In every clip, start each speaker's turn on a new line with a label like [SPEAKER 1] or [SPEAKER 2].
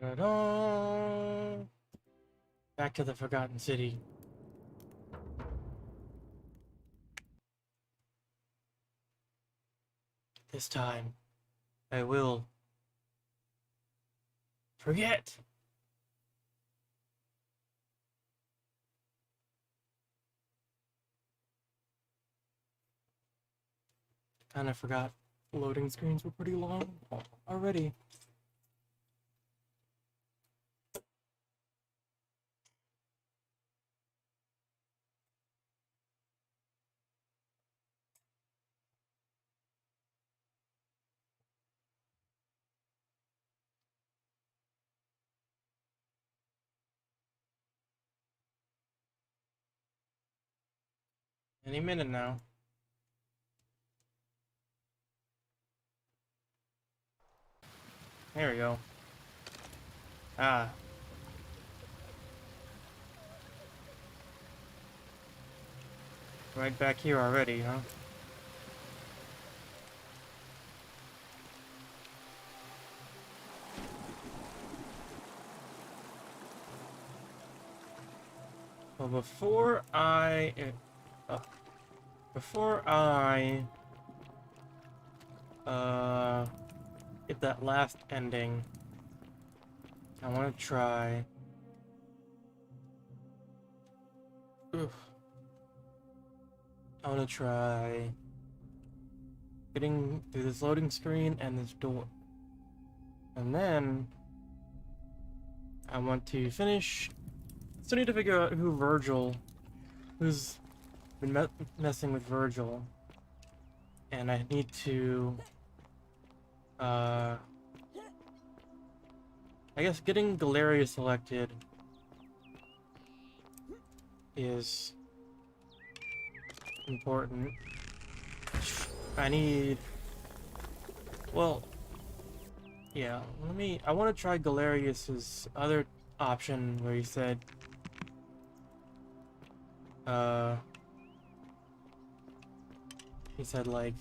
[SPEAKER 1] Da-da-da. Back to the Forgotten City. This time, I will forget. Kinda forgot loading screens were pretty long already. Any minute now. There we go. Ah. Right back here already, huh? Well, before I get that last ending, I want to try. Oof. I want to try getting through this loading screen and this door, and then I want to finish. Still need to figure out who's been messing with Virgil, and I need to, I guess getting Galeria selected is important. I need, well, yeah, I want to try Galerius's other option where he said, like,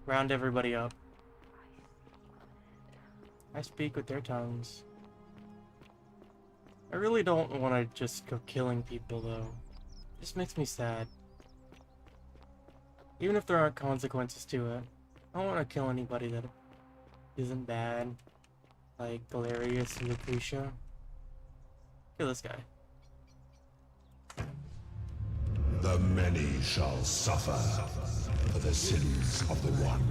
[SPEAKER 1] round everybody up. I speak with their tongues. I really don't want to just go killing people, though. It just makes me sad. Even if there aren't consequences to it. I don't want to kill anybody that isn't bad. Like Galerius and Lucretia. Kill this guy.
[SPEAKER 2] The many shall suffer for the sins of the one.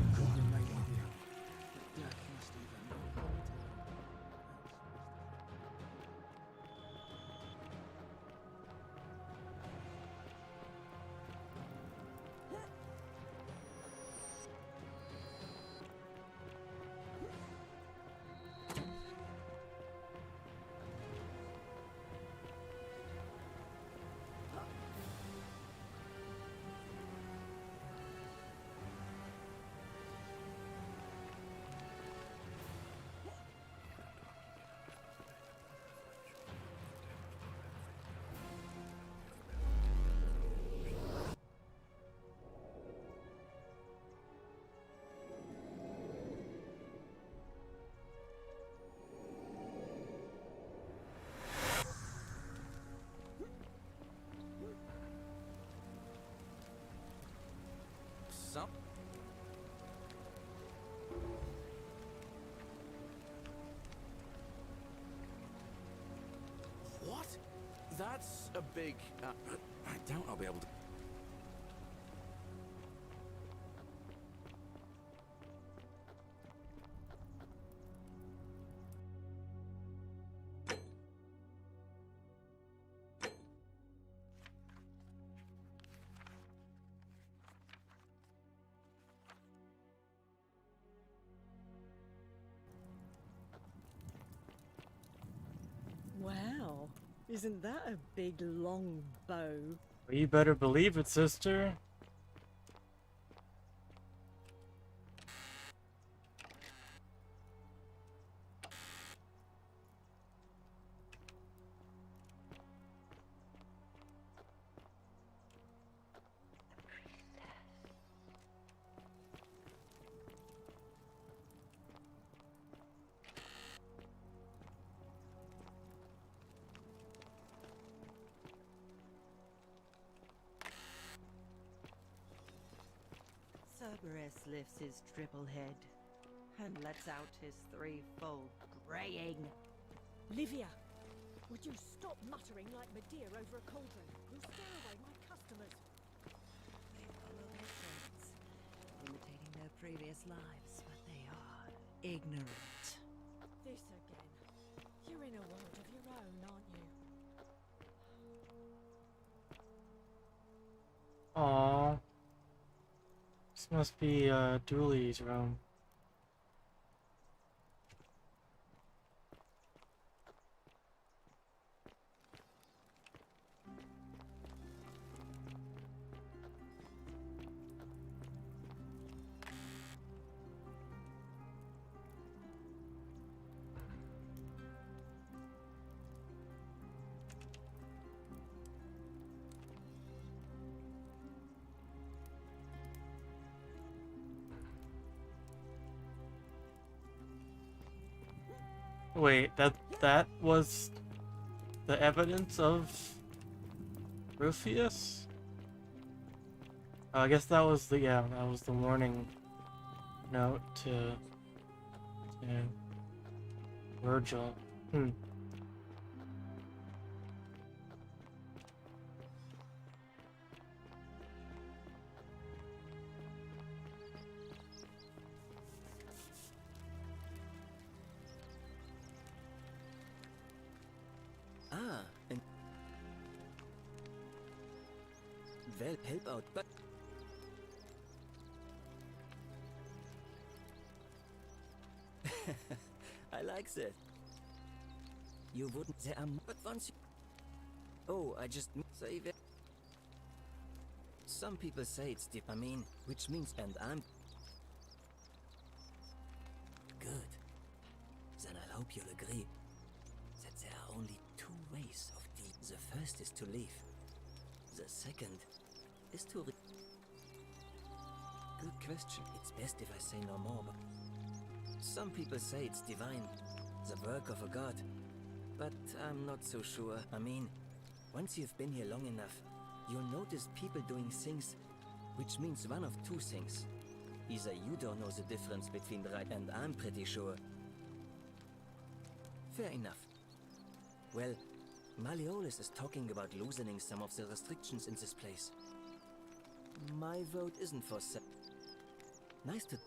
[SPEAKER 3] What? That's a big... I doubt I'll be able to...
[SPEAKER 4] Wow, isn't that a big long bow?
[SPEAKER 1] Well, you better believe it, sister.
[SPEAKER 5] Cerberus lifts his triple head and lets out his threefold braying.
[SPEAKER 4] Livia, would you stop muttering like Medea over a cauldron? You'll scare away my customers.
[SPEAKER 5] They follow their friends, imitating their previous lives, but they are ignorant.
[SPEAKER 4] This again. You're in a world of your own, aren't you?
[SPEAKER 1] Aww. This must be Dooley's room. Wait, that was the evidence of Rufus? Oh, I guess that was the warning note to Virgil.
[SPEAKER 6] Ah, and well, help out, but I like that. You wouldn't say but once you... Oh, I just say that. Some people say it's dopamine, which means and I'm good. Then I hope you'll agree that there are only two ways of deed. The first is to leave. The second is to Good question. It's best if I say no more, but some people say it's divine, the work of a god. But I'm not so sure. I mean, once you've been here long enough, you'll notice people doing things, which means one of two things. Either you don't know the difference between right and I'm pretty sure. Fair enough. Well, Malleolus is talking about loosening some of the restrictions in this place. My vote isn't for Nice to...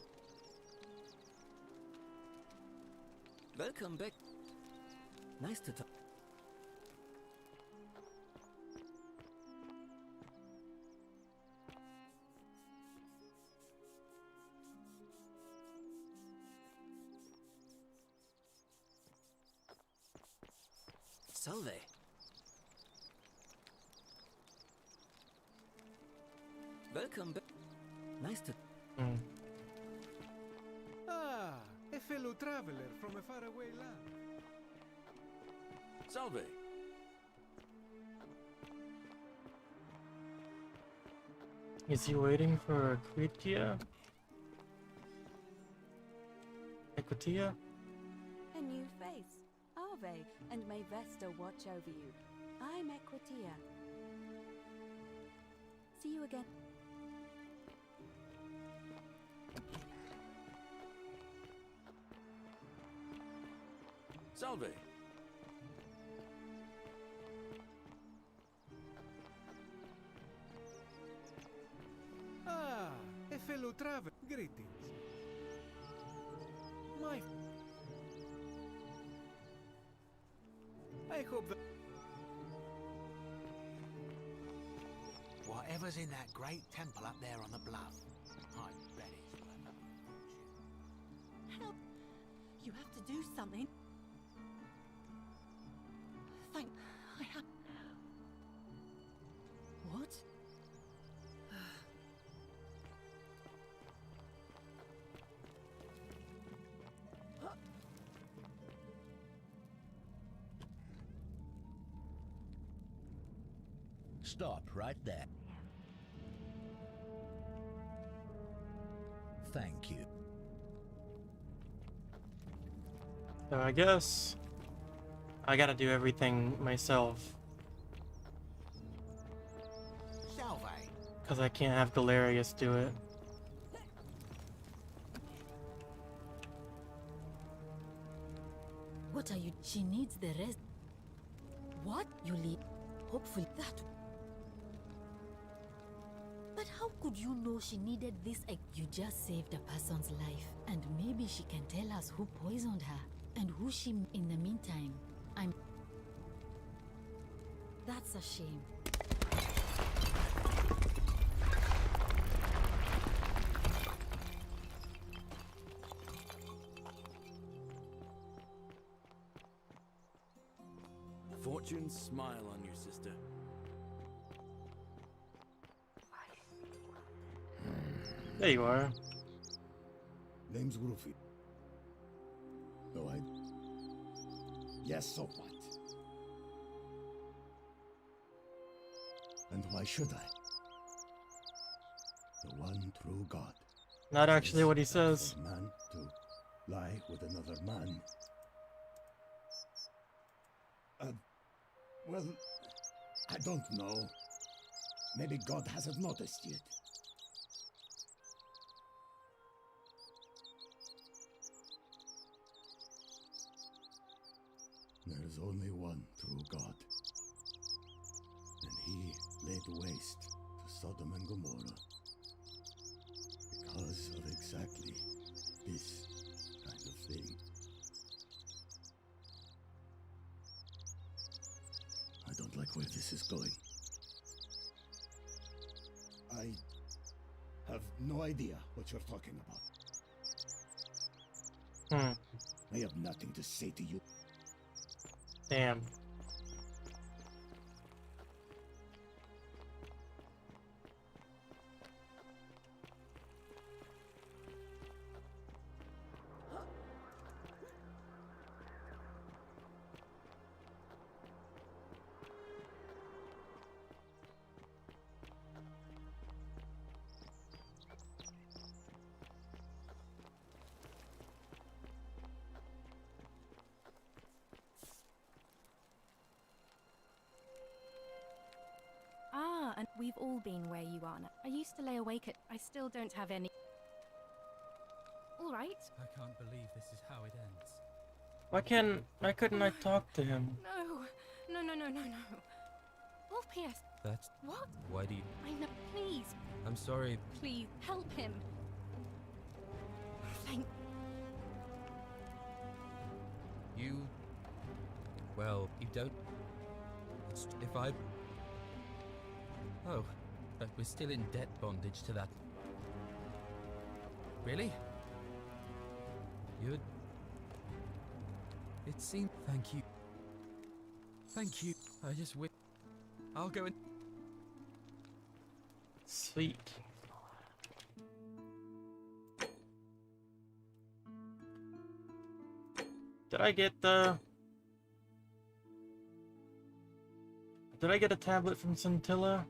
[SPEAKER 6] Welcome back. Nice to talk. Salve. Welcome back. Nice to...
[SPEAKER 7] Ah, a fellow traveler from a faraway land.
[SPEAKER 3] Salve.
[SPEAKER 1] Is he waiting for Equitia? Equitia?
[SPEAKER 8] A new face. Ave, and may Vesta watch over you. I'm Equitia. See you again.
[SPEAKER 3] Salve.
[SPEAKER 7] Ah, a fellow traveler. Greetings. I hope that...
[SPEAKER 9] Whatever's in that great temple up there on the bluff, I bet it's worth a fortune.
[SPEAKER 8] Help! You have to do something. Thank... I have... What?
[SPEAKER 10] Stop right there. Thank you.
[SPEAKER 1] So I guess I gotta do everything myself.
[SPEAKER 9] Salve.
[SPEAKER 1] Because I can't have Galerius do it.
[SPEAKER 4] What are you? She needs the rest. What? You leave. Hopefully that. But how could you know she needed this egg? You just saved a person's life. And maybe she can tell us who poisoned her. And who she... In the meantime, I'm... That's a shame.
[SPEAKER 3] Fortune smile on you, sister.
[SPEAKER 1] There you are.
[SPEAKER 10] Name's Rufi. No, I... Yes, so what? And why should I? The one true God.
[SPEAKER 1] Not actually what he says.
[SPEAKER 10] For a man to lie with another man. Well, I don't know. Maybe God hasn't noticed yet. There is only one true God. And he laid waste to Sodom and Gomorrah because of exactly this kind of thing. I don't like where this is going. I have no idea what you're talking about. I have nothing to say to you.
[SPEAKER 1] Damn.
[SPEAKER 11] And we've all been where you are now. I used to lay awake at... I still don't have any... All right.
[SPEAKER 12] I can't believe this is how it ends.
[SPEAKER 1] Why couldn't I talk to him?
[SPEAKER 11] No. Orpheus.
[SPEAKER 12] That's...
[SPEAKER 11] What?
[SPEAKER 12] Why do you...
[SPEAKER 11] I know. Please.
[SPEAKER 12] I'm sorry.
[SPEAKER 11] Please, help him. Thank...
[SPEAKER 12] You... Well, you don't... It's... If I... Oh, but we're still in debt bondage to that. Really? You'd... It seemed... Thank you. Thank you. I just wish... I'll go and...
[SPEAKER 1] Sweet. Did I get a tablet from Scintilla?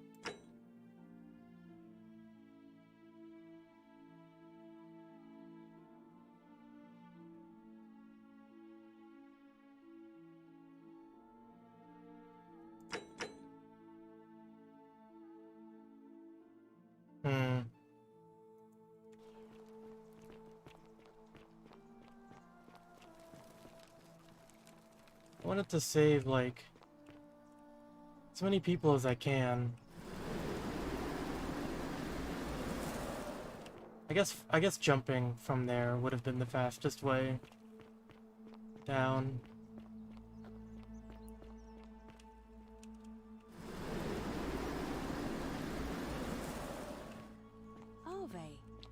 [SPEAKER 1] I wanted to save, like, as many people as I can. I guess jumping from there would have been the fastest way down.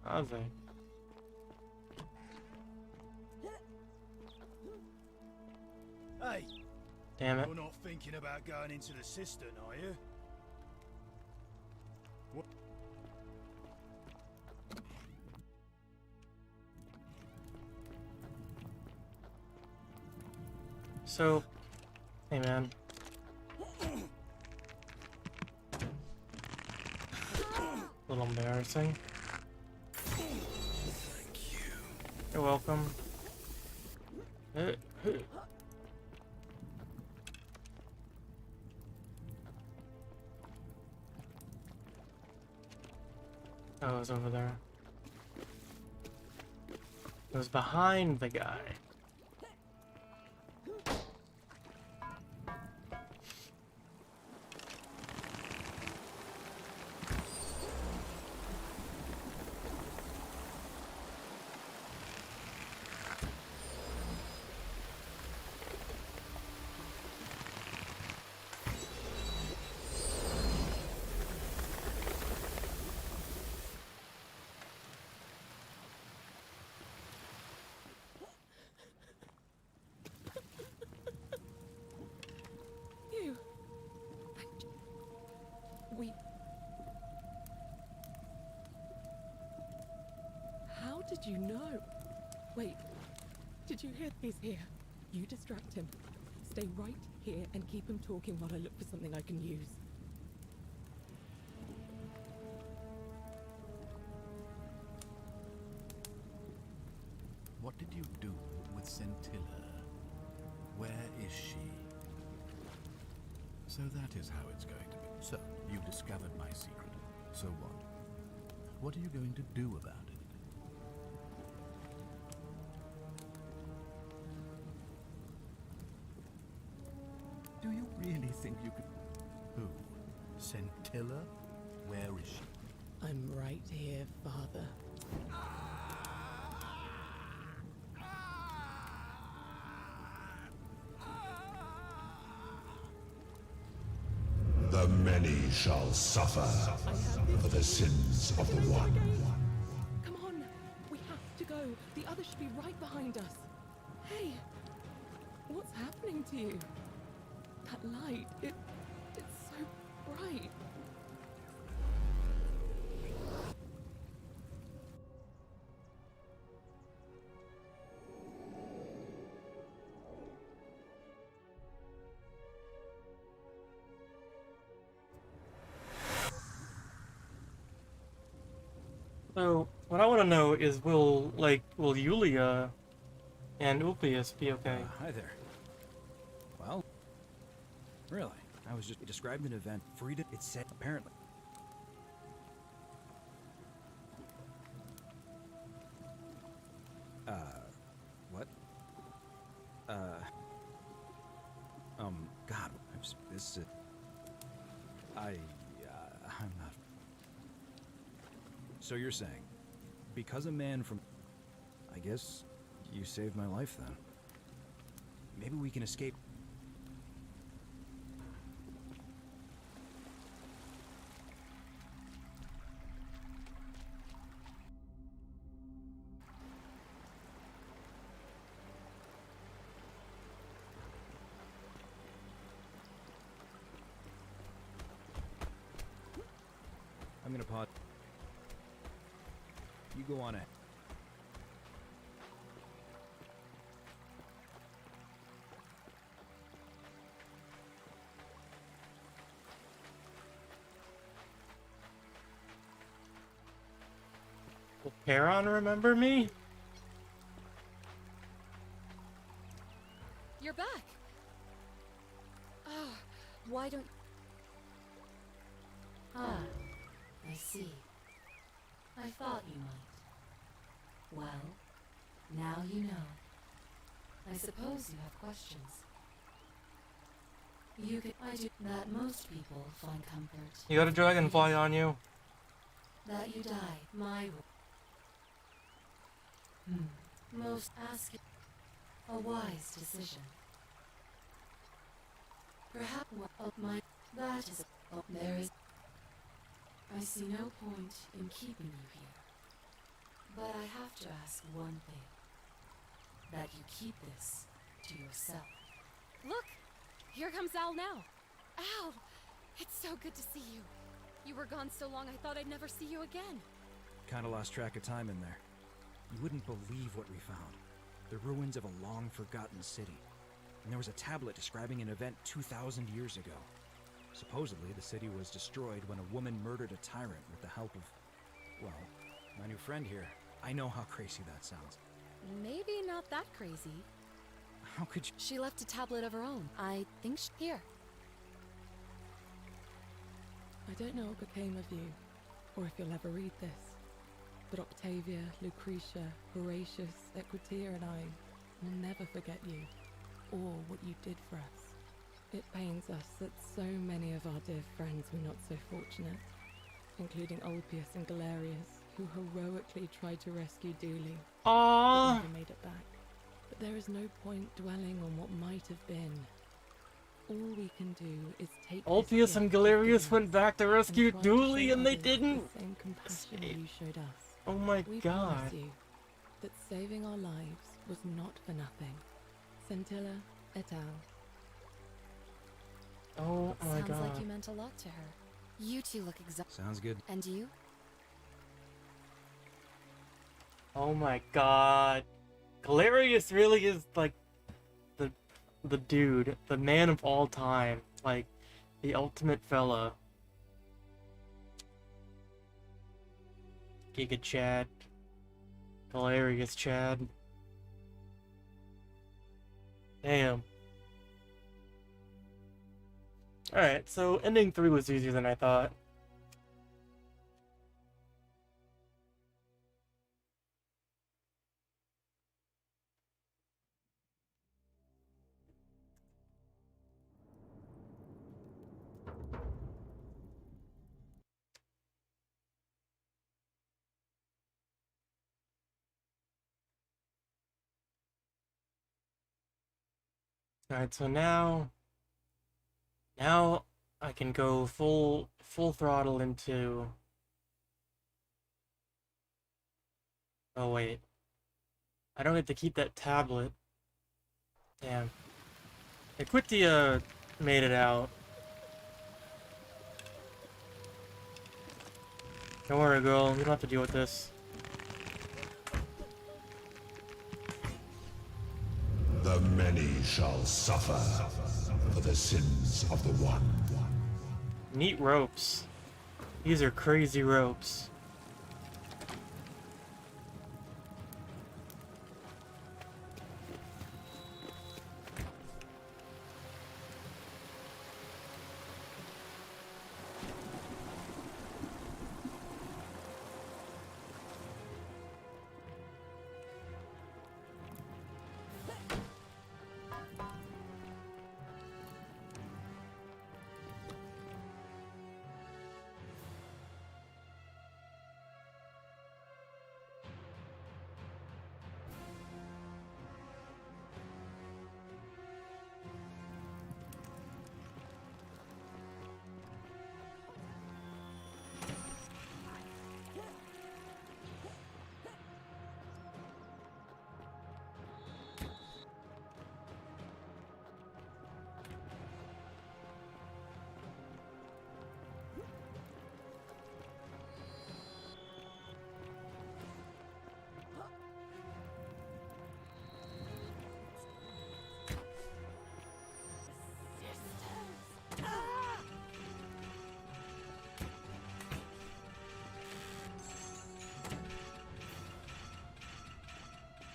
[SPEAKER 1] Ave.
[SPEAKER 10] Hey!
[SPEAKER 1] Damn it.
[SPEAKER 10] You're not thinking about going into the cistern, are you? What?
[SPEAKER 1] So, hey man. A little embarrassing.
[SPEAKER 2] Thank you.
[SPEAKER 1] You're welcome. Oh, it was over there. It was behind the guy.
[SPEAKER 13] you know? Wait, did you hear? He's here. You distract him. Stay right here and keep him talking while I look for something I can use.
[SPEAKER 9] What did you do with Scintilla? Where is she? So that is how it's going to be. So, you discovered my secret. So what? What are you going to do about it? Do you really think you could... Who? Scintilla? Where is she?
[SPEAKER 13] I'm right here, Father.
[SPEAKER 2] The many shall suffer for the sins of the one.
[SPEAKER 13] Come on, we have to go. The others should be right behind us. Hey, what's happening to you? That light, it's so bright.
[SPEAKER 1] So, what I want to know is, will Yulia and Ulpius be okay?
[SPEAKER 14] Hi there. Well, really, I was just describing an event. Frida, it said, apparently. What? God, I'm not... So you're saying, because a man from... I guess you saved my life then. Maybe we can escape. I'm gonna pause. You go on it.
[SPEAKER 1] Will Charon remember me?
[SPEAKER 15] You're back. Oh, why don't...
[SPEAKER 4] Ah, I see. I thought you might. Well, now you know. I suppose you have questions. You could... I do that most people find comfort.
[SPEAKER 1] You got a dragonfly on you.
[SPEAKER 4] That you die, my... Most ask it. A wise decision. Perhaps that is there is... I see no point in keeping you here. But I have to ask one thing. That you keep this to yourself.
[SPEAKER 15] Look! Here comes Al now. Al! It's so good to see you. You were gone so long I thought I'd never see you again.
[SPEAKER 14] Kinda lost track of time in there. You wouldn't believe what we found. The ruins of a long-forgotten city. And there was a tablet describing an event 2,000 years ago. Supposedly, the city was destroyed when a woman murdered a tyrant with the help of... well, my new friend here. I know how crazy that sounds.
[SPEAKER 15] Maybe not that crazy.
[SPEAKER 14] How could you...
[SPEAKER 15] She left a tablet of her own. I think here.
[SPEAKER 13] I don't know what became of you, or if you'll ever read this. But Octavia, Lucretia, Horatius, Equitia and I will never forget you, or what you did for us. It pains us that so many of our dear friends were not so fortunate, including Ulpius and Galerius, who heroically tried to rescue Dooley, but never made it back. But there is no point dwelling on what might have been. All we can do is take
[SPEAKER 1] Ulpius and Galerius went back to rescue Dooley and they didn't.
[SPEAKER 13] The same compassion you showed us.
[SPEAKER 1] Oh my
[SPEAKER 13] we
[SPEAKER 1] god.
[SPEAKER 13] promise you that saving our lives was not for nothing. Scintilla et al.
[SPEAKER 1] Oh my god.
[SPEAKER 15] Sounds like you meant a lot to her. You two look exhausted.
[SPEAKER 14] Sounds good.
[SPEAKER 15] And you?
[SPEAKER 1] Oh my god. Galerius really is like the dude, the man of all time, like the ultimate fella. Giga Chad. Galerius Chad. Damn. Alright, so ending 3 was easier than I thought. Alright, so now I can go full throttle into... Oh wait. I don't get to keep that tablet. Damn. Equitia made it out. Don't worry, girl. You don't have to deal with this.
[SPEAKER 2] The many shall suffer for the sins of the one.
[SPEAKER 1] Neat ropes. These are crazy ropes.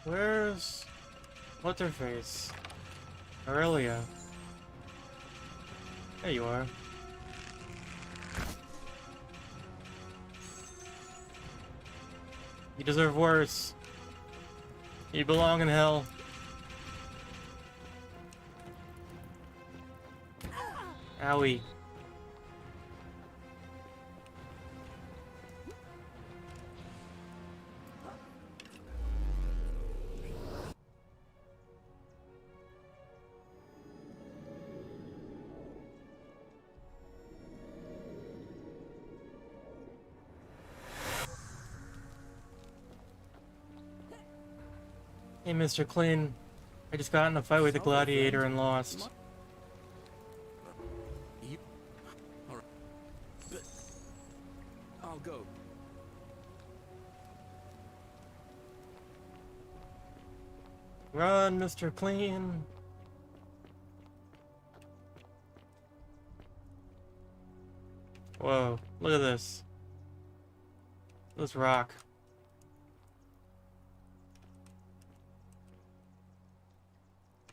[SPEAKER 1] Where's... what's her face? Aurelia. There you are. You deserve worse. You belong in hell. Owie. Hey, Mr. Clean. I just got in a fight with a gladiator and lost.
[SPEAKER 3] Alright. But I'll go.
[SPEAKER 1] Run, Mr. Clean. Whoa, look at this. This rock.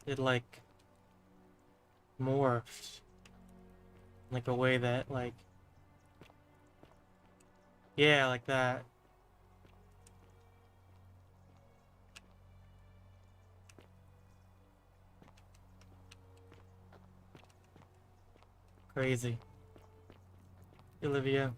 [SPEAKER 1] It like morphed like a way that like, yeah, like that. Crazy. Olivia.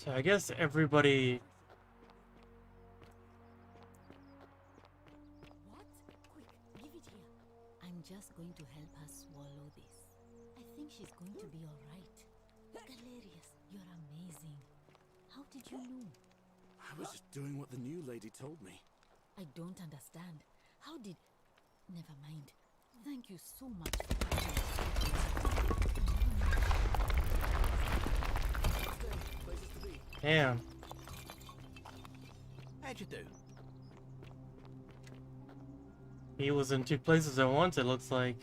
[SPEAKER 1] So I guess everybody...
[SPEAKER 16] What? Quick, give it here. I'm just going to help her swallow this. I think she's going to be all right. Galerius, you're amazing. How did you know?
[SPEAKER 3] I was just doing what the new lady told me.
[SPEAKER 16] I don't understand. How did... Never mind. Thank you so much for
[SPEAKER 1] Damn.
[SPEAKER 9] How'd you do?
[SPEAKER 1] He was in two places at once, it looks like.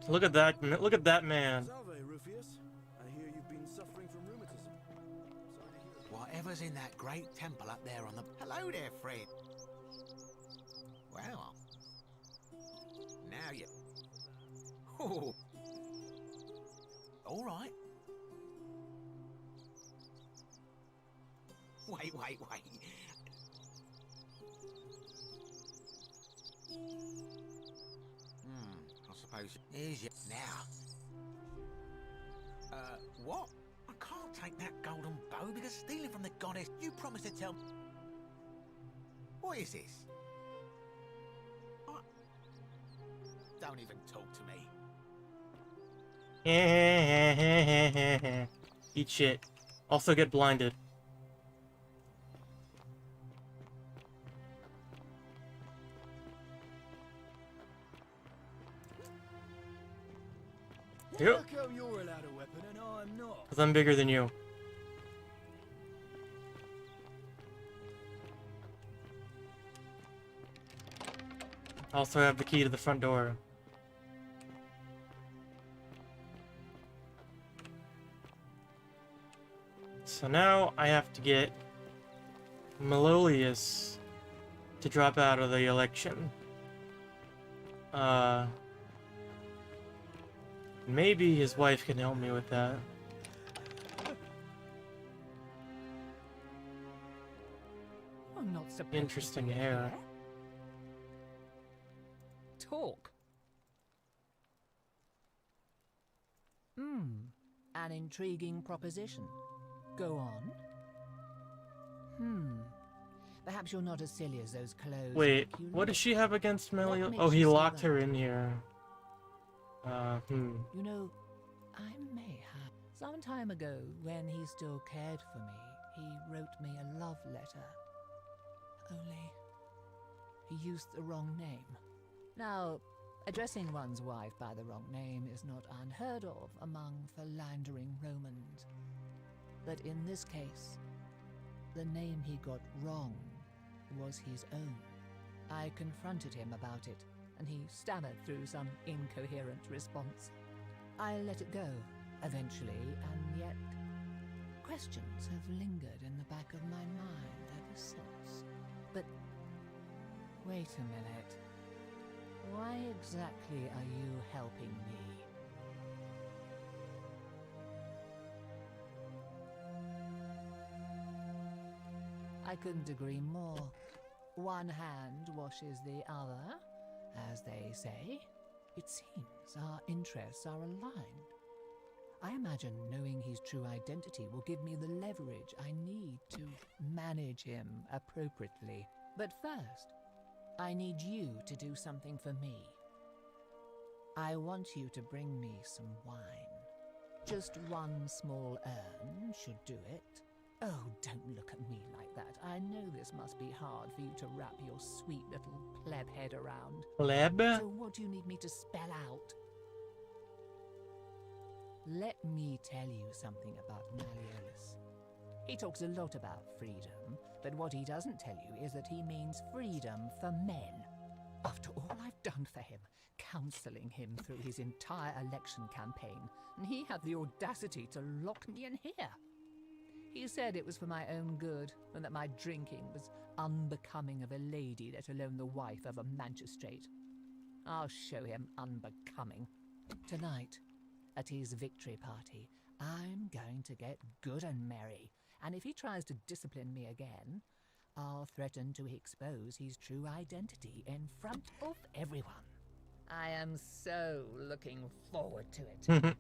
[SPEAKER 1] Look at that man.
[SPEAKER 3] Salve, Rufius. I hear you've been suffering from rheumatism. Sorry to hear.
[SPEAKER 9] Whatever's in that great temple up there on the... Hello there, Fred. Well. Now you... Oh. All right. Wait. I suppose... Here's your... Now. What? I can't take that golden bow because stealing from the goddess, you promised to tell... What is this? Don't even talk to me.
[SPEAKER 1] Eat shit. Also get blinded. Yep.
[SPEAKER 17] How come you're allowed a weapon and I'm not?
[SPEAKER 1] Because I'm bigger than you. Also have the key to the front door. So now I have to get Malolius to drop out of the election. Maybe his wife can help me with that.
[SPEAKER 18] I'm not supposed
[SPEAKER 1] Interesting
[SPEAKER 18] to
[SPEAKER 1] hair.
[SPEAKER 18] Talk. An intriguing proposition. Go on. Perhaps you're not as silly as those clothes.
[SPEAKER 1] Wait, what does she have against Malolius? Oh, he locked her in here.
[SPEAKER 18] You know, I may have. Some time ago, when he still cared for me, he wrote me a love letter. Only, he used the wrong name. Now, addressing one's wife by the wrong name is not unheard of among philandering Romans. But in this case, the name he got wrong was his own. I confronted him about it, and he stammered through some incoherent response. I let it go, eventually, and yet questions have lingered in the back of my mind ever since. But wait a minute. Why exactly are you helping me? I couldn't agree more. One hand washes the other, as they say. It seems our interests are aligned. I imagine knowing his true identity will give me the leverage I need to manage him appropriately. But first, I need you to do something for me. I want you to bring me some wine. Just one small urn should do it. Oh, don't look at me like that. I know this must be hard for you to wrap your sweet little pleb head around.
[SPEAKER 1] Pleb?
[SPEAKER 18] So what do you need me to spell out? Let me tell you something about Malleolus. He talks a lot about freedom, but what he doesn't tell you is that he means freedom for men. After all I've done for him, counseling him through his entire election campaign, and he had the audacity to lock me in here. He said it was for my own good, and that my drinking was unbecoming of a lady, let alone the wife of a magistrate. I'll show him unbecoming. Tonight, at his victory party, I'm going to get good and merry, and if he tries to discipline me again, I'll threaten to expose his true identity in front of everyone. I am so looking forward to it.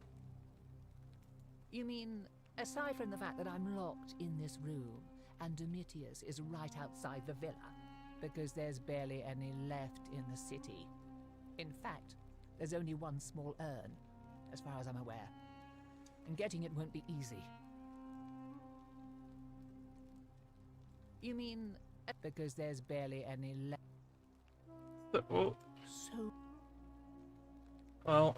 [SPEAKER 18] You mean, aside from the fact that I'm locked in this room and Domitius is right outside the villa, because there's barely any left in the city. In fact, there's only one small urn, as far as I'm aware, and getting it won't be easy. You mean, because there's barely any left. So.
[SPEAKER 1] Well,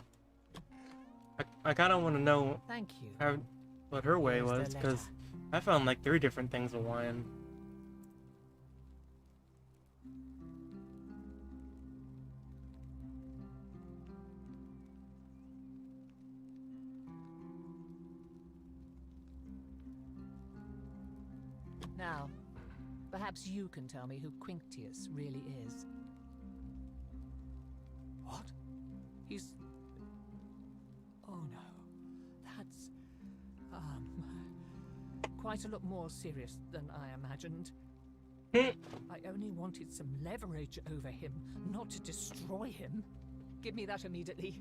[SPEAKER 1] I kind of want to know
[SPEAKER 18] Thank you.
[SPEAKER 1] what her way
[SPEAKER 18] Here's the
[SPEAKER 1] was, because
[SPEAKER 18] letter.
[SPEAKER 1] I found like 3 different things of wine.
[SPEAKER 18] Now, perhaps you can tell me who Quinctius really is.
[SPEAKER 14] What?
[SPEAKER 18] He's... Oh no. That's... quite a lot more serious than I imagined. I only wanted some leverage over him, not to destroy him. Give me that immediately.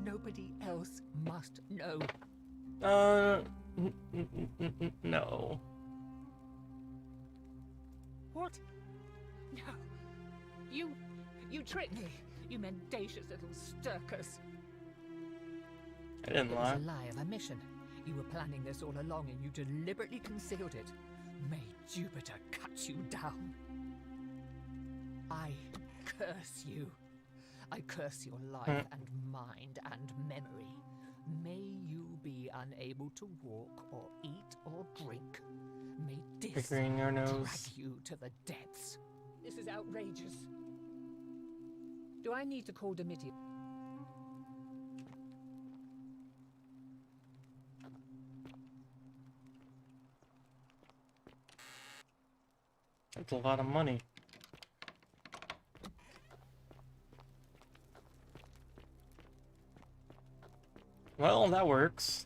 [SPEAKER 18] Nobody else must know.
[SPEAKER 1] No.
[SPEAKER 18] What? No. You tricked me. You mendacious little stirkers.
[SPEAKER 1] I didn't
[SPEAKER 18] It
[SPEAKER 1] lie.
[SPEAKER 18] was a lie of a mission. You were planning this all along and you deliberately concealed it. May Jupiter cut you down. I curse you. I curse your life and mind and memory. May you be unable to walk or eat or drink. May this
[SPEAKER 1] Fingering your nose.
[SPEAKER 18] drag you to the depths. This is outrageous. Do I need to call Domitius?
[SPEAKER 1] That's a lot of money. Well, that works.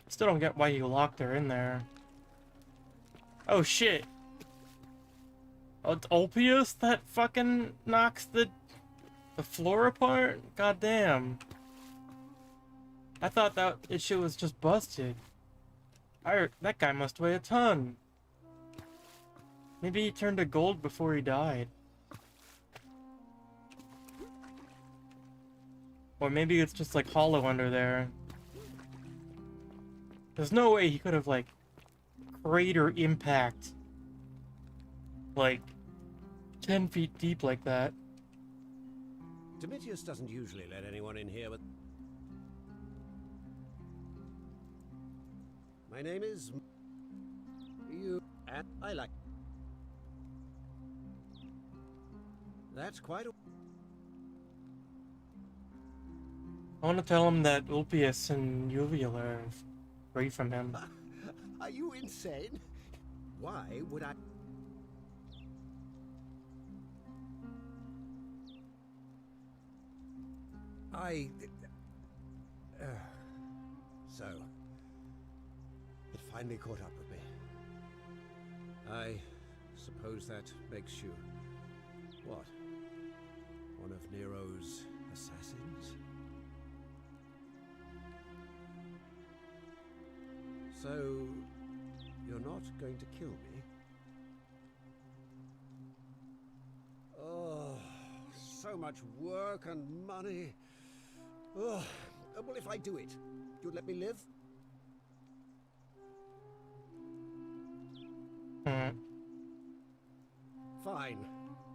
[SPEAKER 1] Still don't get why you locked her in there. Oh shit. Oh, it's Ulpius that fucking knocks the floor apart? God damn. I thought that shit was just busted. That guy must weigh a ton. Maybe he turned to gold before he died. Or maybe it's just like hollow under there. There's no way he could have like crater impact like 10 feet deep like that.
[SPEAKER 19] Domitius doesn't usually let anyone in here, but... My name is... You... and I like... That's quite a...
[SPEAKER 1] I want to tell him that Ulpius and Uvula are free from him.
[SPEAKER 19] Are you insane? Why would I... So... It finally caught up with me. I suppose that makes you... What? One of Nero's assassins? So... You're not going to kill me? Oh, so much work and money. Oh, well, if I do it, you'll let me live? Fine.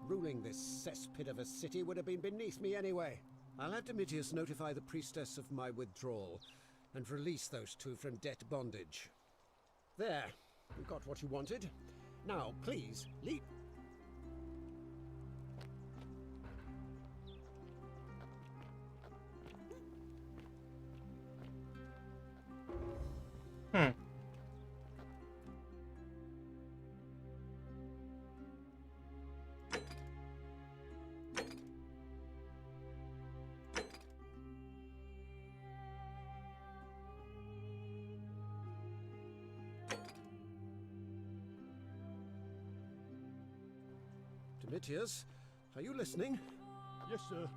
[SPEAKER 19] Ruling this cesspit of a city would have been beneath me anyway. I'll have Domitius notify the priestess of my withdrawal and release those two from debt bondage. There. You got what you wanted. Now, please, leave. Mitius, are you listening?
[SPEAKER 7] Yes, sir.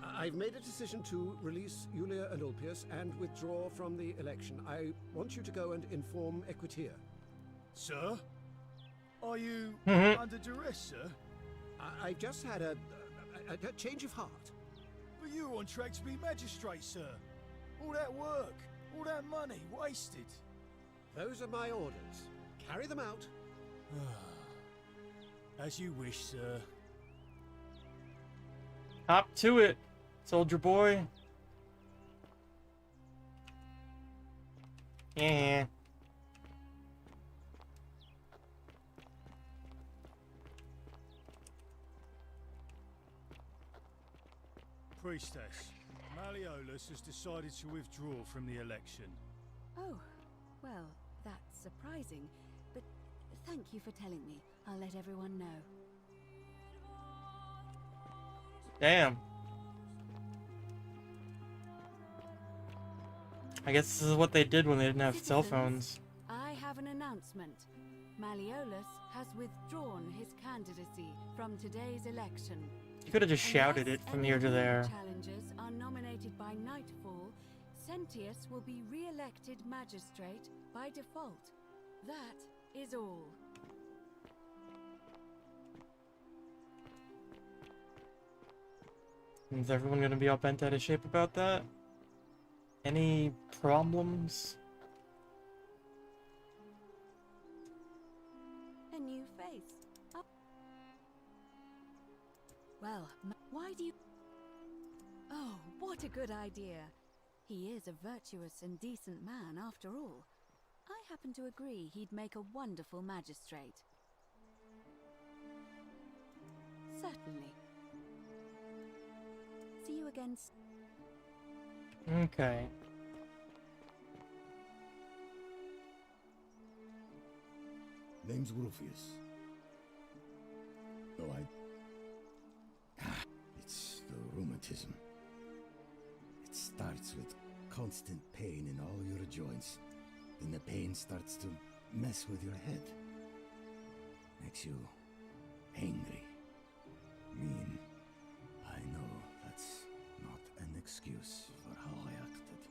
[SPEAKER 19] I've made a decision to release Julia and Ulpius and withdraw from the election. I want you to go and inform Equitia.
[SPEAKER 17] Sir? Are you
[SPEAKER 19] Mhm.
[SPEAKER 17] under duress, sir?
[SPEAKER 19] I've just had a change of heart.
[SPEAKER 17] But you were on track to be magistrate, sir. All that work, all that money, wasted.
[SPEAKER 19] Those are my orders. Carry them out.
[SPEAKER 17] As you wish, sir.
[SPEAKER 1] Hop to it, soldier boy. Yeah.
[SPEAKER 17] Priestess, Malleolus has decided to withdraw from the election.
[SPEAKER 8] Oh, well, that's surprising, but thank you for telling me. I'll let everyone know.
[SPEAKER 1] Damn. I guess this is what they did when they didn't have cell phones.
[SPEAKER 8] I have an announcement. Malleolus has withdrawn his candidacy from today's election.
[SPEAKER 1] You could have just shouted it from here to there.
[SPEAKER 8] Challengers are nominated by nightfall. Sentius will be re-elected magistrate by default. That is all.
[SPEAKER 1] Is everyone gonna be all bent out of shape about that? Any problems?
[SPEAKER 8] A new face. Oh. Well, why do you... Oh, what a good idea. He is a virtuous and decent man after all. I happen to agree he'd make a wonderful magistrate. Certainly. See you again.
[SPEAKER 1] Okay.
[SPEAKER 10] Name's Rufius. No, it's the rheumatism. It starts with constant pain in all your joints. Then the pain starts to mess with your head. Makes you angry, mean. I know that's not an excuse for how I acted.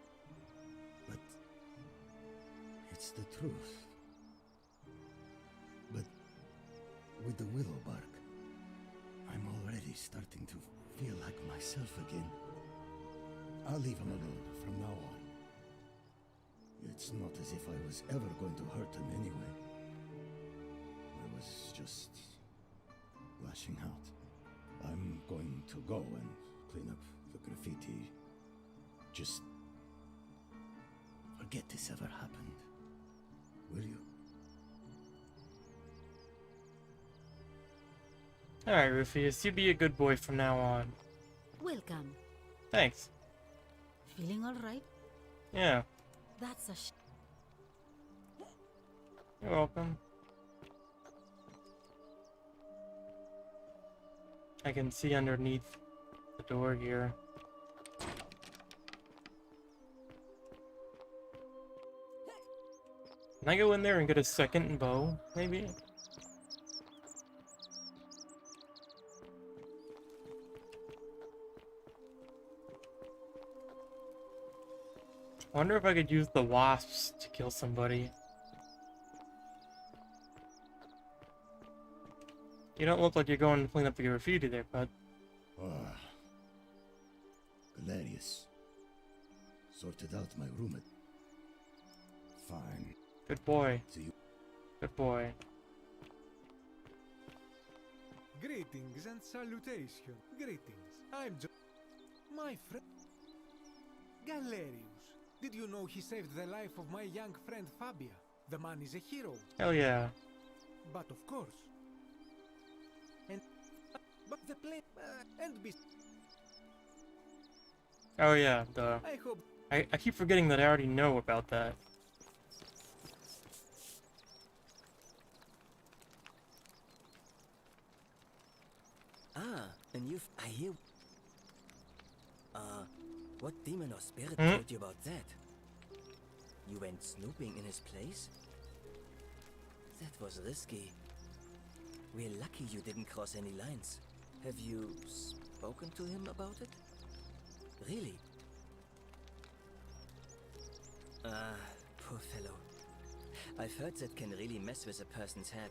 [SPEAKER 10] But it's the truth. But with the willow bark, I'm already starting to feel like myself again. I'll leave him alone from now on. It's not as if I was ever going to hurt him anyway. I was just lashing out. I'm going to go and clean up the graffiti. Just forget this ever happened. Will you?
[SPEAKER 1] Alright, Rufius, you be a good boy from now on.
[SPEAKER 16] Welcome.
[SPEAKER 1] Thanks.
[SPEAKER 16] Feeling all right?
[SPEAKER 1] Yeah,
[SPEAKER 16] That's a
[SPEAKER 1] you're welcome. I can see underneath the door here. Can I go in there and get a second bow, maybe? I wonder if I could use the wasps to kill somebody. You don't look like you're going to clean up the graffiti there, bud.
[SPEAKER 10] Ah. Galerius. Sorted out my room. Fine.
[SPEAKER 1] Good boy.
[SPEAKER 10] See you.
[SPEAKER 1] Good boy.
[SPEAKER 7] Greetings and salutation. Greetings. I'm my friend Galerius. Did you know he saved the life of my young friend Fabia? The man is a hero.
[SPEAKER 1] Hell yeah.
[SPEAKER 7] But of course. But the plane and be.
[SPEAKER 1] Oh yeah, duh.
[SPEAKER 7] I hope.
[SPEAKER 1] I keep forgetting that I already know about that.
[SPEAKER 6] Ah, and I hear... what demon or spirit
[SPEAKER 1] Hmm?
[SPEAKER 6] told you about that? You went snooping in his place? That was risky. We're lucky you didn't cross any lines. Have you spoken to him about it? Really? Ah, poor fellow. I've heard that can really mess with a person's head.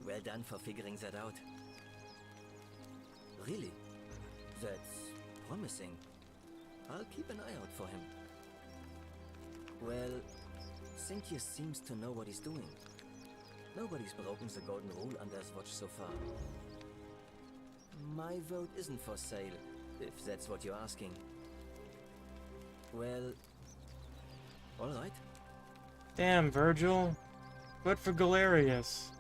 [SPEAKER 6] Well done for figuring that out. Really? That's promising. I'll keep an eye out for him. Well, Sintius seems to know what he's doing. Nobody's broken the golden rule under his watch so far. My vote isn't for sale, if that's what you're asking. Well, alright.
[SPEAKER 1] Damn, Virgil. Vote for Galerius.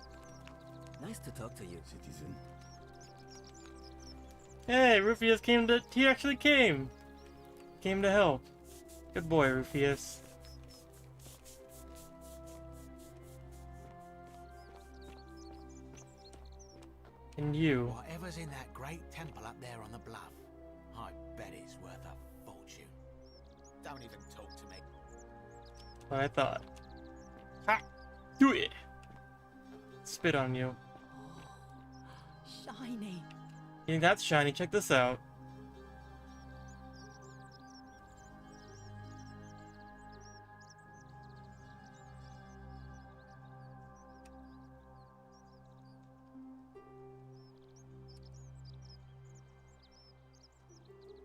[SPEAKER 6] Nice to talk to you,
[SPEAKER 10] citizen.
[SPEAKER 1] Hey, Rufius came to... He actually came! Came to help. Good boy, Rufius. And you.
[SPEAKER 9] Whatever's in that great temple up there on the bluff, I bet it's worth a fortune. Don't even talk to me.
[SPEAKER 1] What I thought. Ha! Do it! Spit on you.
[SPEAKER 8] Shiny.
[SPEAKER 1] You think that's shiny? Check this out.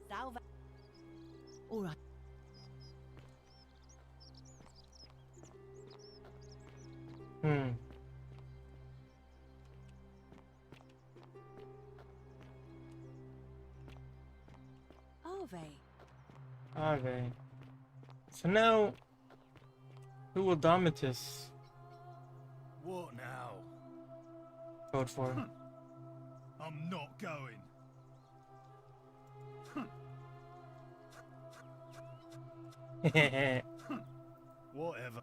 [SPEAKER 8] Salve. All right.
[SPEAKER 1] Ave. So now, who will Domitus
[SPEAKER 17] What now?
[SPEAKER 1] vote for?
[SPEAKER 17] I'm not going. Whatever.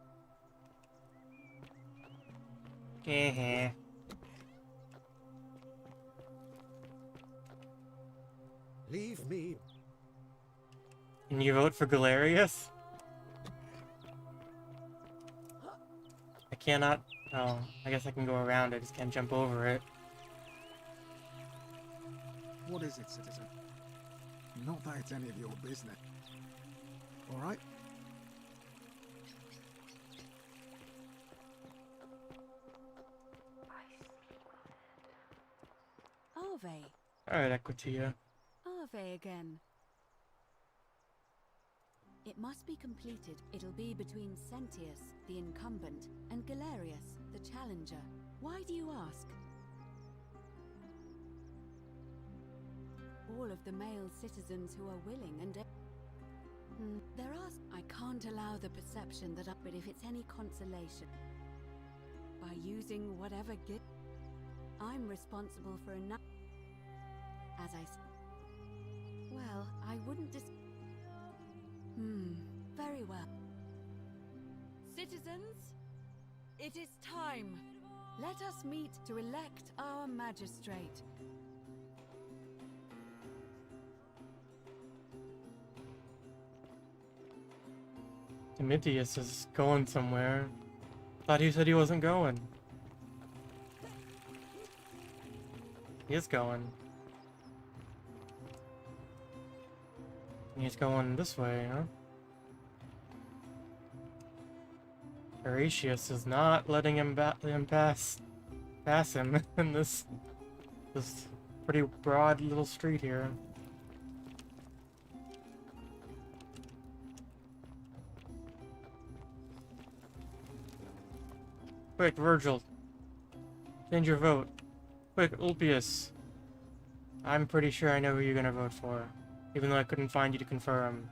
[SPEAKER 19] Leave me.
[SPEAKER 1] Can you vote for Galerius? I cannot. Oh, I guess I can go around it. I just can't jump over it.
[SPEAKER 20] What is it, citizen? Not that it's any of your business. All right?
[SPEAKER 8] Arve.
[SPEAKER 1] Alright, Equitia.
[SPEAKER 8] Arve again. It must be completed. It'll be between Sentius, the incumbent, and Galerius, the challenger. Why do you ask? All of the male citizens who are willing and... there are... I can't allow the perception that... But if it's any consolation, by using whatever gift, I'm responsible for enough... As I... Well, I wouldn't very well. Citizens, it is time. Let us meet to elect our magistrate.
[SPEAKER 1] Domitius is going somewhere. Thought he said he wasn't going. He is going. He's going this way, huh? Horatius is not letting him pass him in this pretty broad little street here. Quick, Virgil. Change your vote. Quick, Ulpius. I'm pretty sure I know who you're gonna vote for, even though I couldn't find you to confirm.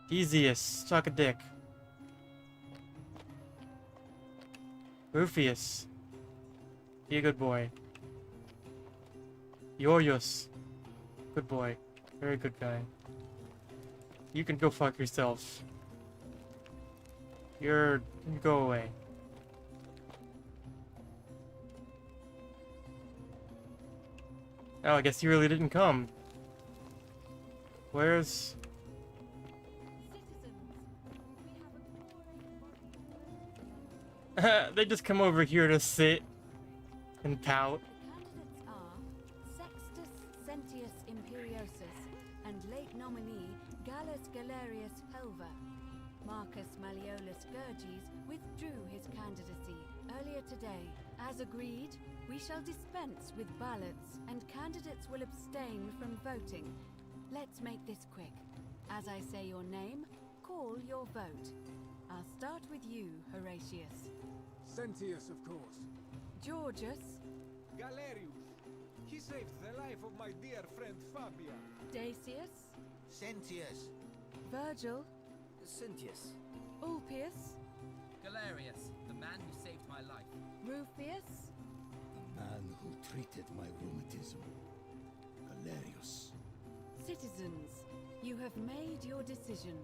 [SPEAKER 1] Theseus, suck a dick. Rufius, be a good boy. Yoyos, good boy. Very good guy. You can go fuck yourself. You go away. Oh, I guess you really didn't come. Where's... They just come over here to sit. and pout.
[SPEAKER 8] Candidates are Sextus Sentius Imperiosus and late nominee Gallus Galerius Helva. Marcus Malleolus Gurges withdrew his candidacy earlier today. As agreed, we shall dispense with ballots and candidates will abstain from voting. Let's make this quick. As I say your name, call your vote. I'll start with you, Horatius.
[SPEAKER 20] Sentius, of course.
[SPEAKER 8] Georgius.
[SPEAKER 7] Galerius. He saved the life of my dear friend Fabia.
[SPEAKER 8] Dacius.
[SPEAKER 9] Sentius.
[SPEAKER 8] Virgil.
[SPEAKER 6] Sentius.
[SPEAKER 8] Ulpius.
[SPEAKER 12] Galerius, the man who saved my life.
[SPEAKER 8] Rufius.
[SPEAKER 10] The man who treated my rheumatism. Galerius.
[SPEAKER 8] Citizens, you have made your decision.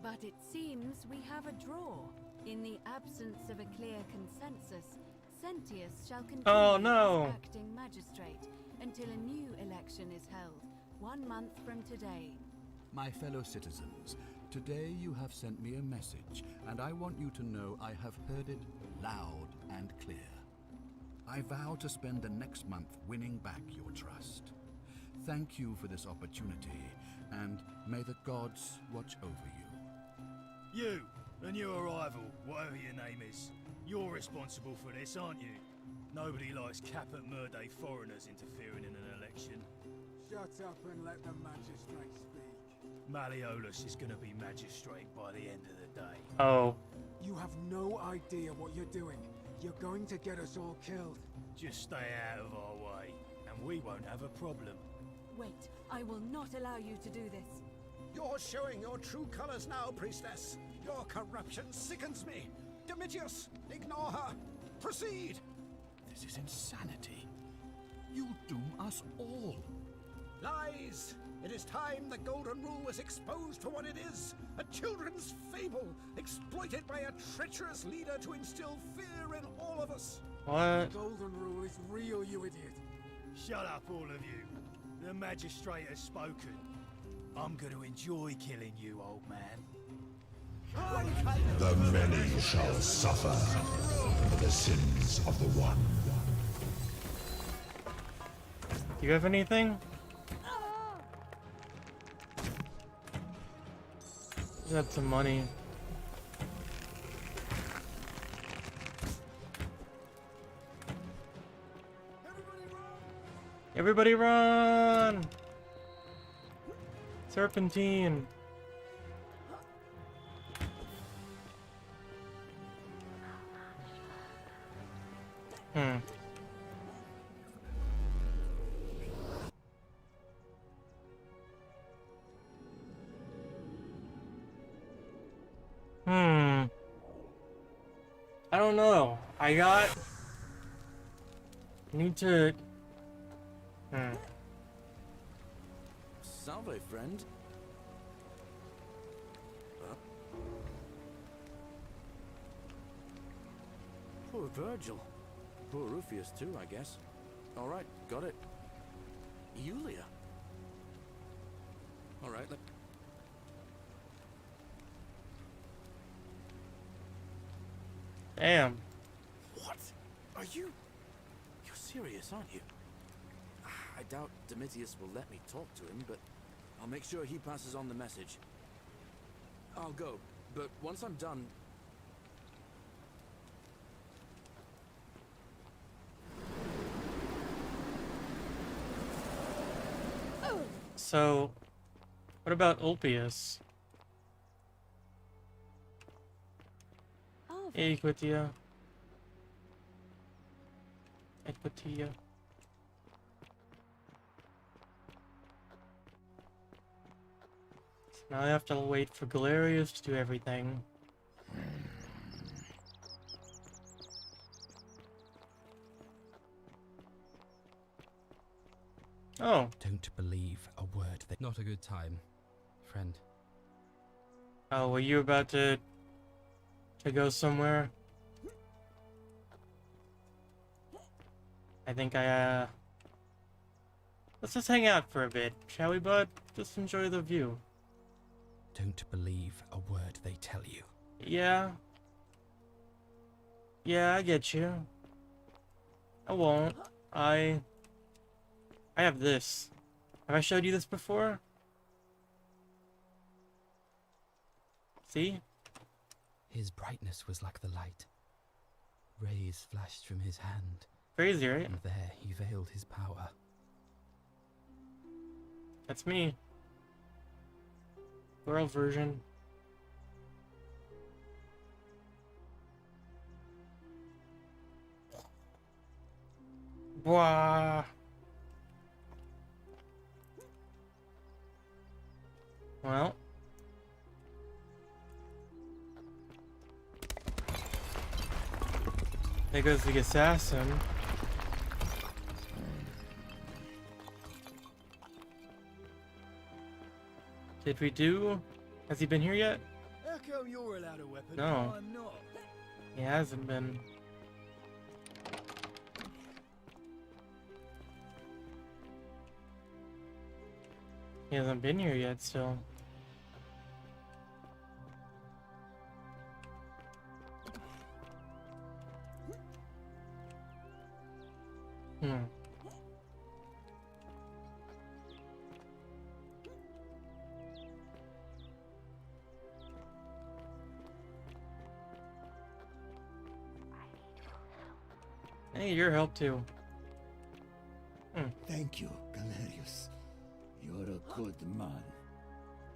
[SPEAKER 8] But it seems we have a draw. In the absence of a clear consensus, Sentius shall continue as acting magistrate until a new election is held, 1 month from today.
[SPEAKER 21] My fellow citizens, today you have sent me a message, and I want you to know I have heard it loud and clear. I vow to spend the next month winning back your trust. Thank you for this opportunity, and may the gods watch over you.
[SPEAKER 17] You and your rival, whatever your name is, you're responsible for this, aren't you? Nobody likes Caput Murday foreigners interfering in an election.
[SPEAKER 20] Shut up and let the magistrate speak.
[SPEAKER 17] Malleolus is going to be magistrate by the end of the day.
[SPEAKER 1] Oh.
[SPEAKER 20] You have no idea what you're doing. You're going to get us all killed.
[SPEAKER 17] Just stay out of our way, and we won't have a problem.
[SPEAKER 8] Wait, I will not allow you to do this.
[SPEAKER 19] You're showing your true colors now, priestess. Your corruption sickens me. Domitius, ignore her. Proceed.
[SPEAKER 21] This is insanity. You'll doom us all.
[SPEAKER 19] Lies! It is time the Golden Rule was exposed for what it is. A children's fable, exploited by a treacherous leader to instill fear in all of us.
[SPEAKER 1] What?
[SPEAKER 20] Golden Rule is real, you idiot.
[SPEAKER 17] Shut up, all of you. The magistrate has spoken. I'm going to enjoy killing you, old man.
[SPEAKER 2] The many shall suffer for the sins of the one.
[SPEAKER 1] Do you have anything? Got some money. Everybody run! Serpentine. I don't know. Need to...
[SPEAKER 3] Salve, friend. Poor Virgil. Poor Rufius too, I guess. Alright, got it. Yulia. Alright,
[SPEAKER 1] Damn.
[SPEAKER 3] What? Are you... You're serious, aren't you? I doubt Domitius will let me talk to him, but I'll make sure he passes on the message. I'll go, but once I'm done...
[SPEAKER 1] So, what about Ulpius? Equitia. Equitia. So now I have to wait for Galerius to do everything. Oh.
[SPEAKER 12] Don't believe a word that... Not a good time, friend.
[SPEAKER 1] Oh, were you about to go somewhere? I think let's just hang out for a bit, shall we, bud? Just enjoy the view.
[SPEAKER 12] Don't believe a word they tell you.
[SPEAKER 1] Yeah. Yeah, I get you. I won't. I have this. Have I showed you this before? See?
[SPEAKER 12] His brightness was like the light. Rays flashed from his hand.
[SPEAKER 1] Crazy, right?
[SPEAKER 12] And there he veiled his power.
[SPEAKER 1] That's me. World version. Wow. Well. There goes the assassin. Did we do? Has he been here yet?
[SPEAKER 17] How come you're allowed a weapon
[SPEAKER 1] No.
[SPEAKER 17] and I'm not?
[SPEAKER 1] He hasn't been. He hasn't been here yet still. Hmm. I need your help too.
[SPEAKER 10] Thank you, Galerius. You're a good man,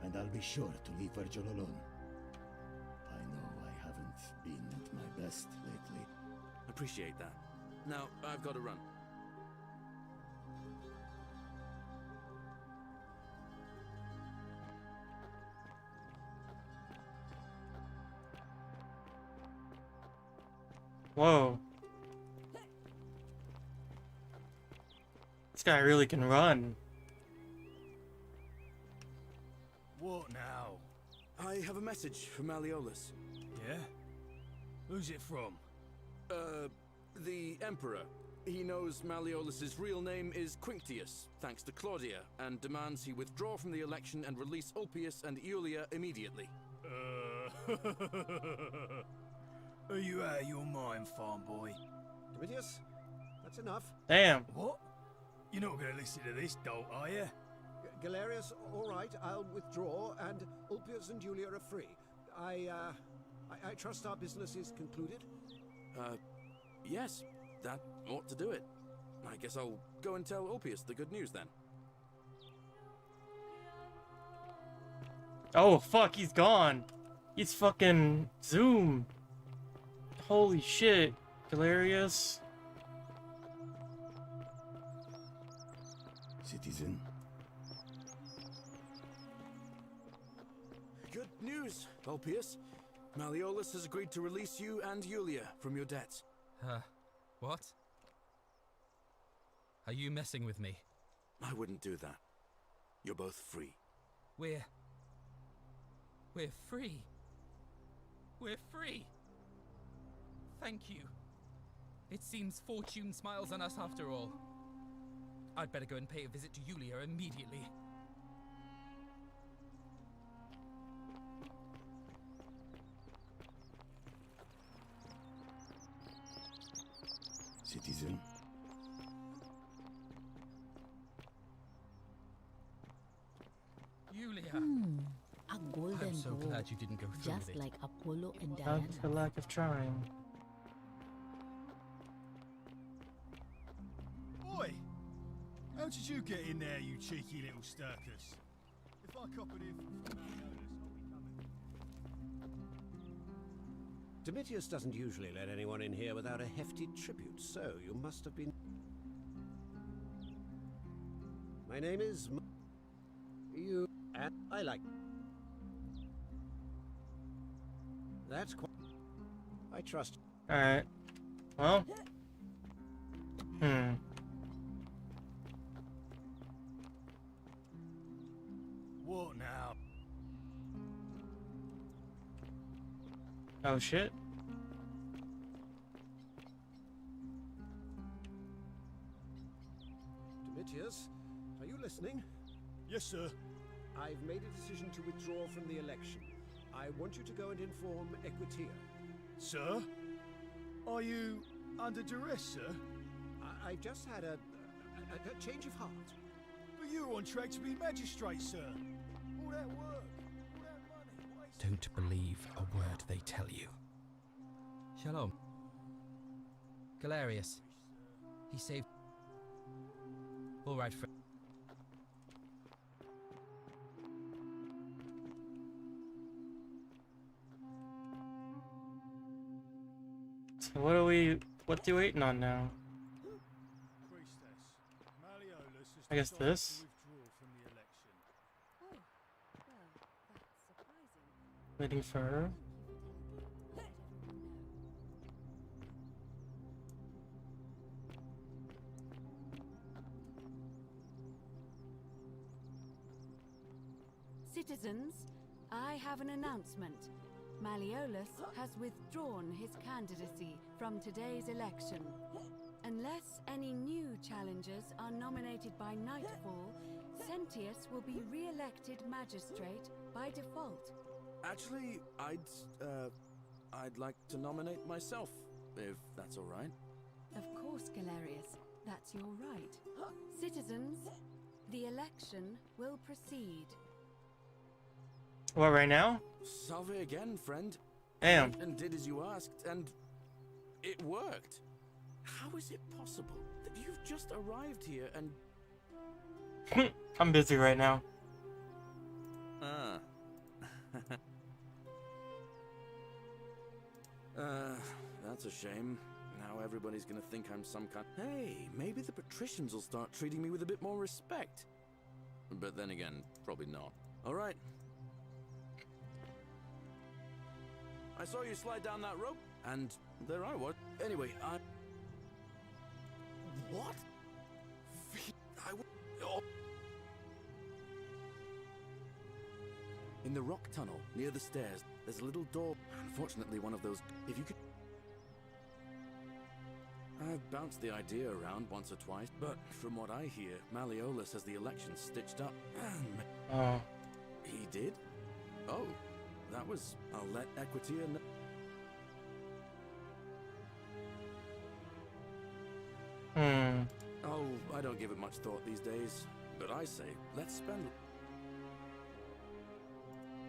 [SPEAKER 10] and I'll be sure to leave Virgil alone. I know I haven't been at my best lately.
[SPEAKER 3] Appreciate that. Now, I've got to run.
[SPEAKER 1] Whoa. This guy really can run.
[SPEAKER 17] What now?
[SPEAKER 3] I have a message from Malleolus.
[SPEAKER 17] Yeah? Who's it from?
[SPEAKER 3] The Emperor. He knows Malleolus's real name is Quinctius, thanks to Claudia, and demands he withdraw from the election and release Ulpius and Iulia immediately.
[SPEAKER 17] Are you out of your mind, farm boy?
[SPEAKER 19] Domitius, that's enough.
[SPEAKER 1] Damn.
[SPEAKER 17] What? You're not going to listen to this dolt, are you?
[SPEAKER 19] Galerius, all right, I'll withdraw, and Ulpius and Julia are free. I trust our business is concluded?
[SPEAKER 3] Yes, that ought to do it. I guess I'll go and tell Ulpius the good news then.
[SPEAKER 1] Oh, fuck, he's gone. He's fucking zoomed. Holy shit, Galerius.
[SPEAKER 10] Citizen.
[SPEAKER 3] Good news, Ulpius. Malleolus has agreed to release you and Iulia from your debts.
[SPEAKER 12] What? Are you messing with me?
[SPEAKER 3] I wouldn't do that. You're both free.
[SPEAKER 12] We're free. We're free. Thank you. It seems fortune smiles on us after all. I'd better go and pay a visit to Iulia immediately.
[SPEAKER 10] Citizen.
[SPEAKER 12] Iulia.
[SPEAKER 16] A golden
[SPEAKER 12] I'm so
[SPEAKER 16] bow,
[SPEAKER 12] glad you didn't go through
[SPEAKER 16] just
[SPEAKER 12] with it.
[SPEAKER 16] like Apollo and Diana.
[SPEAKER 1] That's the lack of trying.
[SPEAKER 17] Oi! How did you get in there, you cheeky little Sturkus? If I coppered in from Malleolus, I'll be coming.
[SPEAKER 19] Domitius doesn't usually let anyone in here without a hefty tribute, so you must have been... My name is... You... and I like... That's quite... I trust...
[SPEAKER 1] Alright. Well.
[SPEAKER 17] What now?
[SPEAKER 1] Oh shit.
[SPEAKER 19] Domitius, are you listening?
[SPEAKER 17] Yes, sir.
[SPEAKER 19] I've made a decision to withdraw from the election. I want you to go and inform Equitia.
[SPEAKER 17] Sir? Are you under duress, sir?
[SPEAKER 19] I've just had a change of heart.
[SPEAKER 17] But you're on track to be magistrate, sir. All that work, all that money, wasted.
[SPEAKER 5] Don't believe a word they tell you.
[SPEAKER 12] Shalom. Galerius. He saved... All right, friend.
[SPEAKER 1] So what are we waiting on now? I guess this? Waiting for her.
[SPEAKER 8] Citizens, I have an announcement. Malleolus has withdrawn his candidacy from today's election. Unless any new challengers are nominated by nightfall, Sentius will be re-elected magistrate by default.
[SPEAKER 3] Actually, I'd like to nominate myself, if that's all right.
[SPEAKER 8] Of course, Galerius, that's your right. Citizens, the election will proceed.
[SPEAKER 1] What, right now?
[SPEAKER 3] Salve again, friend.
[SPEAKER 1] Damn.
[SPEAKER 3] And did as you asked, and it worked. How is it possible that you've just arrived here and...
[SPEAKER 1] I'm busy right now.
[SPEAKER 3] Ah. That's a shame. Now everybody's gonna think I'm some kind... Hey, maybe the patricians will start treating me with a bit more respect. But then again, probably not. Alright. I saw you slide down that rope, and there I was. Anyway, What? Oh. In the rock tunnel, near the stairs, there's a little door. Unfortunately, one of those... If you could... I've bounced the idea around once or twice, but from what I hear, Malleolus has the election stitched up.
[SPEAKER 1] Oh.
[SPEAKER 3] He did? Oh. That was... I'll let Equitia know. Oh, I don't give it much thought these days. But I say, let's spend...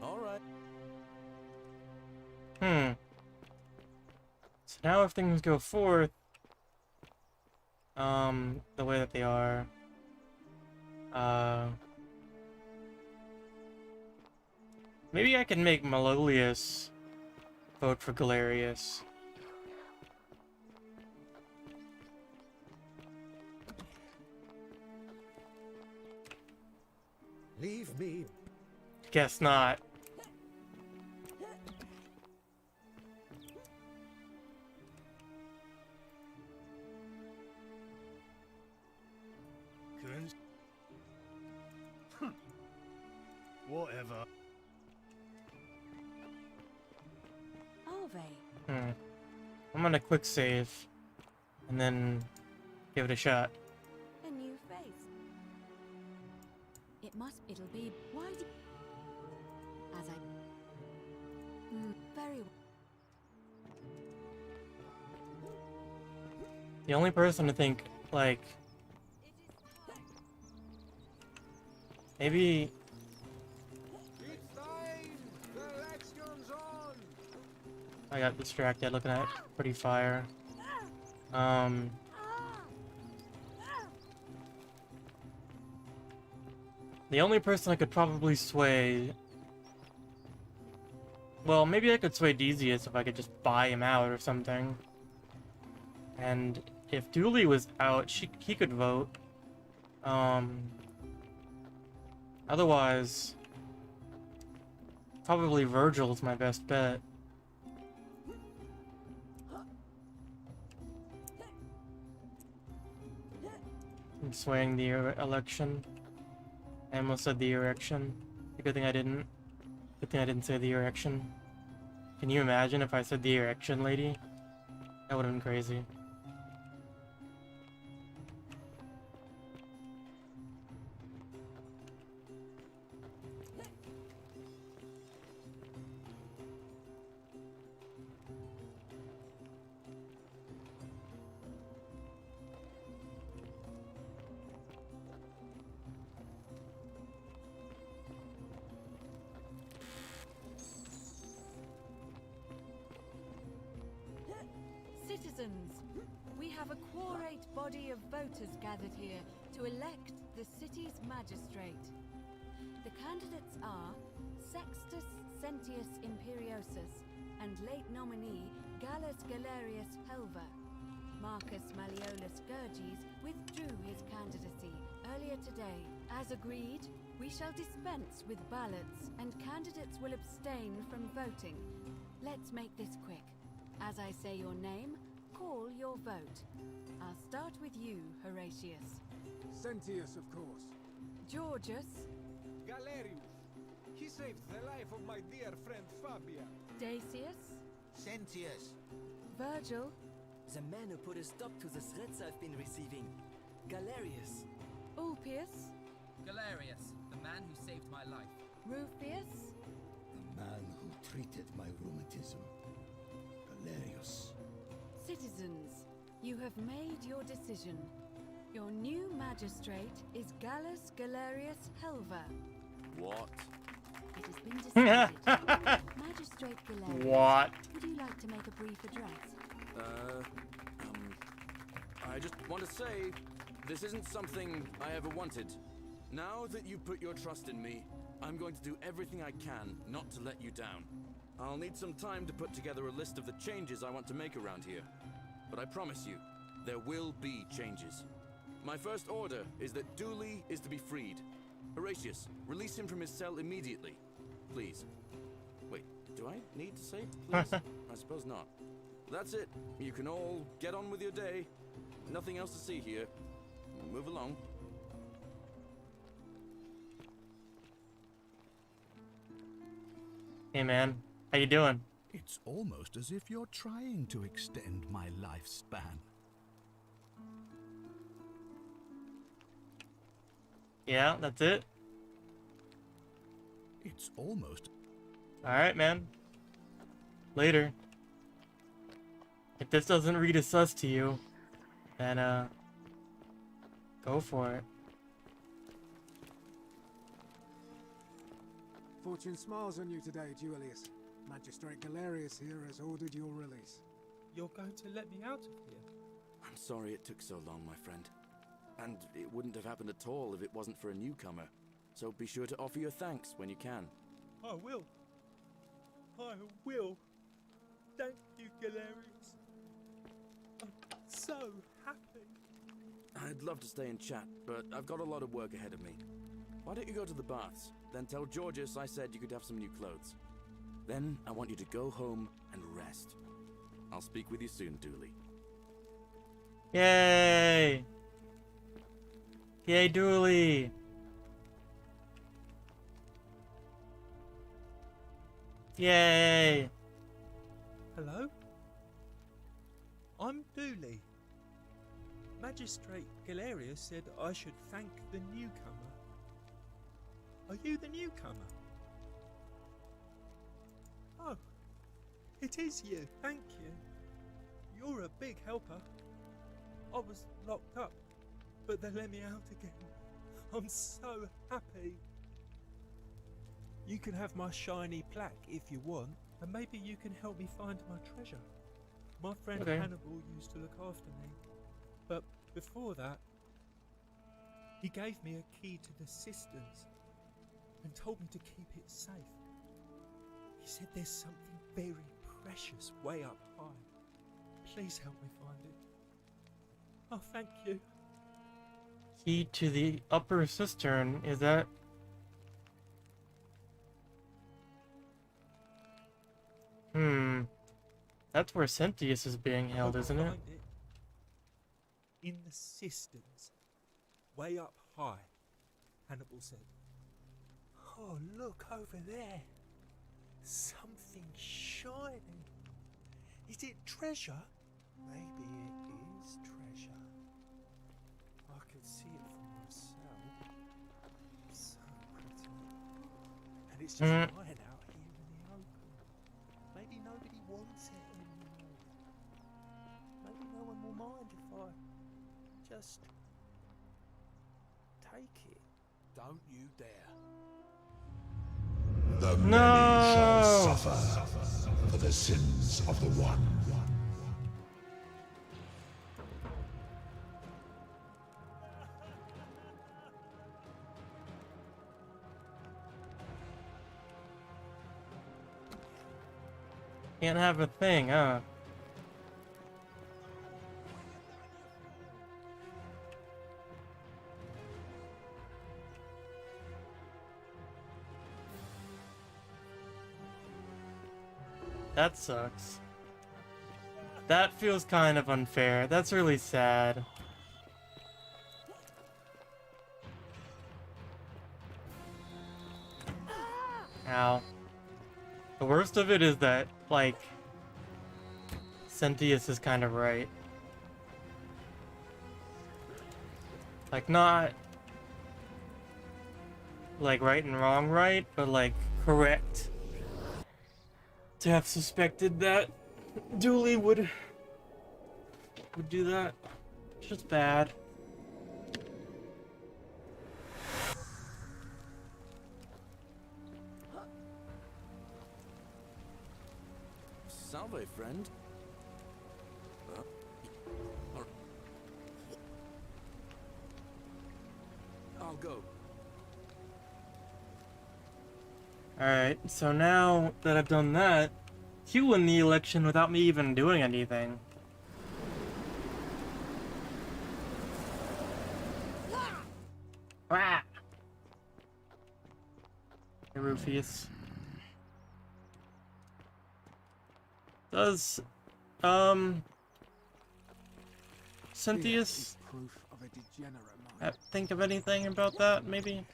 [SPEAKER 3] Alright.
[SPEAKER 1] So now if things go forth... the way that they are... Maybe I can make Malleolus vote for Galerius.
[SPEAKER 19] Leave me.
[SPEAKER 1] Guess not.
[SPEAKER 17] Whatever.
[SPEAKER 8] Alve.
[SPEAKER 1] I'm gonna quick save and then give it a shot.
[SPEAKER 8] A new face. It'll be... Why do... As I... very well.
[SPEAKER 1] The only person to think, like... Maybe...
[SPEAKER 7] It's time! The election's on!
[SPEAKER 1] I got distracted looking at pretty fire. The only person I could probably sway... Well, maybe I could sway Decius if I could just buy him out or something. And if Dooley was out, he could vote. Otherwise... Probably Virgil's my best bet. I'm swaying the election. I almost said the erection. Good thing I didn't. Good thing I didn't say the erection. Can you imagine if I said the erection, lady? That would have been crazy.
[SPEAKER 8] Citizens, we have a quorate body of voters gathered here to elect the city's magistrate. The candidates are Sextus Sentius Imperiosus and late nominee Gallus Galerius Helver. Marcus Malleolus Gurges withdrew his candidacy earlier today. As agreed, we shall dispense with ballots and candidates will abstain from voting. Let's make this quick. As I say your name, call your vote. I'll start with you, Horatius.
[SPEAKER 7] Sentius, of course.
[SPEAKER 8] Georgius.
[SPEAKER 7] Galerius. He saved the life of my dear friend Fabia.
[SPEAKER 8] Dacius.
[SPEAKER 6] Sentius.
[SPEAKER 8] Virgil.
[SPEAKER 6] The man who put a stop to the threats I've been receiving. Galerius.
[SPEAKER 8] Ulpius.
[SPEAKER 12] Galerius, the man who saved my life.
[SPEAKER 8] Rufius.
[SPEAKER 10] The man who treated my rheumatism. Galerius.
[SPEAKER 8] Citizens, you have made your decision. Your new magistrate is Gallus Galerius Helver.
[SPEAKER 3] What?
[SPEAKER 8] It has been decided. Magistrate Galerius.
[SPEAKER 1] What?
[SPEAKER 8] Would you like to make a brief address?
[SPEAKER 3] I just want to say, this isn't something I ever wanted. Now that you put your trust in me, I'm going to do everything I can not to let you down. I'll need some time to put together a list of the changes I want to make around here. But I promise you, there will be changes. My first order is that Dooley is to be freed. Horatius, release him from his cell immediately. Please. Wait, do I need to say please? I suppose not. That's it. You can all get on with your day. Nothing else to see here. Move along.
[SPEAKER 1] Hey man, how you doing?
[SPEAKER 21] It's almost as if you're trying to extend my lifespan.
[SPEAKER 1] Yeah, that's it.
[SPEAKER 21] It's almost...
[SPEAKER 1] Alright, man. Later. If this doesn't read as sus to you, then, go for it.
[SPEAKER 20] Fortune smiles on you today, Julius. Magistrate Galerius here has ordered your release.
[SPEAKER 11] You're going to let me out of here?
[SPEAKER 3] I'm sorry it took so long, my friend. And it wouldn't have happened at all if it wasn't for a newcomer. So be sure to offer your thanks when you can.
[SPEAKER 11] I will. I will. Thank you, Galerius. I'm so happy.
[SPEAKER 3] I'd love to stay and chat, but I've got a lot of work ahead of me. Why don't you go to the baths? Then tell Georgius I said you could have some new clothes. Then I want you to go home and rest. I'll speak with you soon, Dooley.
[SPEAKER 1] Yay! Yay, Dooley! Yay!
[SPEAKER 11] Hello? I'm Dooley. Magistrate Galerius said I should thank the newcomer. Are you the newcomer? Oh, it is you. Thank you. You're a big helper. I was locked up, but they let me out again. I'm so happy. You can have my shiny plaque if you want, and maybe you can help me find my treasure. My friend Hannibal used to look after me, but before that, he gave me a key to the cisterns and told me to keep it safe. He said there's something very precious way up high. Please help me find it. Oh, thank you.
[SPEAKER 1] Key to the upper cistern, is that... That's where Sentius is being held, isn't it?
[SPEAKER 11] In the cisterns, way up high, Hannibal said. Oh, look over there. Something shining. Is it treasure? Maybe it is treasure. I can see it for myself. So pretty. And it's just lying out here in the open. Maybe nobody wants it anymore. Maybe no one will mind if I just take it.
[SPEAKER 9] Don't you dare.
[SPEAKER 2] The many shall suffer for the sins of the one.
[SPEAKER 1] Can't have a thing, huh? That sucks. That feels kind of unfair. That's really sad. Ow. The worst of it is that, like, Sentius is kind of right. Like, not, like, right and wrong right, but, like, correct. To have suspected that Dooley would do that. It's just bad.
[SPEAKER 3] Salve, friend. I'll go.
[SPEAKER 1] Alright, so now that I've done that, you win the election without me even doing anything. Ah! Hey, Rufius. Does, Sentius
[SPEAKER 20] Proof of a degenerate mind.
[SPEAKER 1] think of anything about that, maybe?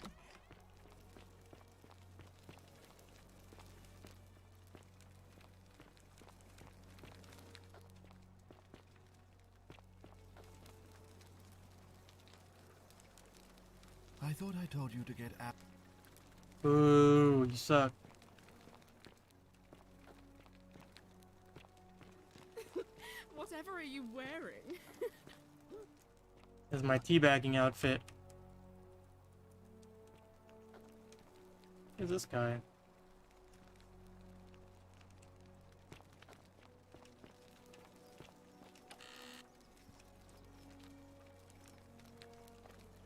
[SPEAKER 21] I thought I told you to get out.
[SPEAKER 1] Ooh, you suck.
[SPEAKER 13] Whatever are you wearing?
[SPEAKER 1] This is my teabagging outfit. Who's this guy?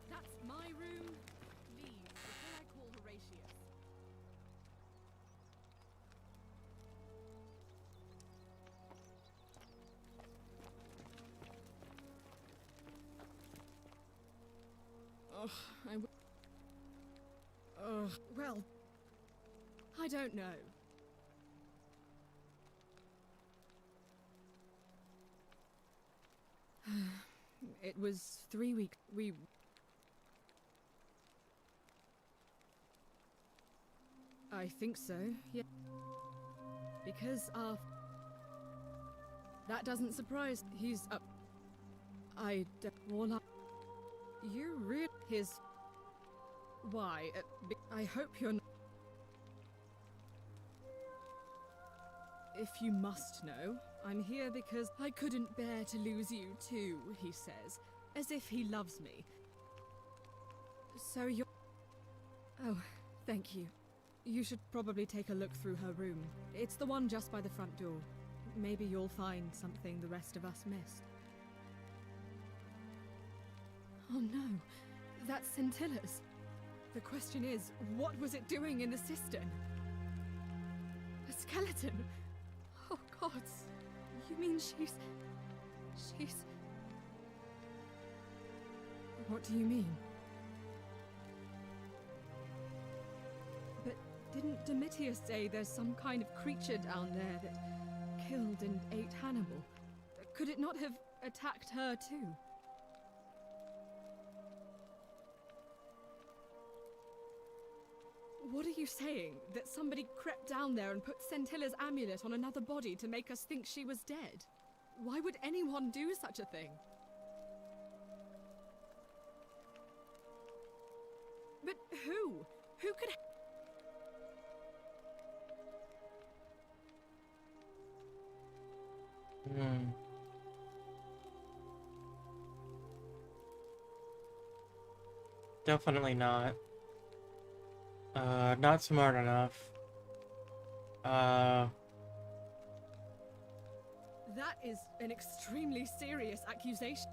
[SPEAKER 13] That's my room. Leave before I call Horatius. Well, I don't know. It was 3 weeks. I think so, yeah. Because that doesn't surprise. He's up. You really. His. Why? I hope you're not. If you must know, I'm here because I couldn't bear to lose you too, he says, as if he loves me. So you're... Oh, thank you. You should probably take a look through her room. It's the one just by the front door. Maybe you'll find something the rest of us missed. Oh no, that's Scintilla's. The question is, what was it doing in the cistern? A skeleton? Oh gods, you mean she's... What do you mean? But didn't Domitius say there's some kind of creature down there that killed and ate Hannibal? Could it not have attacked her too? What are you saying? That somebody crept down there and put Scintilla's amulet on another body to make us think she was dead? Why would anyone do such a thing? But who? Who could...
[SPEAKER 1] Definitely not. Not smart enough.
[SPEAKER 13] That is an extremely serious accusation.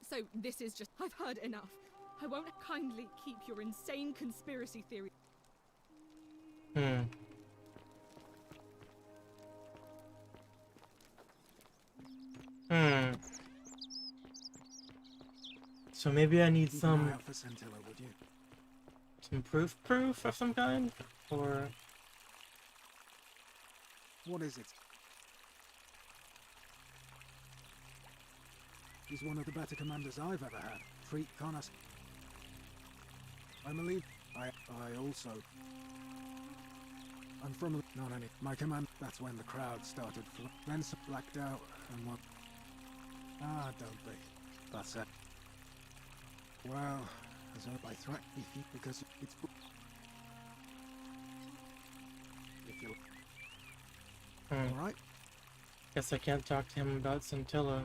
[SPEAKER 13] So this is just... I've heard enough. I won't kindly keep your insane conspiracy theory.
[SPEAKER 1] So maybe I need
[SPEAKER 20] Keep an eye
[SPEAKER 1] some
[SPEAKER 20] out for Scintilla, would you?
[SPEAKER 1] proof of some kind, or
[SPEAKER 20] What is it? He's one of the better commanders I've ever had. Treat Connor. I'm a lead. I also. I'm from not any. My command. That's when the crowd started. Then some blacked out and what? Ah, don't be. That's it. Well, as I threat if you because it's. If you. All right.
[SPEAKER 1] guess I can't talk to him about Scintilla.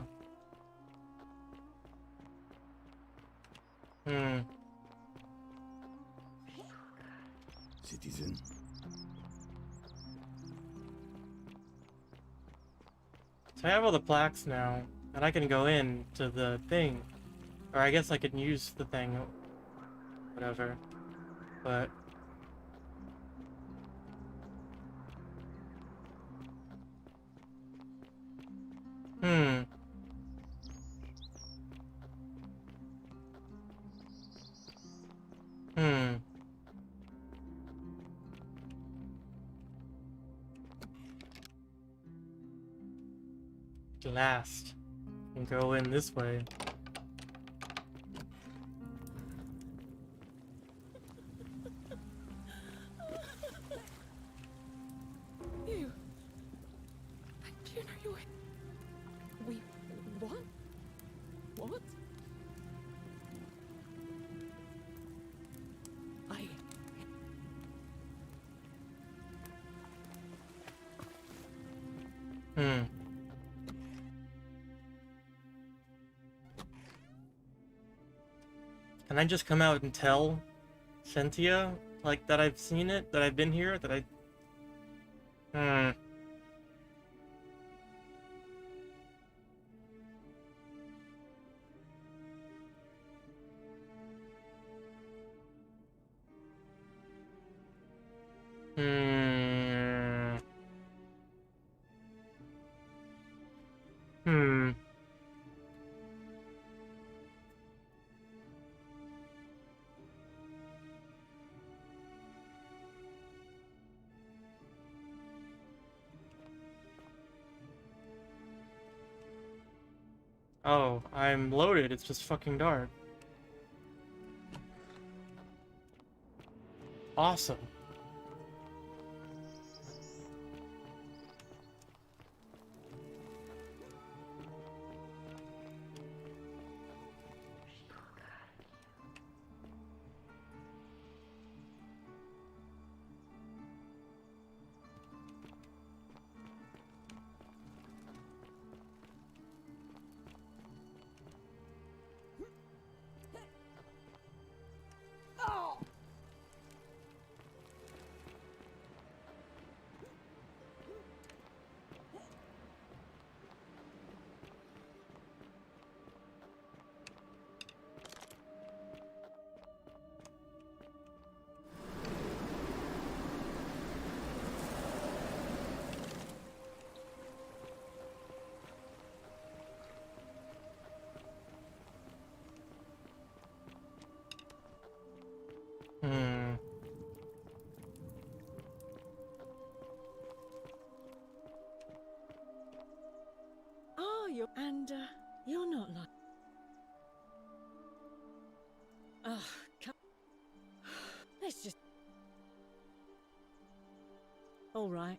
[SPEAKER 10] Citizen.
[SPEAKER 1] So I have all the plaques now, and I can go in to the thing. Or I guess I could use the thing. Whatever. But... Last. And go in this way.
[SPEAKER 13] You. You know you're... We... What? What? I...
[SPEAKER 1] Can I just come out and tell Cynthia, like, that I've seen it, that I've been here, that I... Oh, I'm loaded. It's just fucking dark. Awesome.
[SPEAKER 4] Oh, you're not like... Ugh, come... Let's just... All right.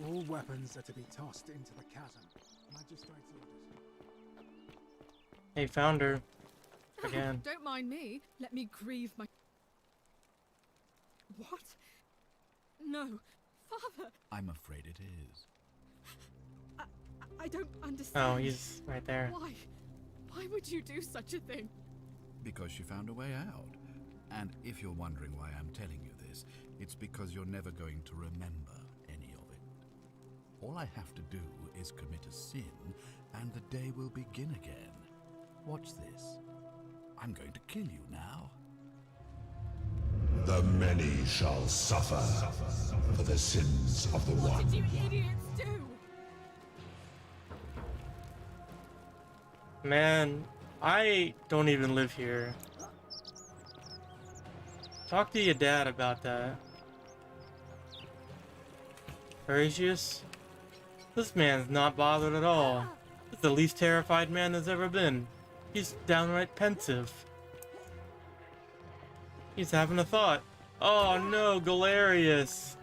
[SPEAKER 20] All weapons are to be tossed into the chasm. Magistrate's orders.
[SPEAKER 1] Hey, found her. Again.
[SPEAKER 13] Don't mind me. Let me grieve my... What? No. Father!
[SPEAKER 21] I'm afraid it is.
[SPEAKER 13] I don't understand.
[SPEAKER 1] Oh, he's right there.
[SPEAKER 13] Why? Why would you do such a thing?
[SPEAKER 21] Because she found a way out. And if you're wondering why I'm telling you this, it's because you're never going to remember any of it. All I have to do is commit a sin, and the day will begin again. Watch this. I'm going to kill you now.
[SPEAKER 2] The many shall suffer for the sins of the one.
[SPEAKER 13] What did you idiots do?
[SPEAKER 1] Man, I don't even live here. Talk to your dad about that. Horatius? This man's not bothered at all. He's the least terrified man there's ever been. He's downright pensive. He's having a thought. Oh no, Galerius!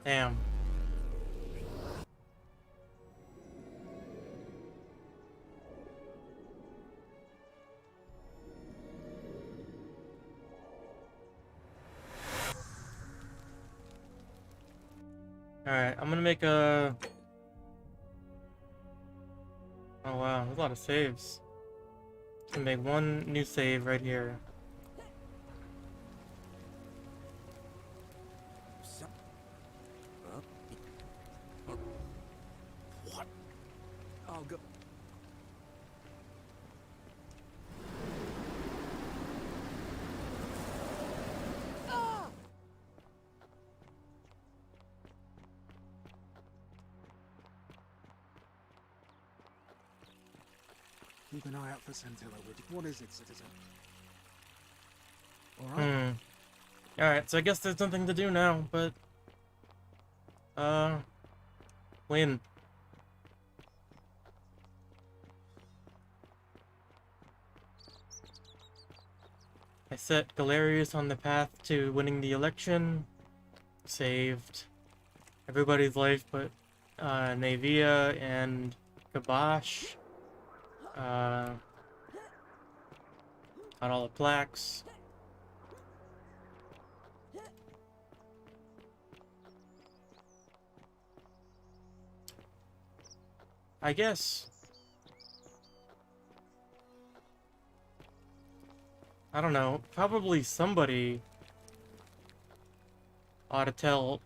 [SPEAKER 1] Damn. Alright, I'm gonna make a... Oh wow, there's a lot of saves. I'm gonna make one new save right here.
[SPEAKER 3] What? I'll go.
[SPEAKER 20] Keep an eye out for Scintilla. What is it, citizen? Alright.
[SPEAKER 1] Alright, so I guess there's nothing to do now, but... win. I set Galerius on the path to winning the election. Saved everybody's life but Naevia and Gabosh. Got all the plaques. I guess. I don't know. Probably somebody ought to tell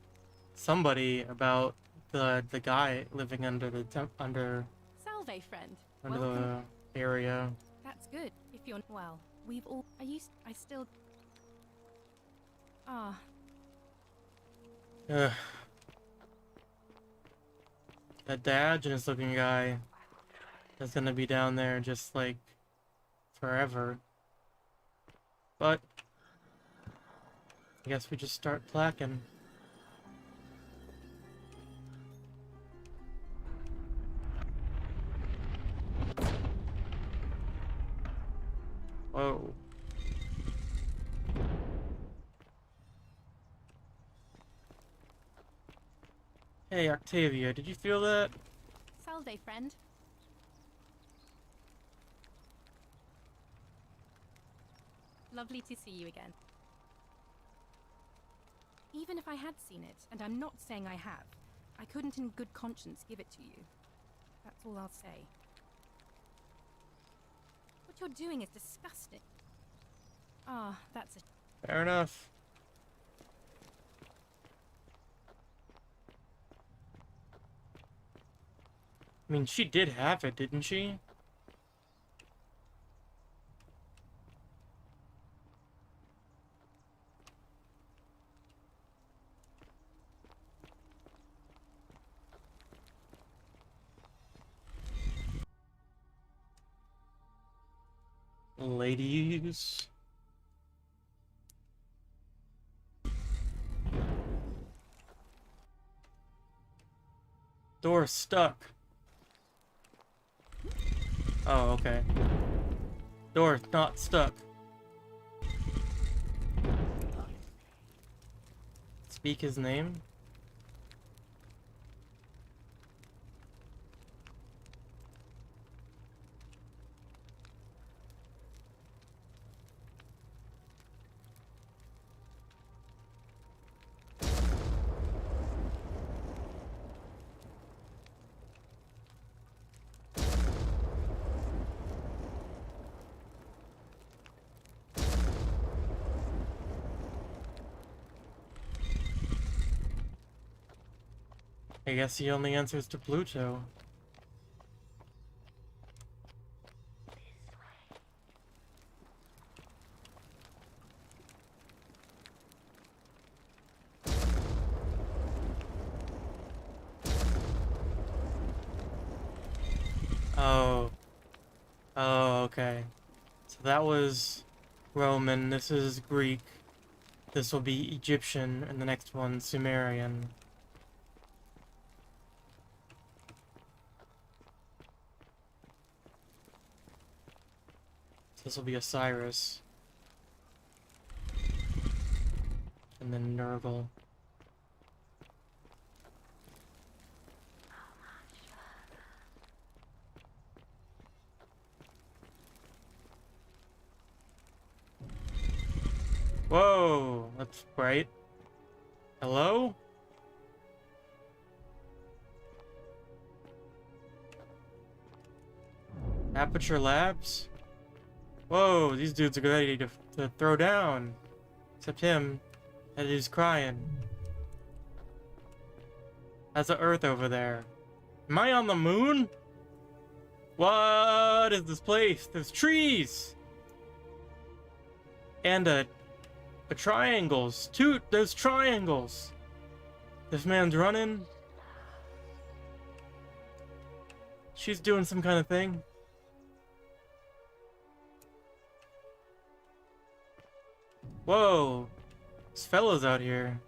[SPEAKER 1] somebody about the guy living under the
[SPEAKER 15] Salve, friend.
[SPEAKER 1] under
[SPEAKER 15] Welcome.
[SPEAKER 1] the area.
[SPEAKER 15] That's good. If you're well, we've all. I still. Ah.
[SPEAKER 1] Ugh. That Diogenes looking guy is gonna be down there just like forever. But I guess we just start plaquing. Whoa. Hey, Octavia, did you feel that?
[SPEAKER 15] Salve, friend. Lovely to see you again. Even if I had seen it, and I'm not saying I have, I couldn't in good conscience give it to you. That's all I'll say. What you're doing is disgusting. Ah, that's it.
[SPEAKER 1] Fair enough. I mean, she did have it, didn't she? Ladies. Door stuck. Oh, okay. Door not stuck. Speak his name? I guess he only answers to Pluto. Oh. Oh, okay. So that was Roman, this is Greek, this will be Egyptian, and the next one Sumerian. So this will be Osiris. And then Nergal. Whoa, that's bright. Hello? Aperture Labs? Whoa, these dudes are ready to throw down. Except him. And he's crying. That's the Earth over there. Am I on the moon? What is this place? There's trees! And triangles. There's triangles. This man's running. She's doing some kind of thing. Whoa. This fella's out here.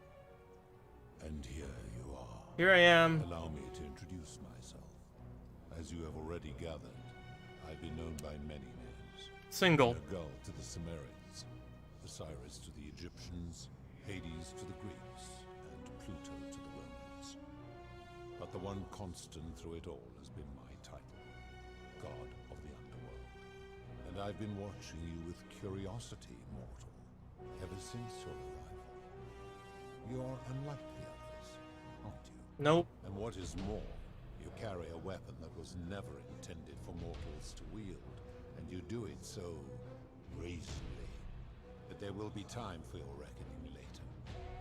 [SPEAKER 2] And here you are.
[SPEAKER 1] Here I am.
[SPEAKER 2] Allow me to introduce myself. As you have already gathered, I've been known by many names.
[SPEAKER 1] Single.
[SPEAKER 2] Nergal to the Sumerians, Osiris to the Egyptians, Hades to the Greeks, and Pluto to the Romans. But the one constant through it all has been my title, God of the Underworld. And I've been watching you with curiosity, mortal, ever since your arrival. You're unlike the others, aren't you?
[SPEAKER 1] Nope.
[SPEAKER 2] And what is more, you carry a weapon that was never intended for mortals to wield, and you do it so brazenly that there will be time for your reckoning later.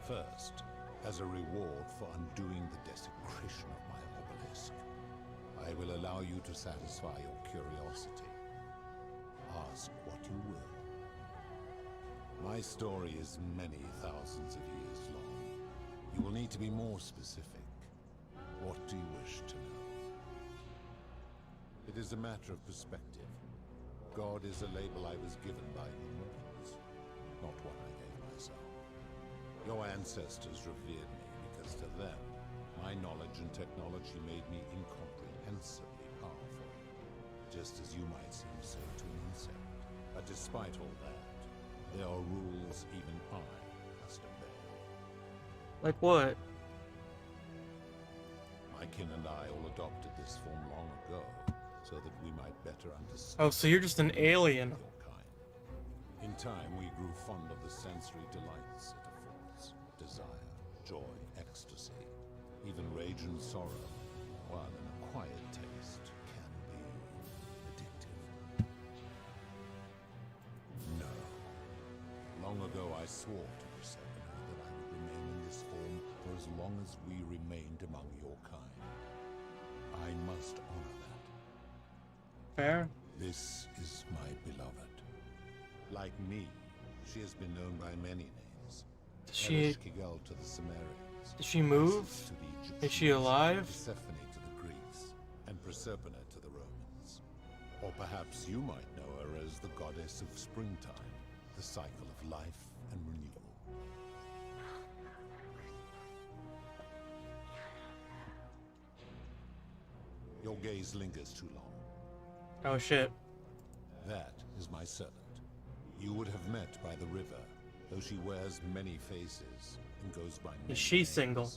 [SPEAKER 2] First, as a reward for undoing the desecration of my obelisk, I will allow you to satisfy your curiosity. Ask what you will. My story is many thousands of years long. You will need to be more specific. What do you wish to know? It is a matter of perspective. God is a label I was given by the mortals, not one I gave myself. Your ancestors revered me because to them, my knowledge and technology made me incomprehensibly powerful, just as you might seem so to an insect. But despite all that, there are rules even I must obey.
[SPEAKER 1] Like what?
[SPEAKER 2] My kin and I all adopted this form long ago, so that we might better understand.
[SPEAKER 1] Oh, so you're just an alien.
[SPEAKER 2] Your kind. In time, we grew fond of the sensory delights it affords: desire, joy, ecstasy, even rage and sorrow, while an acquired taste can be addictive. No. Long ago, I swore to Persephone that I would remain in this form for as long as we remained among your kind. I must honor that.
[SPEAKER 1] Fair.
[SPEAKER 2] This is my beloved. Like me, she has been known by many names.
[SPEAKER 1] Does she...
[SPEAKER 2] Ereshkigal to the Sumerians.
[SPEAKER 1] Does she move?
[SPEAKER 2] Isis to the Egyptians,
[SPEAKER 1] Is she alive?
[SPEAKER 2] Persephone to the Greeks, and Proserpina to the Romans. Or perhaps you might know her as the goddess of springtime, the cycle of life and renewal. Your gaze lingers too long.
[SPEAKER 1] Oh shit.
[SPEAKER 2] That is my servant. You would have met by the river, though she wears many faces and goes by many
[SPEAKER 1] Is she
[SPEAKER 2] names.
[SPEAKER 1] single?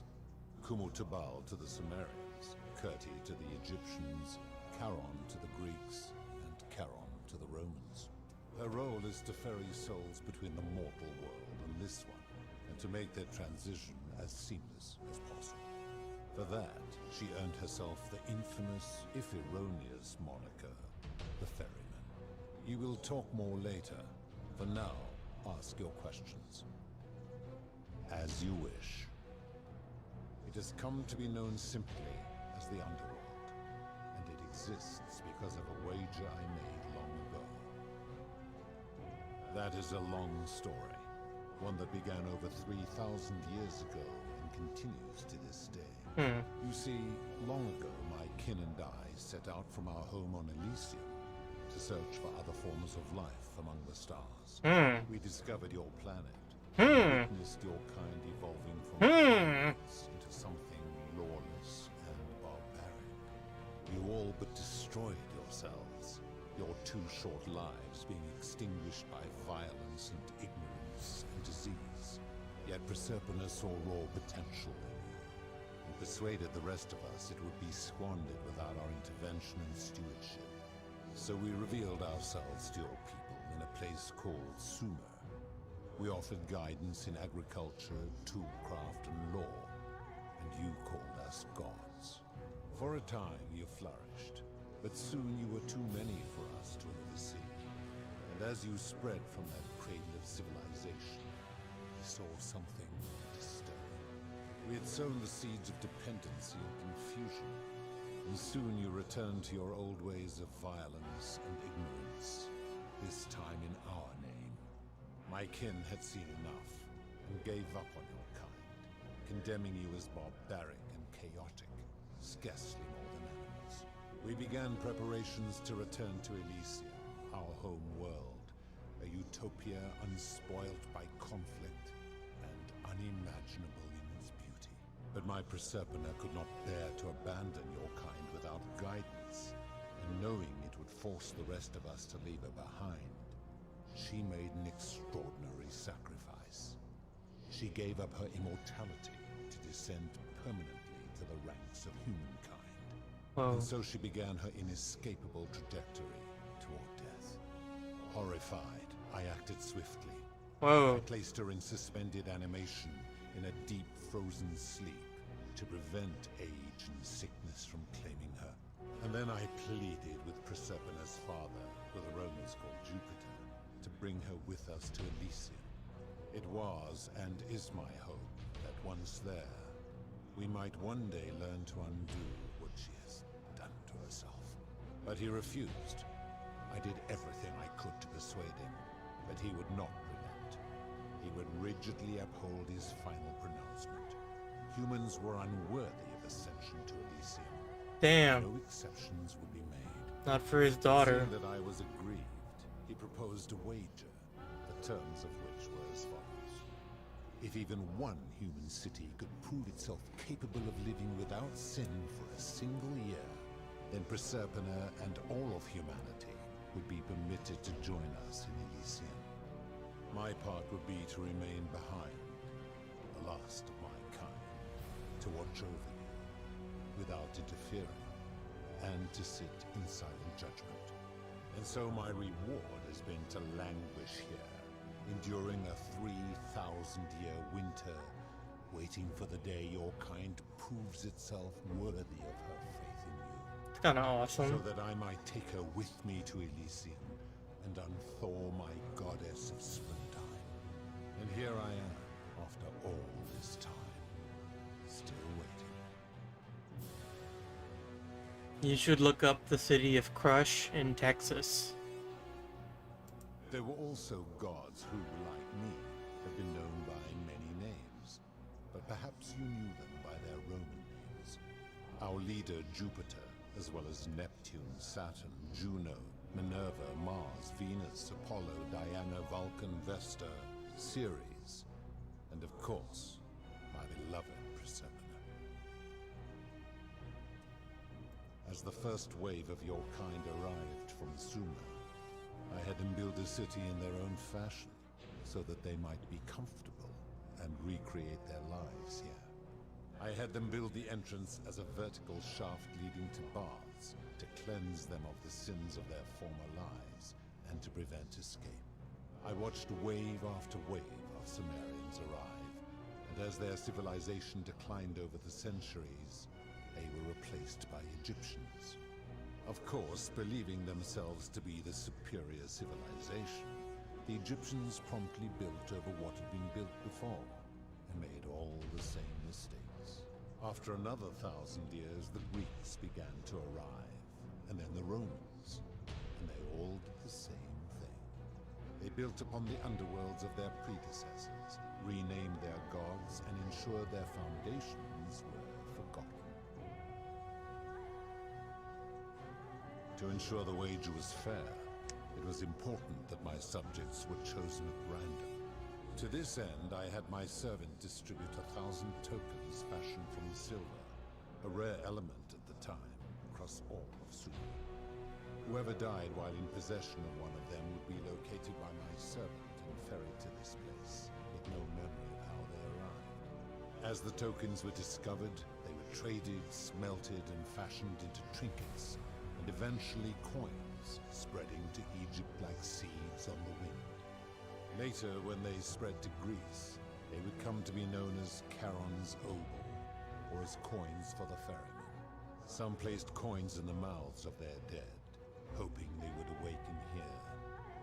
[SPEAKER 2] Kumutubal to the Sumerians, Kirti to the Egyptians, Charon to the Greeks, and Charon to the Romans. Her role is to ferry souls between the mortal world and this one, and to make their transition as seamless as possible. For that, she earned herself the infamous, if erroneous, moniker, the Ferryman. You will talk more later. For now, ask your questions. As you wish. It has come to be known simply as the Underworld, and it exists because of a wager I made long ago. That is a long story, one that began over 3,000 years ago and continues to this day. You see, long ago my kin and I set out from our home on Elysium to search for other forms of life among the stars. We discovered your planet, witnessed your kind evolving from humans into something lawless and barbaric. You all but destroyed yourselves, your 2 short lives being extinguished by violence and ignorance and disease. Yet Proserpina saw raw potential in you, and persuaded the rest of us it would be squandered without our intervention and stewardship. So we revealed ourselves to your people in a place called Sumer. We offered guidance in agriculture, toolcraft, and law, and you called us gods. For a time you flourished, but soon you were too many for us to oversee. And as you spread from that cradle of civilization, we saw something disturbing. We had sown the seeds of dependency and confusion, and soon you returned to your old ways of violence and ignorance, this time in our name. My kin had seen enough, and gave up on your kind, condemning you as barbaric and chaotic, scarcely more than animals. We began preparations to return to Elysium, our home world, a utopia unspoilt by conflict and unimaginable in its beauty. But my Proserpina could not bear to abandon your kind without guidance, and knowing it would force the rest of us to leave her behind, she made an extraordinary sacrifice. She gave up her immortality to descend permanently to the ranks of humankind.
[SPEAKER 1] Whoa.
[SPEAKER 2] And so she began her inescapable trajectory toward death. Horrified, I acted swiftly.
[SPEAKER 1] Whoa.
[SPEAKER 2] I placed her in suspended animation in a deep frozen sleep to prevent age and sickness from claiming her. And then I pleaded with Proserpina's father, who the Romans called Jupiter, to bring her with us to Elysium. It was and is my hope that once there, we might one day learn to undo what she has done to herself. But he refused. I did everything I could to persuade him, but he would not relent. He would rigidly uphold his final pronouncement. Humans were unworthy of ascension to Elysium.
[SPEAKER 1] Damn.
[SPEAKER 2] No exceptions would be made.
[SPEAKER 1] Not for his daughter.
[SPEAKER 2] Seeing that I was aggrieved, he proposed a wager, the terms of which were as follows. If even one human city could prove itself capable of living without sin for a single year, then Proserpina and all of humanity would be permitted to join us in Elysium. My part would be to remain behind, the last of my kind, to watch over you, without interfering, and to sit in silent judgment. And so my reward has been to languish here, enduring a 3,000-year winter, waiting for the day your kind proves itself worthy of her faith in you.
[SPEAKER 1] It's kinda awesome.
[SPEAKER 2] So that I might take her with me to Elysium and unthaw my goddess of springtime. And here I am, after all this time, still waiting.
[SPEAKER 1] You should look up the city of Crush in Texas.
[SPEAKER 2] There were also gods who, like me, have been known by many names, but perhaps you knew them by their Roman names. Our leader, Jupiter, as well as Neptune, Saturn, Juno, Minerva, Mars, Venus, Apollo, Diana, Vulcan, Vesta, Ceres, and of course, my beloved Proserpina. As the first wave of your kind arrived from Sumer, I had them build a city in their own fashion, so that they might be comfortable and recreate their lives here. I had them build the entrance as a vertical shaft leading to baths, to cleanse them of the sins of their former lives, and to prevent escape. I watched wave after wave of Sumerians arrive, and as their civilization declined over the centuries, they were replaced by Egyptians. Of course, believing themselves to be the superior civilization, the Egyptians promptly built over what had been built before, and made all the same mistakes. After another 1,000 years, the Greeks began to arrive, and then the Romans, and they all did the same thing. They built upon the underworlds of their predecessors, renamed their gods, and ensured their foundations were forgotten. To ensure the wager was fair, it was important that my subjects were chosen at random. To this end, I had my servant distribute 1,000 tokens fashioned from silver, a rare element at the time, across all of Sumer. Whoever died while in possession of one of them would be located by my servant and ferried to this place, with no memory of how they arrived. As the tokens were discovered, they were traded, smelted, and fashioned into trinkets, and eventually coins, spreading to Egypt like seeds on the wind. Later, when they spread to Greece, they would come to be known as Charon's obol, or as coins for the ferrymen. Some placed coins in the mouths of their dead, hoping they would awaken here,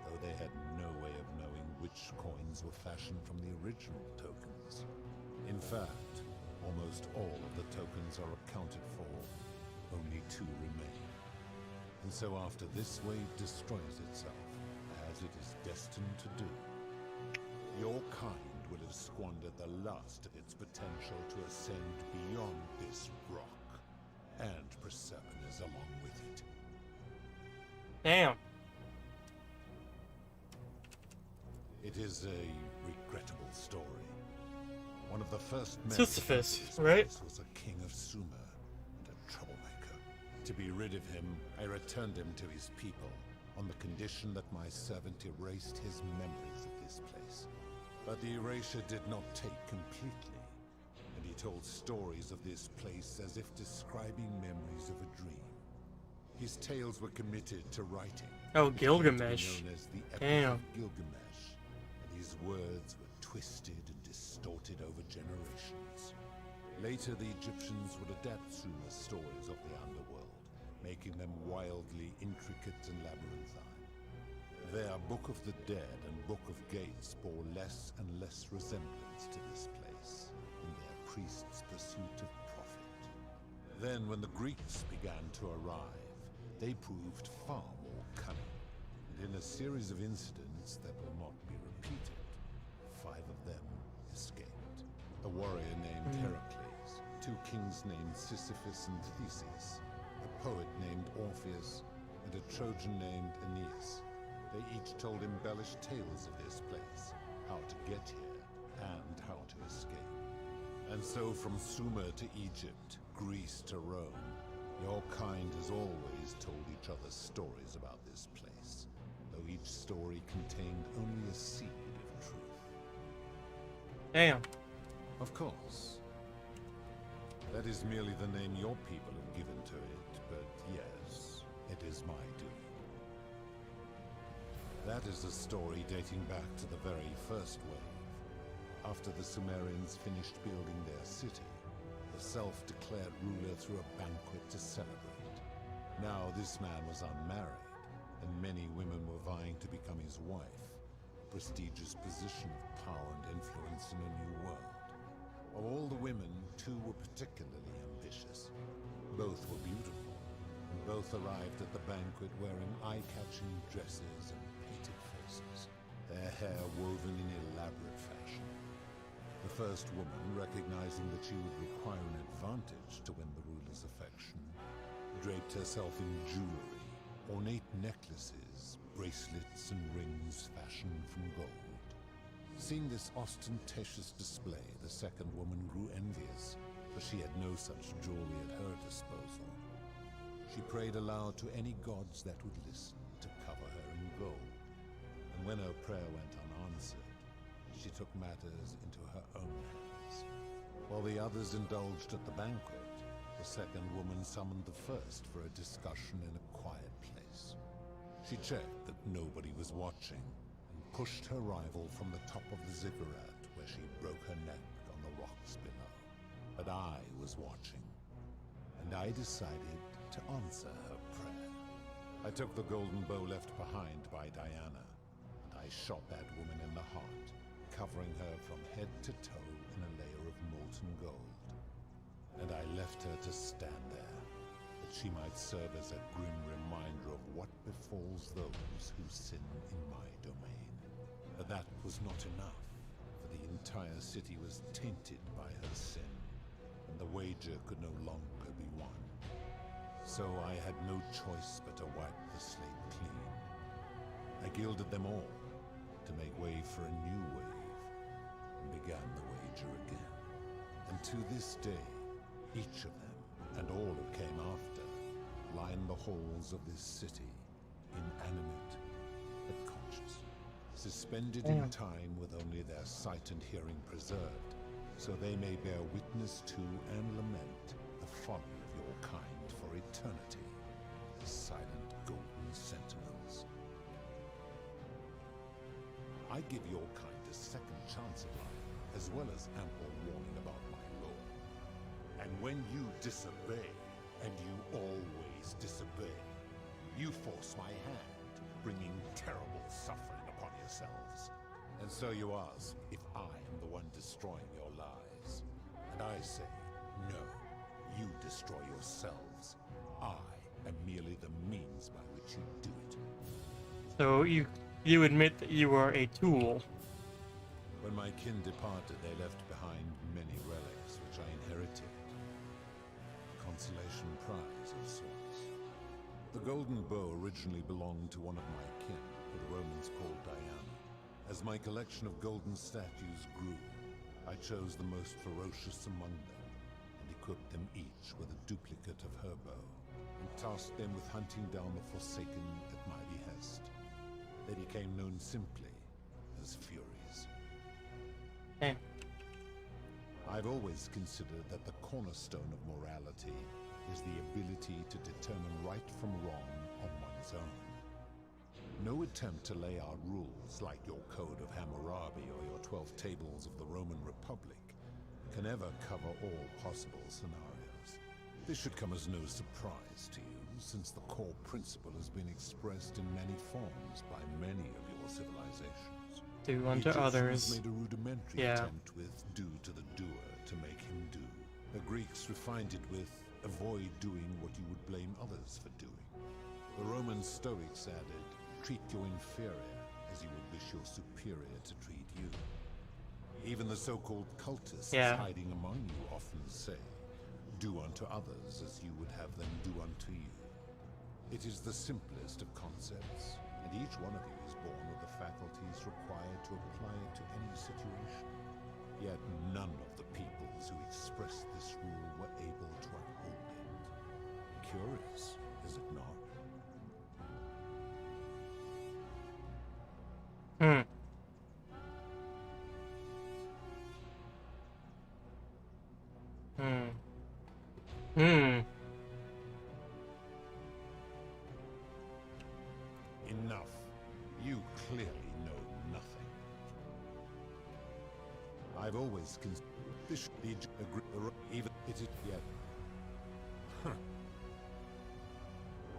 [SPEAKER 2] though they had no way of knowing which coins were fashioned from the original tokens. In fact, almost all of the tokens are accounted for, only 2 remain. And so after this wave destroys itself, as it is destined to do, your kind will have squandered the last of its potential to ascend beyond this rock, and Persepone's along with it.
[SPEAKER 1] Damn.
[SPEAKER 2] It is a regrettable story. One of the first men
[SPEAKER 1] Sisyphus,
[SPEAKER 2] of this
[SPEAKER 1] right?
[SPEAKER 2] place was a king of Sumer and a troublemaker. To be rid of him, I returned him to his people, on the condition that my servant erased his memories of this place. But the erasure did not take completely, and he told stories of this place as if describing memories of a dream. His tales were committed to writing.
[SPEAKER 1] Oh,
[SPEAKER 2] which came to be
[SPEAKER 1] Gilgamesh.
[SPEAKER 2] known as the Epic
[SPEAKER 1] Damn.
[SPEAKER 2] of Gilgamesh, and his words were twisted and distorted over generations. Later, the Egyptians would adapt Sumer's stories of the underworld, making them wildly intricate and labyrinthine. Their Book of the Dead and Book of Gates bore less and less resemblance to this place in their priests' pursuit of profit. Then, when the Greeks began to arrive, they proved far more cunning, and in a series of incidents that will not be repeated, 5 of them escaped. A warrior named Heracles, 2 kings named Sisyphus and Theseus, a poet named Orpheus, and a Trojan named Aeneas. They each told embellished tales of this place, how to get here, and how to escape. And so from Sumer to Egypt, Greece to Rome, your kind has always told each other stories about this place, though each story contained only a seed of truth.
[SPEAKER 1] Damn.
[SPEAKER 2] Of course. That is merely the name your people have given to it, but yes, it is my doing. That is a story dating back to the very first wave. After the Sumerians finished building their city, the self-declared ruler threw a banquet to celebrate. Now this man was unmarried, and many women were vying to become his wife, a prestigious position of power and influence in a new world. Of all the women, 2 were particularly ambitious. Both were beautiful, and both arrived at the banquet wearing eye-catching dresses and painted faces, their hair woven in elaborate fashion. The first woman, recognizing that she would require an advantage to win the ruler's affection, draped herself in jewelry, ornate necklaces, bracelets, and rings fashioned from gold. Seeing this ostentatious display, the second woman grew envious, for she had no such jewelry at her disposal. She prayed aloud to any gods that would listen to cover her in gold, and when her prayer went unanswered, she took matters into her own hands. While the others indulged at the banquet, the second woman summoned the first for a discussion in a quiet place. She checked that nobody was watching, and pushed her rival from the top of the ziggurat, where she broke her neck on the rocks below. But I was watching, and I decided to answer her prayer. I took the golden bow left behind by Diana, and I shot that woman in the heart, covering her from head to toe in a layer of molten gold. And I left her to stand there, that she might serve as a grim reminder of what befalls those who sin in my domain. But that was not enough, for the entire city was tainted by her sin, and the wager could no longer be won. So I had no choice but to wipe the slate clean. I gilded them all, to make way for a new wave, and began the wager again. And to this day, each of them, and all who came after, line the halls of this city, inanimate but conscious, suspended in time with only their sight and hearing preserved, so they may bear witness to and lament the folly of your kind for eternity, the silent golden sentinels. I give your kind a second chance at life, as well as ample warning about my law. And when you disobey, and you always disobey, you force my hand, bringing terrible suffering upon yourselves. And so you ask if I am the one destroying your lives. And I say, no, you destroy yourselves. I am merely the means by which you do it.
[SPEAKER 1] So you admit that you are a tool.
[SPEAKER 2] When my kin departed, they left behind many relics which I inherited. Consolation prize of sorts. The golden bow originally belonged to one of my kin, who the Romans called Diana. As my collection of golden statues grew, I chose the most ferocious among them, and equipped them each with a duplicate of her bow, and tasked them with hunting down the Forsaken at my behest. They became known simply as Furies.
[SPEAKER 1] Hey.
[SPEAKER 2] I've always considered that the cornerstone of morality is the ability to determine right from wrong on one's own. No attempt to lay out rules like your Code of Hammurabi or your 12 Tables of the Roman Republic can ever cover all possible scenarios. This should come as no surprise to you, since the core principle has been expressed in many forms by many of your civilizations.
[SPEAKER 1] Do unto others.
[SPEAKER 2] Made a rudimentary attempt with do to the doer to make him do. The Greeks refined it with avoid doing what you would blame others for doing. The Roman Stoics added, treat your inferior as you would wish your superior to treat you. Even the so-called cultists hiding among you often say, do unto others as you would have them do unto you. It is the simplest of concepts, and each one of you is born with the faculties required to apply it to any situation. Yet none of the peoples who expressed this rule were able to uphold it. Curious, is it not? Enough. You clearly know nothing. I've always considered this even it is yet.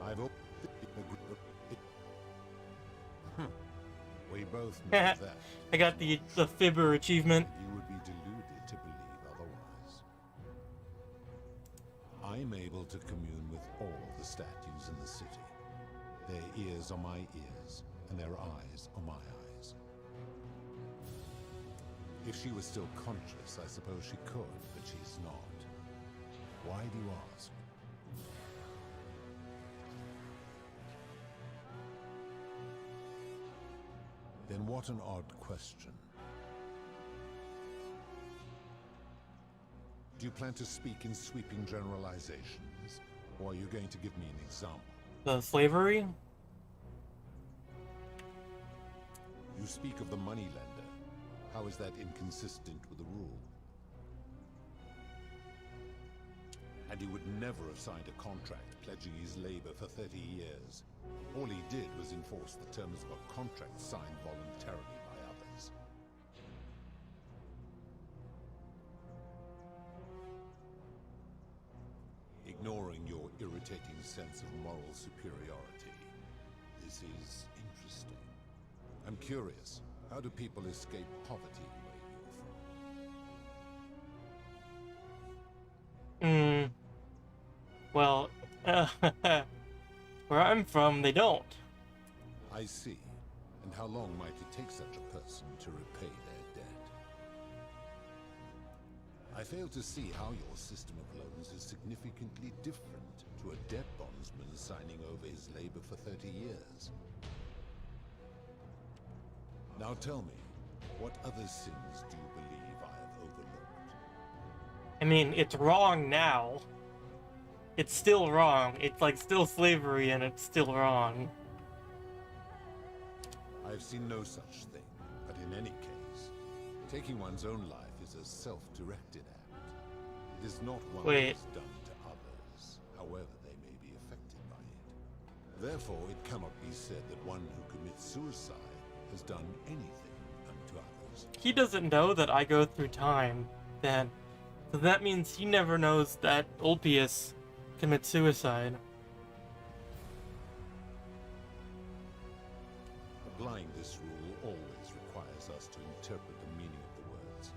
[SPEAKER 2] I've always we both know that.
[SPEAKER 1] I got the Fibber achievement.
[SPEAKER 2] You would be deluded to believe otherwise. I'm able to commune with all the statues in the city. Their ears are my ears, and their eyes are my eyes. If she was still conscious, I suppose she could, but she's not. Why do you ask? Then what an odd question. Do you plan to speak in sweeping generalizations, or are you going to give me an example?
[SPEAKER 1] The slavery?
[SPEAKER 2] You speak of the moneylender. How is that inconsistent with the rule? And he would never have signed a contract pledging his labor for 30 years. All he did was enforce the terms of a contract signed voluntarily by others. Ignoring your irritating sense of moral superiority, this is interesting. I'm curious, how do people escape poverty where you're from?
[SPEAKER 1] Where I'm from, they don't.
[SPEAKER 2] I see. And how long might it take such a person to repay their debt? I fail to see how your system of loans is significantly different to a debt bondsman signing over his labor for 30 years. Now tell me, what other sins do you believe I have overlooked?
[SPEAKER 1] I mean, it's wrong now. It's still wrong. It's like still slavery and it's still wrong.
[SPEAKER 2] I have seen no such thing, but in any case, taking one's own life is a self-directed act. It is not one that is done to others, however they may be affected by it. Therefore, it cannot be said that one who commits suicide has done anything unto others.
[SPEAKER 1] He doesn't know that I go through time, then. So that means he never knows that Ulpius commits suicide.
[SPEAKER 2] Applying this rule always requires us to interpret the meaning of the words.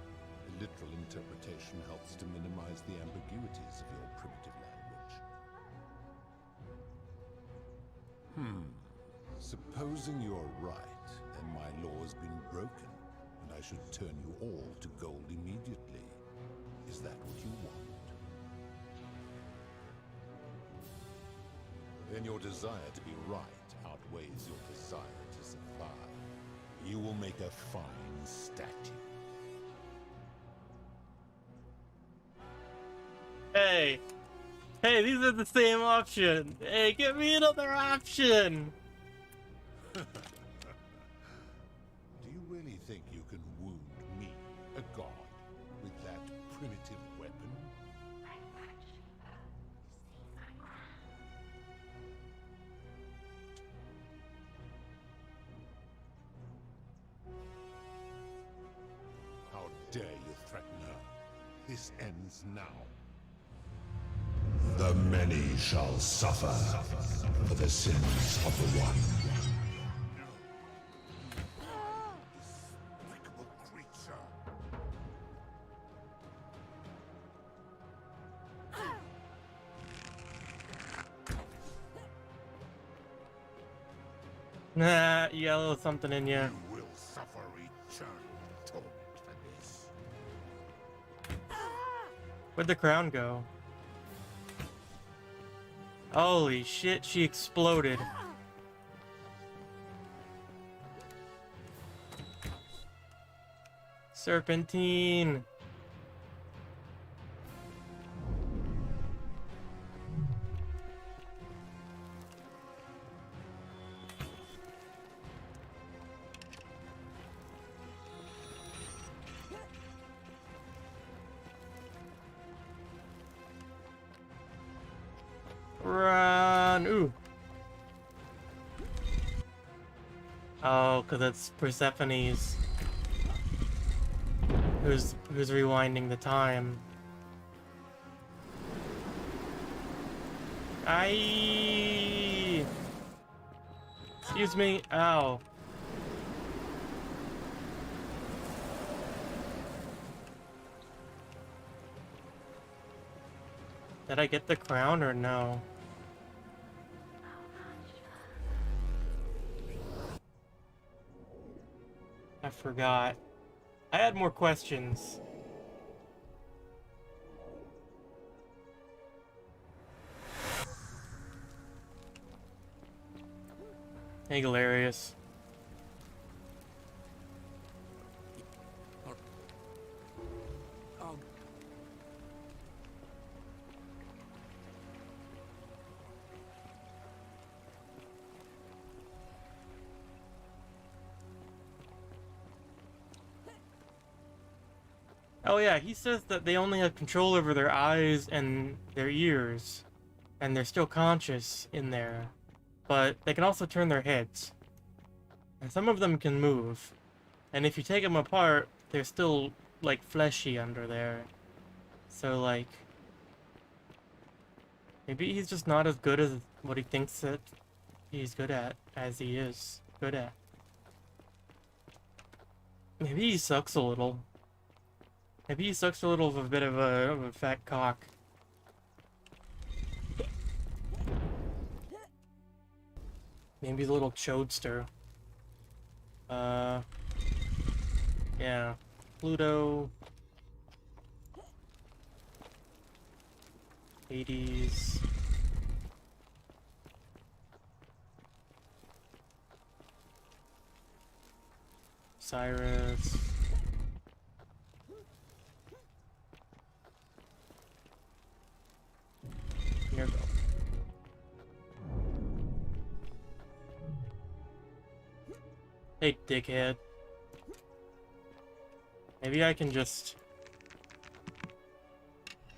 [SPEAKER 2] A literal interpretation helps to minimize the ambiguities of your primitive language. Supposing you're right, then my law has been broken, and I should turn you all to gold immediately. Is that what you want? Then your desire to be right outweighs your desire to survive. You will make a fine statue.
[SPEAKER 1] Hey! Hey, these are the same option! Hey, give me another option!
[SPEAKER 2] Do you really think you can wound me, a god, with that primitive weapon? How dare you threaten her? This ends now.
[SPEAKER 14] The many shall suffer for the sins of the one.
[SPEAKER 2] Despicable creature!
[SPEAKER 1] Nah, yellow something in you.
[SPEAKER 2] You will suffer eternal torment for this.
[SPEAKER 1] Where'd the crown go? Holy shit, she exploded. Serpentine. Run! Ooh. Oh, because it's Persephone's. Who's rewinding the time. Aye. Excuse me. Ow. Did I get the crown or no? I forgot. I had more questions. Hey, Galerius. Oh yeah, he says that they only have control over their eyes and their ears, and they're still conscious in there, but they can also turn their heads, and some of them can move, and if you take them apart, they're still, like, fleshy under there, so, like, maybe he's just not as good as what he thinks that he's good at, as he is good at. Maybe he sucks a little. Maybe he sucks a little of a bit of a fat cock. Maybe the little Chodester. Yeah. Pluto. Hades. Cyrus. Here we go. Hey, dickhead. Maybe I can just...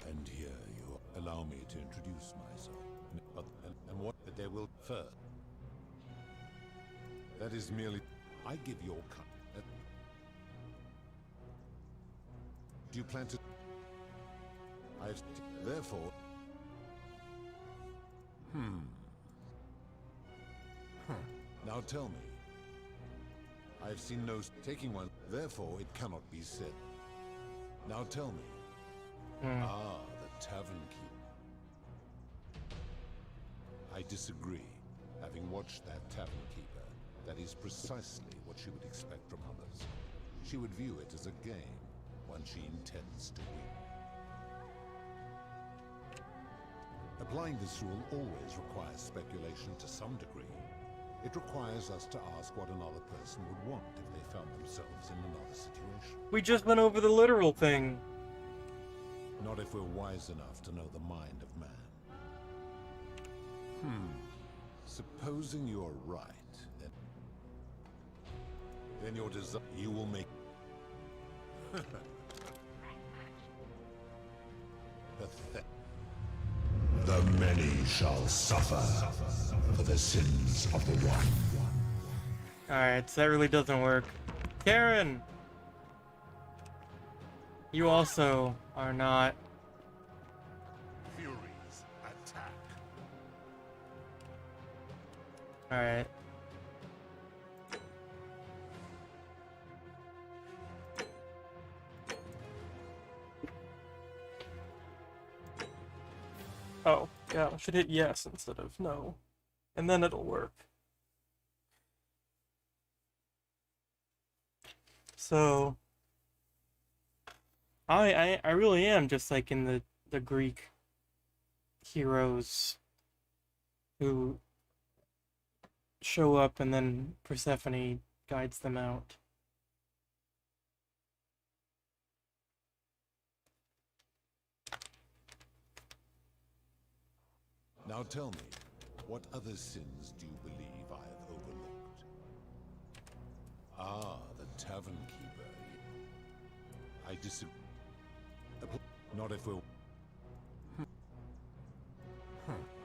[SPEAKER 2] And here you allow me to introduce myself. But, and what there will first. That is merely... I give your do you plan to... Therefore... Now tell me. I've seen no taking one, therefore it cannot be said. Now tell me. Ah, the tavern keeper. I disagree. Having watched that tavern keeper, that is precisely what she would expect from others. She would view it as a game, one she intends to win. Applying this rule always requires speculation to some degree. It requires us to ask what another person would want if they found themselves in another situation.
[SPEAKER 1] We just went over the literal thing.
[SPEAKER 2] Not if we're wise enough to know the mind of man. Supposing you're right, then your desire you will make... Pathetic.
[SPEAKER 14] The many shall suffer for the sins of the one.
[SPEAKER 1] Alright, so that really doesn't work. Karen! You also are not...
[SPEAKER 2] Furies, attack.
[SPEAKER 1] Alright. Oh, yeah, I should hit yes instead of no. And then it'll work. So... I really am just like in the Greek heroes who show up and then Persephone guides them out.
[SPEAKER 2] Now tell me, what other sins do you believe I have overlooked? Ah, the tavern keeper. I disagree. Not if we're...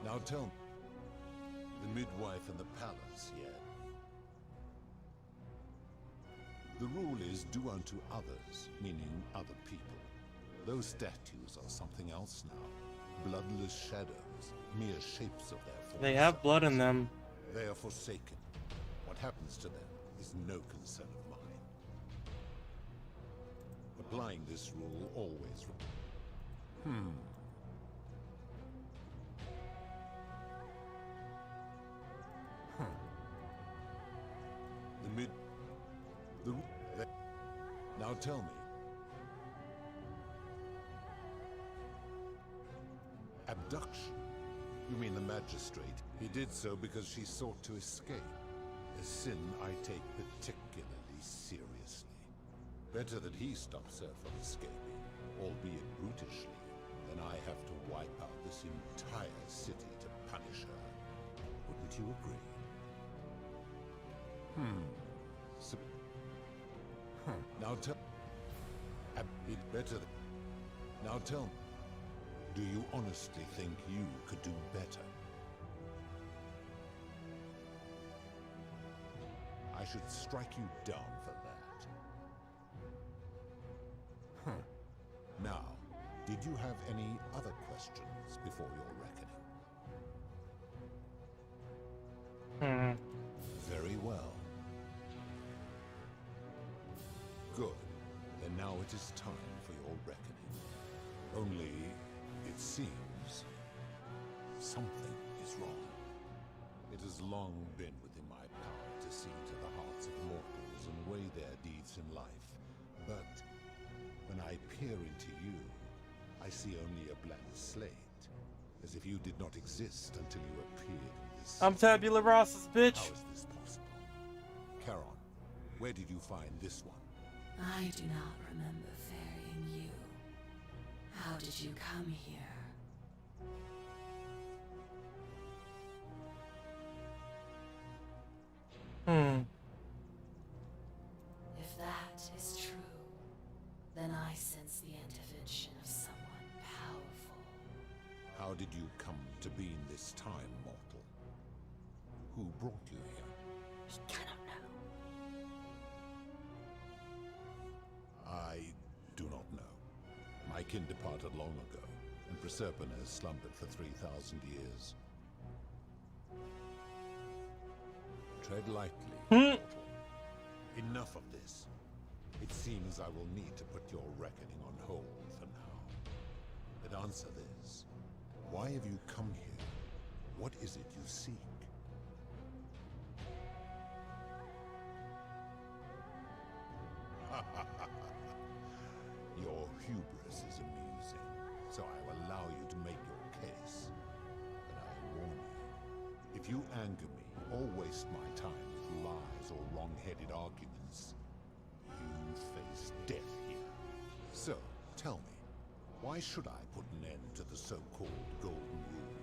[SPEAKER 2] Now tell me, the midwife and the palace, yeah. The rule is do unto others, meaning other people. Those statues are something else now. Bloodless shadows, mere shapes of their forms.
[SPEAKER 1] They have blood in them.
[SPEAKER 2] They are forsaken. What happens to them is no concern of mine. Applying this rule always... Now tell me. Abduction? You mean the magistrate? He did so because she sought to escape. A sin I take particularly seriously. Better that he stops her from escaping, albeit brutishly, than I have to wipe out this entire city to punish her. Wouldn't you agree? Now tell... Now tell me. Do you honestly think you could do better? I should strike you down for that. Now, did you have any other questions before your reckoning? Very well. Good. Then now it is time for your reckoning. Only... it seems something is wrong. It It has long been within my power to see to the hearts of mortals and weigh their deeds in life. But when I peer into you, I see only a blank slate. As if you did not exist until you appeared in this
[SPEAKER 1] I'm Tabula Rasa's bitch.
[SPEAKER 2] How is this possible? Charon, where did you find this one?
[SPEAKER 18] I do not remember ferrying you. How did you come here? If that is true, then I sense the intervention of someone powerful.
[SPEAKER 2] How did you come to be in this time, mortal? Who brought you here?
[SPEAKER 18] He cannot know.
[SPEAKER 2] I do not know. My kin departed long ago, and Proserpine has slumbered for 3,000 years. Tread lightly, mortal. Enough of this. It seems I will need to put your reckoning on hold for now. But answer this. Why have you come here? What is it you seek? Your hubris is amusing, so I will allow you to make your case. But I warn you, if you anger me or waste my time with lies or wrong-headed arguments, you face death here. So, tell me, why should I put an end to the so-called Golden Rule?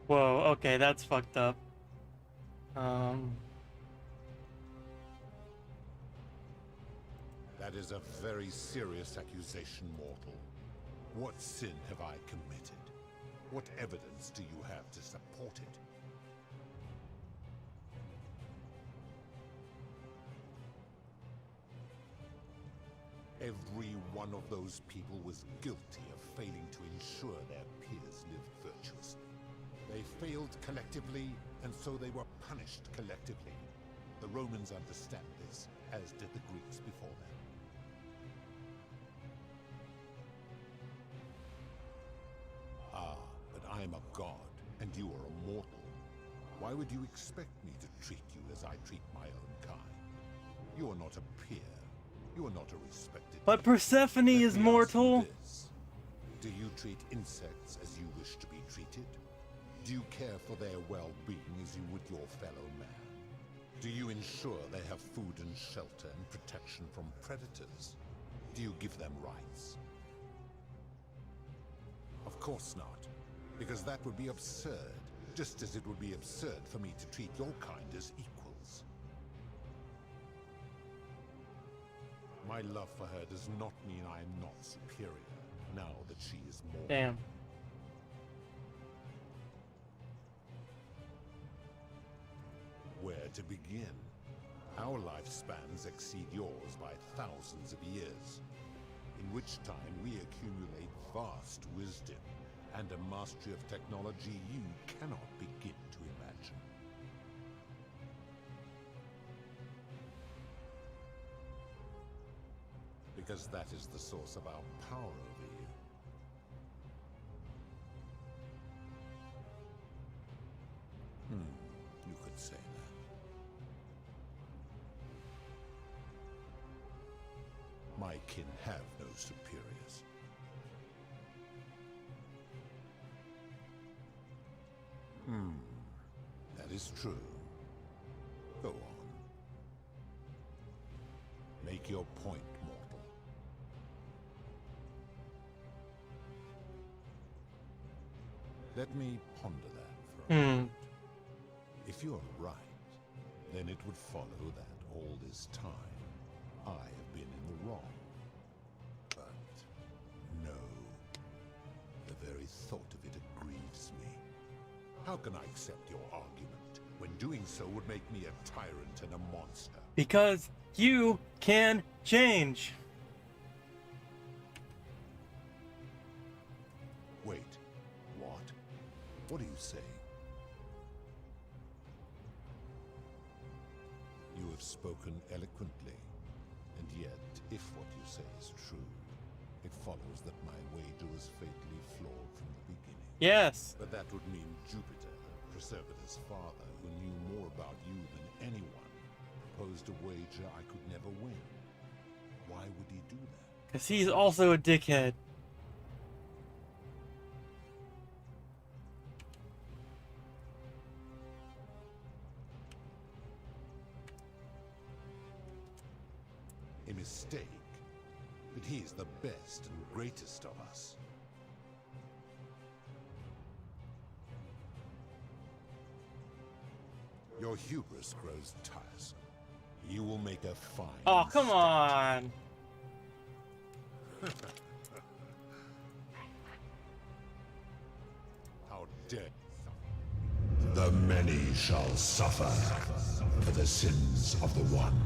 [SPEAKER 1] Whoa, okay, that's fucked up.
[SPEAKER 2] That is a very serious accusation, mortal. What sin have I committed? What evidence do you have to support it? Every one of those people was guilty of failing to ensure their peers lived virtuously. They failed collectively, and so they were punished collectively. The Romans understand this, as did the Greeks before them. Ah, but I am a god, and you are a mortal. Why would you expect me to treat you as I treat my own kind? You are not a peer. You are not a respected.
[SPEAKER 1] But Persephone is mortal.
[SPEAKER 2] Do you treat insects as you wish to be treated? Do you care for their well-being as you would your fellow man? Do you ensure they have food and shelter and protection from predators? Do you give them rights? Of course not, because that would be absurd, just as it would be absurd for me to treat your kind as equals. My love for her does not mean I am not superior, now that she is more.
[SPEAKER 1] Damn.
[SPEAKER 2] Where to begin? Our lifespans exceed yours by thousands of years, in which time we accumulate vast wisdom and a mastery of technology you cannot begin to imagine. Because that is the source of our power over you. You could say that. My kin have no superiors. That is true. Go on. Make your point, mortal. Let me ponder that for a moment. If you are right, then it would follow that all this time I have been in the wrong. But no, the very thought of it grieves me. How can I accept your argument when doing so would make me a tyrant and a monster?
[SPEAKER 1] Because you can change.
[SPEAKER 2] Wait, what? What are you saying? You have spoken eloquently, and yet, if what you say is true, it follows that my wager was fatally flawed from the beginning.
[SPEAKER 1] Yes.
[SPEAKER 2] But that would mean Jupiter, Preservator's father, who knew more about you than anyone, proposed a wager I could never win. Why would he do that?
[SPEAKER 1] Because he's also a dickhead.
[SPEAKER 2] A mistake. But he is the best and greatest of us. Your hubris grows tiresome. You will make a fine.
[SPEAKER 1] Oh, come on.
[SPEAKER 2] How dare
[SPEAKER 14] The many shall suffer for the sins of the one.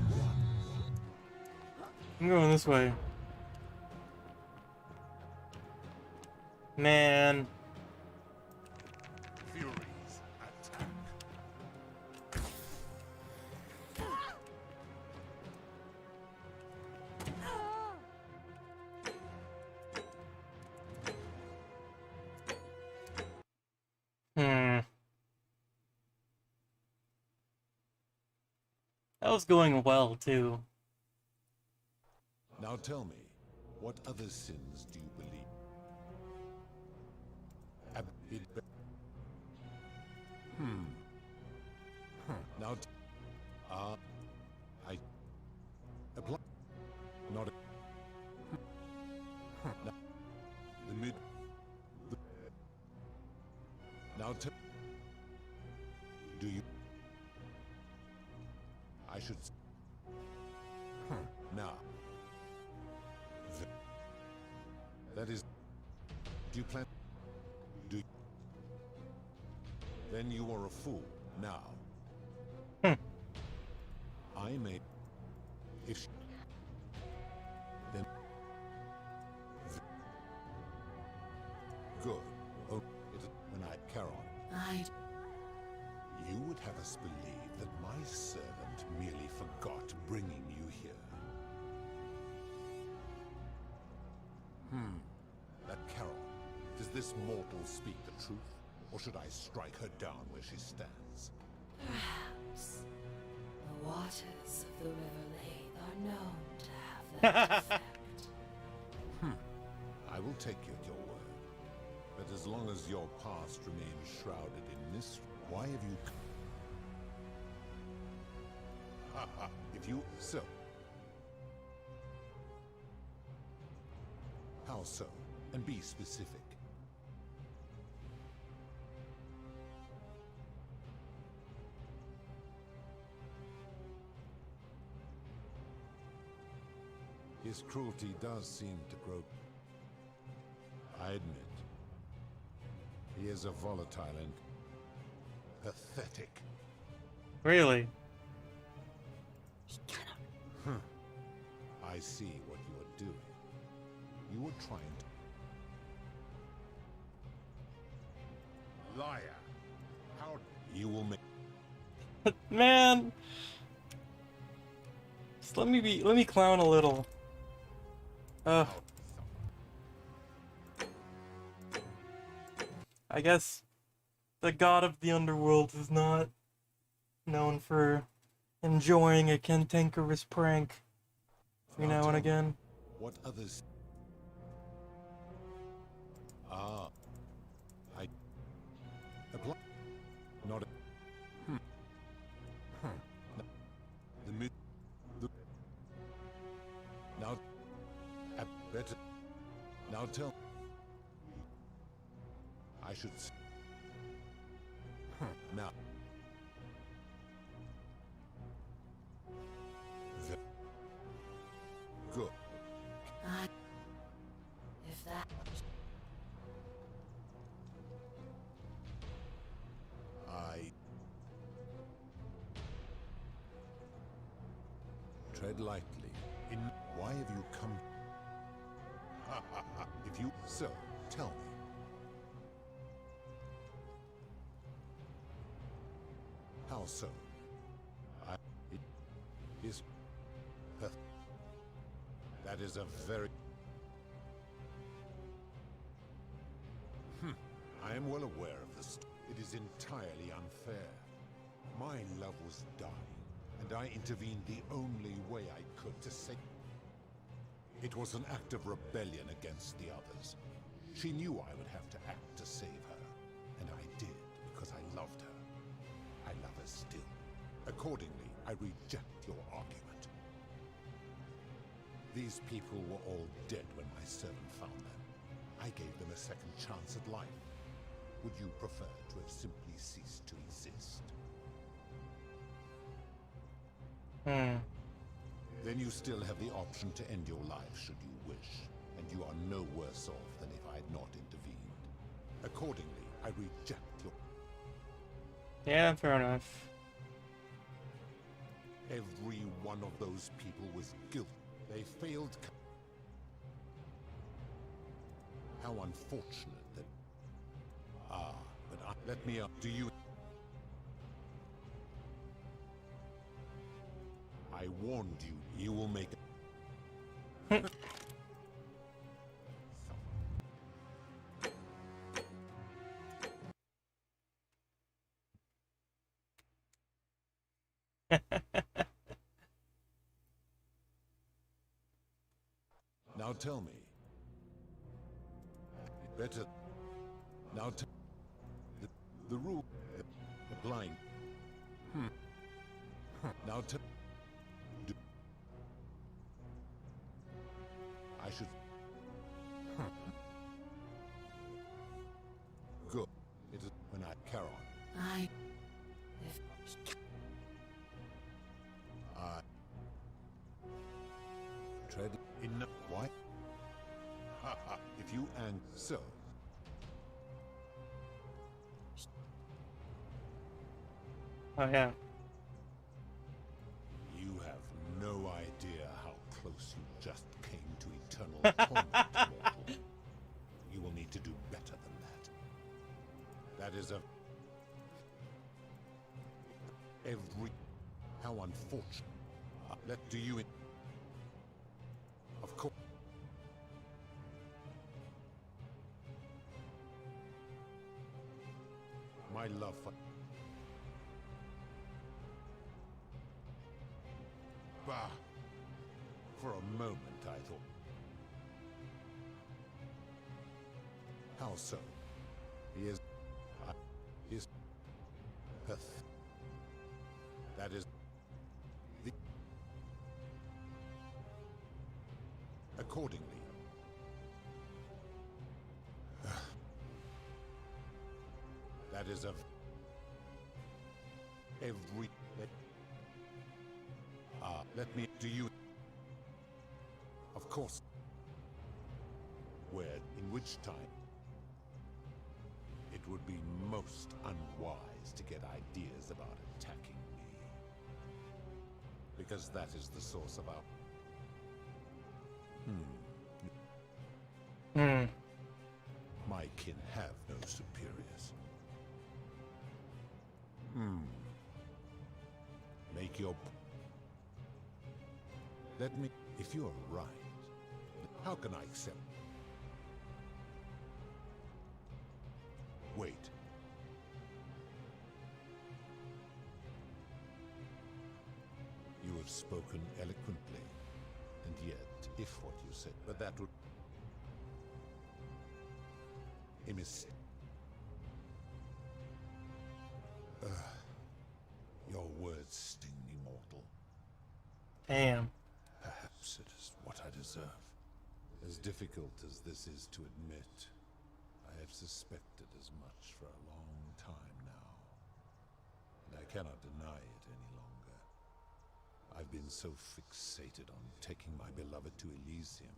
[SPEAKER 1] I'm going this way. Man.
[SPEAKER 2] Furies attack.
[SPEAKER 1] That was going well, too.
[SPEAKER 2] Now tell me, what other sins do you believe? Now, I apply. Not. Now, the mid. Now tell. Do you? I should. Now. That is. Do you plan? Do. Then you are a fool. Now. I may. If. Then. Good. Oh, when I carry on. You would have us believe that my servant merely forgot bringing you here. That Carol, does this mortal speak the truth? Or should I strike her down where she stands?
[SPEAKER 18] Perhaps. The waters of the River Lathe are known to have that effect.
[SPEAKER 2] I will take you at your word. But as long as your past remains shrouded in mystery, why have you come? If you... So. How so? And be specific. His cruelty does seem to grow. I admit. He is a volatile and pathetic.
[SPEAKER 1] Really?
[SPEAKER 2] I see what you are doing. You are trying to... Liar! How... You will make...
[SPEAKER 1] Man! Just let me clown a little. I guess the god of the underworld is not known for enjoying a cantankerous prank every now and again.
[SPEAKER 2] What others... I... Apply... Not a... The mid... Now... Better... Now tell... I should... Now... Good.
[SPEAKER 18] If that...
[SPEAKER 2] Tread lightly. Why have you come? If you... So, tell me. How so? It is... That is a very... I am well aware of this. It is entirely unfair. My love was dying, and I intervened the only way I could to save. It was an act of rebellion against the others. She knew I would have to act to save her, and I did because I loved her. I love her still. Accordingly, I reject your argument. These people were all dead when my servant found them. I gave them a second chance at life. Would you prefer to have simply ceased to exist? Then you still have the option to end your life should you wish, and you are no worse off than if I had not intervened. Accordingly, I reject your...
[SPEAKER 1] Yeah, fair enough.
[SPEAKER 2] Every one of those people was guilty. They failed... How unfortunate that... but let me up. Do you... I warned you, you will make it. Now tell me. Better. Now the rule. The blind. Now tell. I should... Good. It is when I... Charon. Tread in... Why? If you and... So...
[SPEAKER 1] Oh, yeah.
[SPEAKER 2] You have no idea how close you just came to eternal torment, mortal. You will need to do better than that. That is a... Every... How unfortunate. Do you... Of course... My love for... Bah. For a moment, I thought... How so? He is... He is... That is... The... Accordingly... That is of... Every... let me... Do you... Of course... Where... In which time... It would be most unwise to get ideas about attacking me. Because that is the source of our... My kin have no superiors. Make your... Let me... If you are right, how can I accept... Wait. You have spoken eloquently, and yet, if what you said... But that would... A mistake. Your words sting me, mortal.
[SPEAKER 1] Damn.
[SPEAKER 2] Perhaps it is what I deserve. As difficult as this is to admit, I have suspected as much for a long time now. And I cannot deny it any longer. I've been so fixated on taking my beloved to Elysium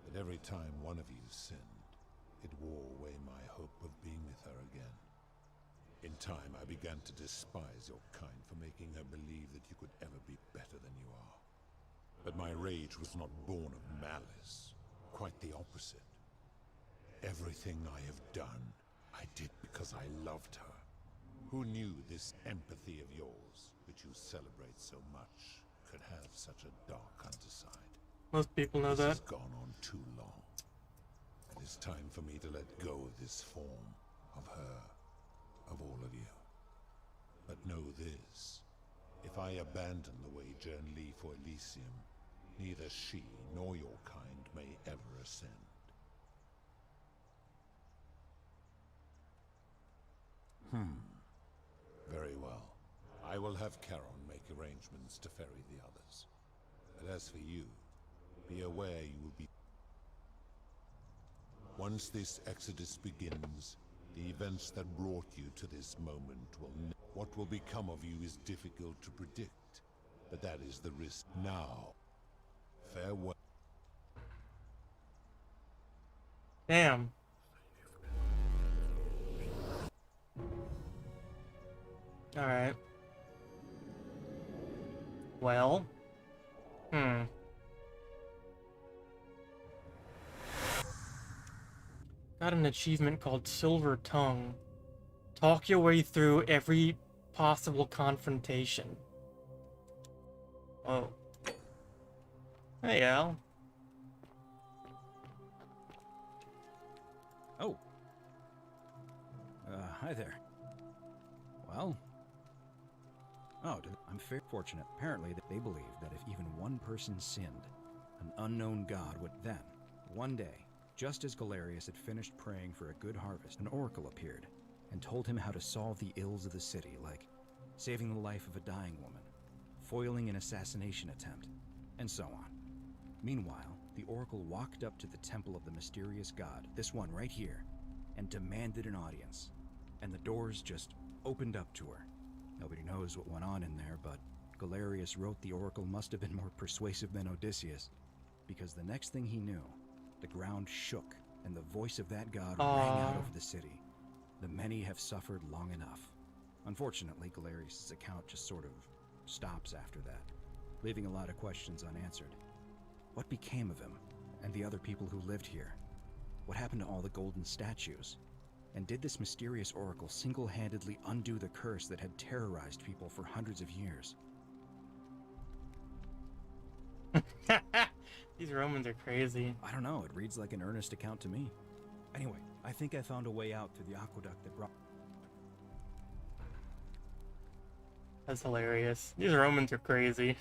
[SPEAKER 2] that every time one of you sinned, it wore away my hope of being with her again. In time, I began to despise your kind for making her believe that you could ever be better than you are. But my rage was not born of malice. Quite the opposite. Everything I have done, I did because I loved her. Who knew this empathy of yours, which you celebrate so much, could have such a dark underside?
[SPEAKER 1] Most people know
[SPEAKER 2] This
[SPEAKER 1] that.
[SPEAKER 2] has gone on too long. It is time for me to let go of this form, of her, of all of you. But know this. If I abandon the Wager and leave for Elysium, neither she nor your kind may ever ascend. Very well. I will have Charon make arrangements to ferry the others. But as for you, be aware you will be... Once this exodus begins, the events that brought you to this moment will... What will become of you is difficult to predict, but that is the risk now. Farewell.
[SPEAKER 1] Damn. Alright. Well. Got an achievement called Silver Tongue. Talk your way through every possible confrontation. Oh. Hey, Al.
[SPEAKER 16] Oh. Hi there. Well... Oh, I'm very fortunate. Apparently, they believe that if even one person sinned, an unknown god would then, one day, just as Galerius had finished praying for a good harvest, an oracle appeared and told him how to solve the ills of the city, like saving the life of a dying woman, foiling an assassination attempt, and so on. Meanwhile, the oracle walked up to the temple of the mysterious god, this one right here, and demanded an audience. And the doors just opened up to her. Nobody knows what went on in there, but Galerius wrote the oracle must have been more persuasive than Odysseus, because the next thing he knew, the ground shook, and the voice of that god rang out over the city. The many have suffered long enough. Unfortunately, Galerius' account just sort of stops after that, leaving a lot of questions unanswered. What became of him, and the other people who lived here? What happened to all the golden statues? And did this mysterious oracle single-handedly undo the curse that had terrorized people for hundreds of years?
[SPEAKER 1] These Romans are crazy.
[SPEAKER 16] I don't know, it reads like an earnest account to me. Anyway, I think I found a way out through the aqueduct that brought...
[SPEAKER 1] That's hilarious. These Romans are crazy.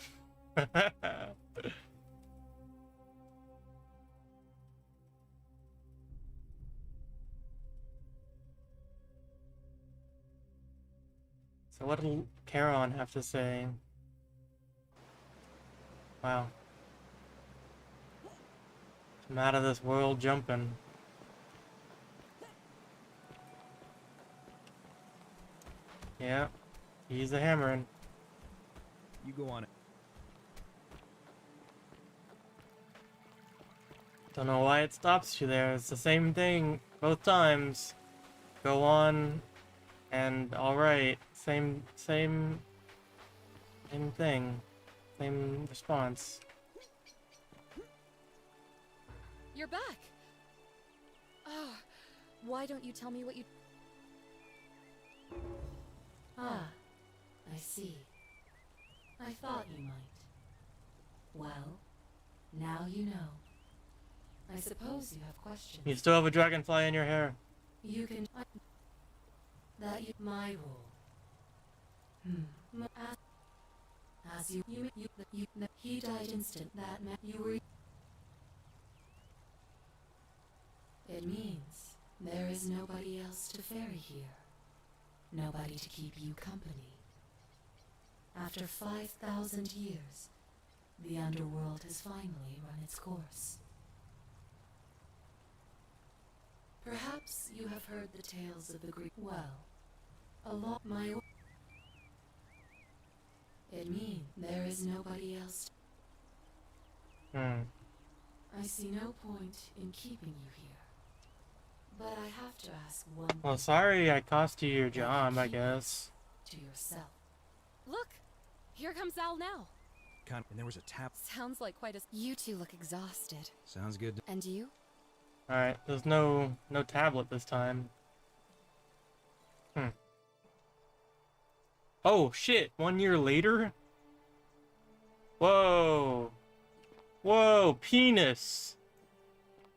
[SPEAKER 1] So what did Charon have to say? Wow. I'm out of this world jumping. Yeah, he's the hammering.
[SPEAKER 16] You go on it.
[SPEAKER 1] Don't know why it stops you there. It's the same thing both times. Go on, and alright. Same thing. Same response.
[SPEAKER 22] You're back! Oh, why don't you tell me what you...
[SPEAKER 18] Ah, I see. I thought you might. Well, now you know. I suppose you have questions.
[SPEAKER 1] You still have a dragonfly in your hair.
[SPEAKER 18] You can... my rule. As you he died instant. That meant you were... It means there is nobody else to ferry here. Nobody to keep you company. After 5,000 years, the underworld has finally run its course. Perhaps you have heard the tales of the Greek. Well, along my... It means there is nobody else. I see no point in keeping you here. But I have to ask one thing.
[SPEAKER 1] Well, sorry I cost you your job, I guess.
[SPEAKER 18] To yourself.
[SPEAKER 22] Look! Here comes Al now.
[SPEAKER 16] And there was a tap.
[SPEAKER 22] Sounds like quite a... You two look exhausted.
[SPEAKER 16] Sounds good.
[SPEAKER 22] And you?
[SPEAKER 1] Alright, there's no tablet this time. Oh shit, 1 year later? Whoa. Whoa, penis.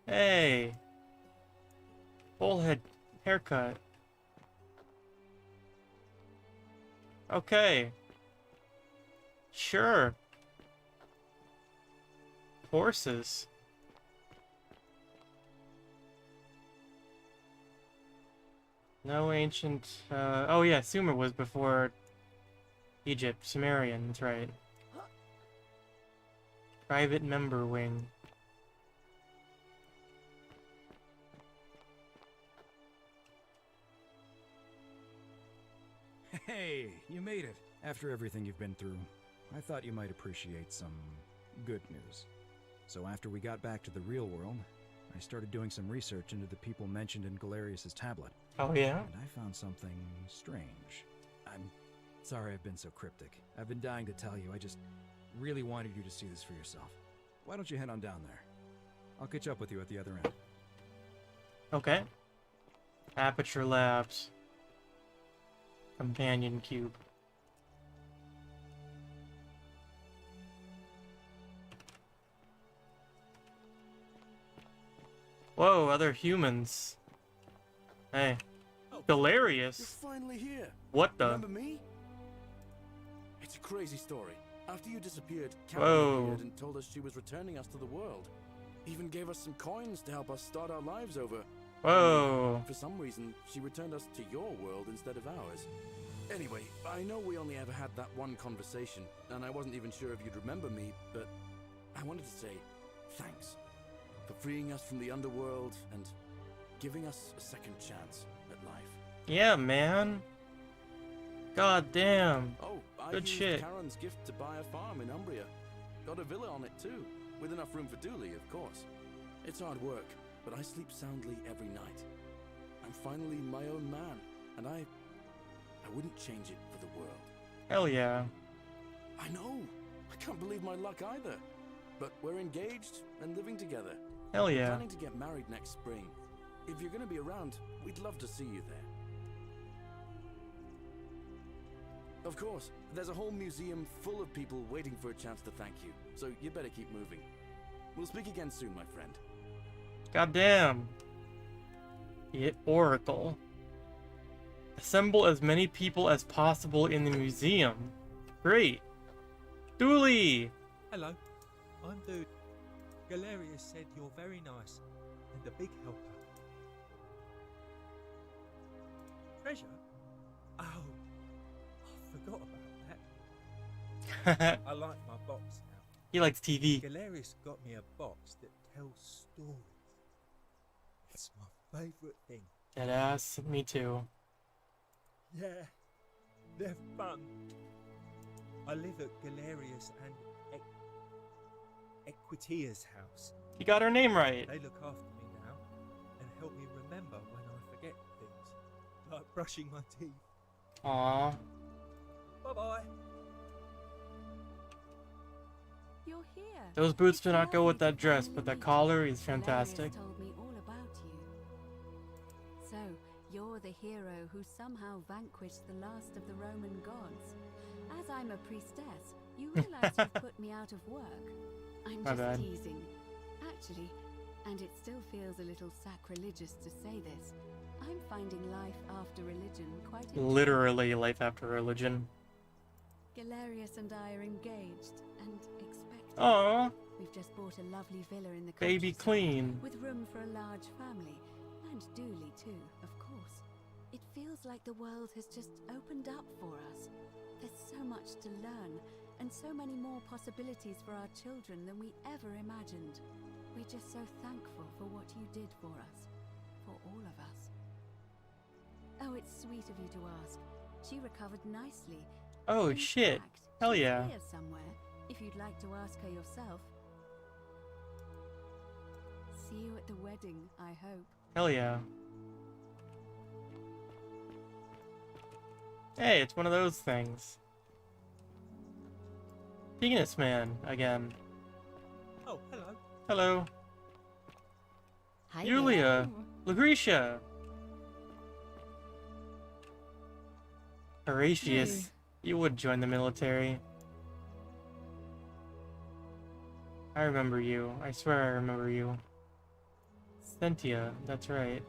[SPEAKER 1] Hey. Full head haircut. Okay. Sure. Horses. No ancient... oh yeah, Sumer was before Egypt. Sumerian, that's right. Private member wing.
[SPEAKER 16] Hey, you made it. After everything you've been through, I thought you might appreciate some good news. So after we got back to the real world, I started doing some research into the people mentioned in Galerius' tablet.
[SPEAKER 1] Oh yeah?
[SPEAKER 16] And I found something strange. I'm sorry I've been so cryptic. I've been dying to tell you, I just really wanted you to see this for yourself. Why don't you head on down there? I'll catch up with you at the other end.
[SPEAKER 1] Okay. Aperture Labs. Companion cube. Whoa, other humans. Hey. Galerius?
[SPEAKER 3] You're finally here.
[SPEAKER 1] What the?
[SPEAKER 3] Remember me? It's a crazy story. After you disappeared,
[SPEAKER 1] Whoa.
[SPEAKER 3] Karen appeared and told us she was returning us to the world. Even gave us some coins to help us start our lives over.
[SPEAKER 1] Whoa.
[SPEAKER 3] For some reason, she returned us to your world instead of ours. Anyway, I know we only ever had that one conversation, and I wasn't even sure if you'd remember me, but I wanted to say thanks for freeing us from the underworld and giving us a second chance at life.
[SPEAKER 1] Yeah, man. God damn.
[SPEAKER 3] Oh, I
[SPEAKER 1] Good
[SPEAKER 3] used
[SPEAKER 1] shit.
[SPEAKER 3] Karen's gift to buy a farm in Umbria. Got a villa on it too, with enough room for Dooley, of course. It's hard work, but I sleep soundly every night. I'm finally my own man, and I wouldn't change it for the world.
[SPEAKER 1] Hell yeah.
[SPEAKER 3] I know. I can't believe my luck either. But we're engaged and living together.
[SPEAKER 1] Hell yeah.
[SPEAKER 3] Planning to get married next spring. If you're going to be around, we'd love to see you there. Of course, there's a whole museum full of people waiting for a chance to thank you. So you better keep moving. We'll speak again soon, my friend.
[SPEAKER 1] God damn. The Oracle. Assemble as many people as possible in the museum. Great. Dooley!
[SPEAKER 11] Hello, I'm Dude. Galerius said you're very nice and a big helper. Treasure? Oh, I forgot about that. I like my box now.
[SPEAKER 1] He likes TV.
[SPEAKER 11] Galerius got me a box that tells stories. It's my favourite thing.
[SPEAKER 1] Deadass. Me too.
[SPEAKER 11] Yeah, they're fun. I live at Galerius and Equitia's house.
[SPEAKER 1] You got her name right.
[SPEAKER 11] They look after me now and help me remember when I forget things, like brushing my teeth.
[SPEAKER 1] Aww.
[SPEAKER 11] Bye-bye.
[SPEAKER 8] You're here.
[SPEAKER 1] Those boots do not go with that dress, but that collar is fantastic.
[SPEAKER 8] Galerius told me all about you. So, you're the hero who somehow vanquished the last of the Roman gods. As I'm a priestess, you realize you've put me out of work. I'm
[SPEAKER 1] My
[SPEAKER 8] just
[SPEAKER 1] bad.
[SPEAKER 8] teasing. Actually, and it still feels a little sacrilegious to say this, I'm finding life after religion quite interesting.
[SPEAKER 1] Literally life after religion.
[SPEAKER 8] Galerius and I are engaged and expecting.
[SPEAKER 1] Aww.
[SPEAKER 8] We've just bought a lovely villa in the
[SPEAKER 1] Baby
[SPEAKER 8] countryside,
[SPEAKER 1] clean.
[SPEAKER 8] with room for a large family, and Dooley too, of course. It feels like the world has just opened up for us. There's so much to learn, and so many more possibilities for our children than we ever imagined. We're just so thankful for what you did for us, for all of us. Oh, it's sweet of you to ask. She recovered nicely.
[SPEAKER 1] Oh
[SPEAKER 8] In
[SPEAKER 1] shit.
[SPEAKER 8] fact,
[SPEAKER 1] Hell
[SPEAKER 8] she's
[SPEAKER 1] yeah.
[SPEAKER 8] here somewhere, if you'd like to ask her yourself. See you at the wedding, I hope.
[SPEAKER 1] Hell yeah. Hey, it's one of those things. Penis Man again.
[SPEAKER 11] Oh, hello.
[SPEAKER 1] Hello.
[SPEAKER 8] Hi
[SPEAKER 1] Julia. Lucretia. Horatius.
[SPEAKER 13] Hey.
[SPEAKER 1] You would join the military. I remember you. I swear I remember you. Cynthia, that's right.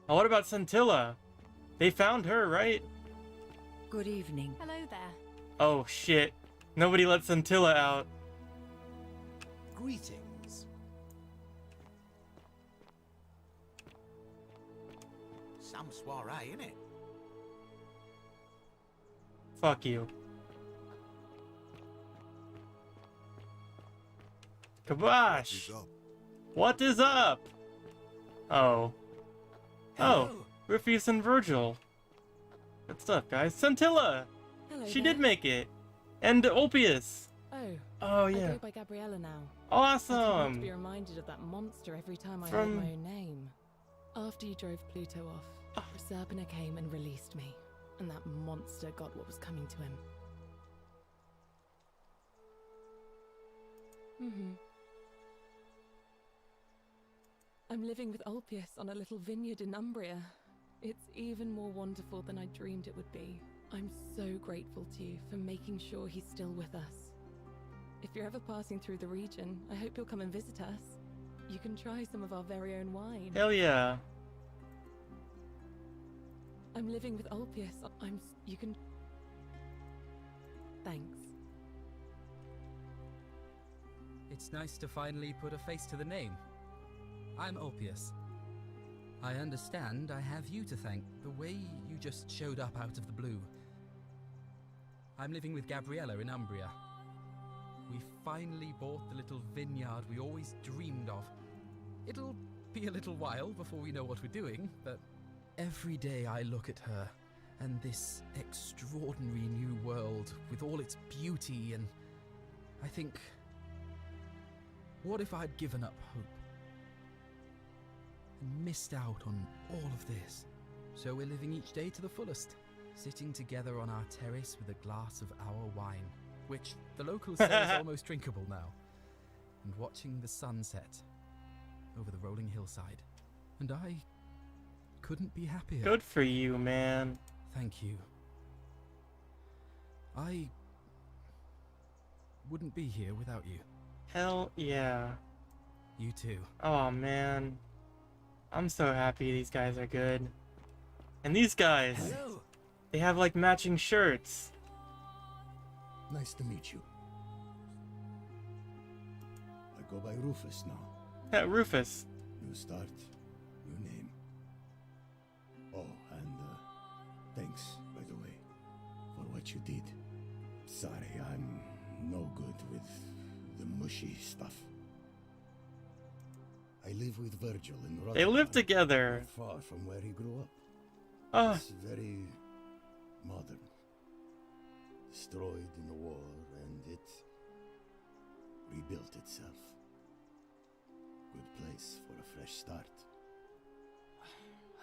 [SPEAKER 1] Oh, what about Scintilla? They found her, right?
[SPEAKER 4] Good evening.
[SPEAKER 15] Hello there.
[SPEAKER 1] Oh shit. Nobody let Scintilla out.
[SPEAKER 9] Greetings. Some soiree, innit?
[SPEAKER 1] Fuck you. Kabosh! What is up? Oh. Oh, Rufus and Virgil. Good stuff, guys. Scintilla!
[SPEAKER 13] Hello
[SPEAKER 1] She
[SPEAKER 13] there.
[SPEAKER 1] did make it. And Ulpius.
[SPEAKER 13] Oh.
[SPEAKER 1] Oh,
[SPEAKER 13] I
[SPEAKER 1] yeah.
[SPEAKER 13] go by Gabriella now.
[SPEAKER 1] Awesome.
[SPEAKER 13] I can't wait to be reminded of that monster every time I heard
[SPEAKER 1] From-
[SPEAKER 13] my own name. After you drove Pluto off, Proserpina came and released me, and that monster got what was coming to him. I'm living with Ulpius on a little vineyard in Umbria. It's even more wonderful than I dreamed it would be. I'm so grateful to you for making sure he's still with us. If you're ever passing through the region, I hope you'll come and visit us. You can try some of our very own wine.
[SPEAKER 1] Hell yeah.
[SPEAKER 13] I'm living with Ulpius. You can... Thanks.
[SPEAKER 12] It's nice to finally put a face to the name. I'm Ulpius. I understand I have you to thank. The way you just showed up out of the blue. I'm living with Gabriella in Umbria. We finally bought the little vineyard we always dreamed of. It'll be a little while before we know what we're doing, but every day I look at her and this extraordinary new world with all its beauty, and I think, what if I'd given up hope and missed out on all of this? So we're living each day to the fullest, sitting together on our terrace with a glass of our wine, which the locals say is almost drinkable now, and watching the sunset over the rolling hillside. And I couldn't be happier.
[SPEAKER 1] Good for you, man.
[SPEAKER 12] Thank you. I wouldn't be here without you.
[SPEAKER 1] Hell yeah.
[SPEAKER 12] You too.
[SPEAKER 1] Oh man. I'm so happy these guys are good. And these guys,
[SPEAKER 10] Hello.
[SPEAKER 1] they have like matching shirts.
[SPEAKER 10] Nice to meet you. I go by Rufus now.
[SPEAKER 1] Yeah, Rufus.
[SPEAKER 10] New start, new name. Oh, and thanks, by the way, for what you did. Sorry, I'm no good with the mushy stuff. I live with Virgil in Rotterdam.
[SPEAKER 1] They live together.
[SPEAKER 10] Not far from where he grew up.
[SPEAKER 1] Oh.
[SPEAKER 10] It's very modern. Destroyed in the war, and it rebuilt itself. Good place for a fresh start.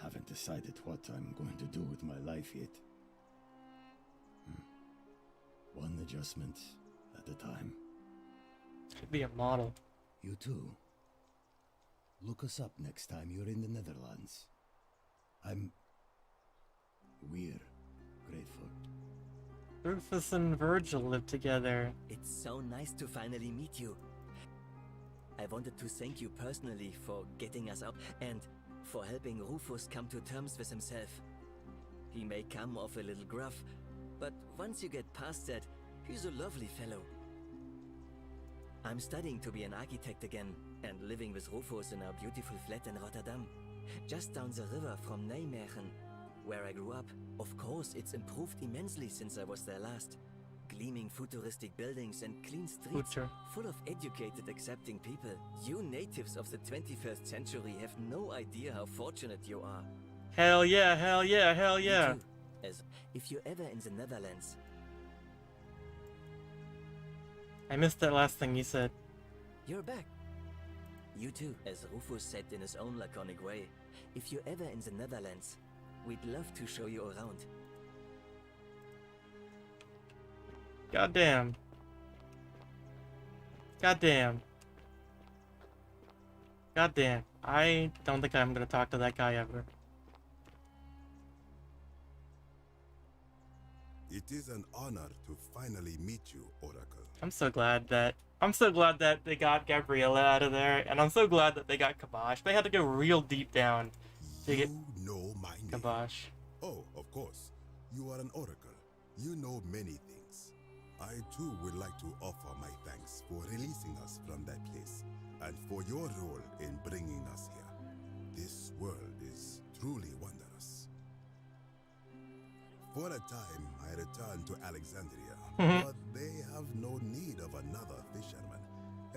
[SPEAKER 10] Haven't decided what I'm going to do with my life yet. One adjustment at a time.
[SPEAKER 1] Could be a model.
[SPEAKER 10] You too. Look us up next time you're in the Netherlands. We're grateful.
[SPEAKER 1] Rufus and Virgil live together.
[SPEAKER 6] It's so nice to finally meet you. I wanted to thank you personally for getting us up and for helping Rufus come to terms with himself. He may come off a little gruff, but once you get past that, he's a lovely fellow. I'm studying to be an architect again and living with Rufus in our beautiful flat in Rotterdam, just down the river from Nijmegen, where I grew up. Of course, it's improved immensely since I was there last. Gleaming futuristic buildings and clean streets, full of educated, accepting people. You natives of the 21st century have no idea how fortunate you are.
[SPEAKER 1] Hell yeah, hell yeah, hell yeah.
[SPEAKER 6] Me too. As if you're ever in the Netherlands.
[SPEAKER 1] I missed that last thing you said.
[SPEAKER 6] You're back. You too, as Rufus said in his own laconic way. If you're ever in the Netherlands, we'd love to show you around.
[SPEAKER 1] Goddamn. Goddamn. Goddamn. I don't think I'm gonna talk to that guy ever.
[SPEAKER 5] It is an honor to finally meet you, Oracle.
[SPEAKER 1] I'm so glad that they got Gabriella out of there, and I'm so glad that they got Kabosh. They had to go real deep down Take it.
[SPEAKER 5] You know my name.
[SPEAKER 1] Kabosh.
[SPEAKER 5] Oh, of course. You are an oracle. You know many things. I too would like to offer my thanks for releasing us from that place and for your role in bringing us here. This world is truly wondrous. For a time, I returned to Alexandria, but they have no need of another fisherman,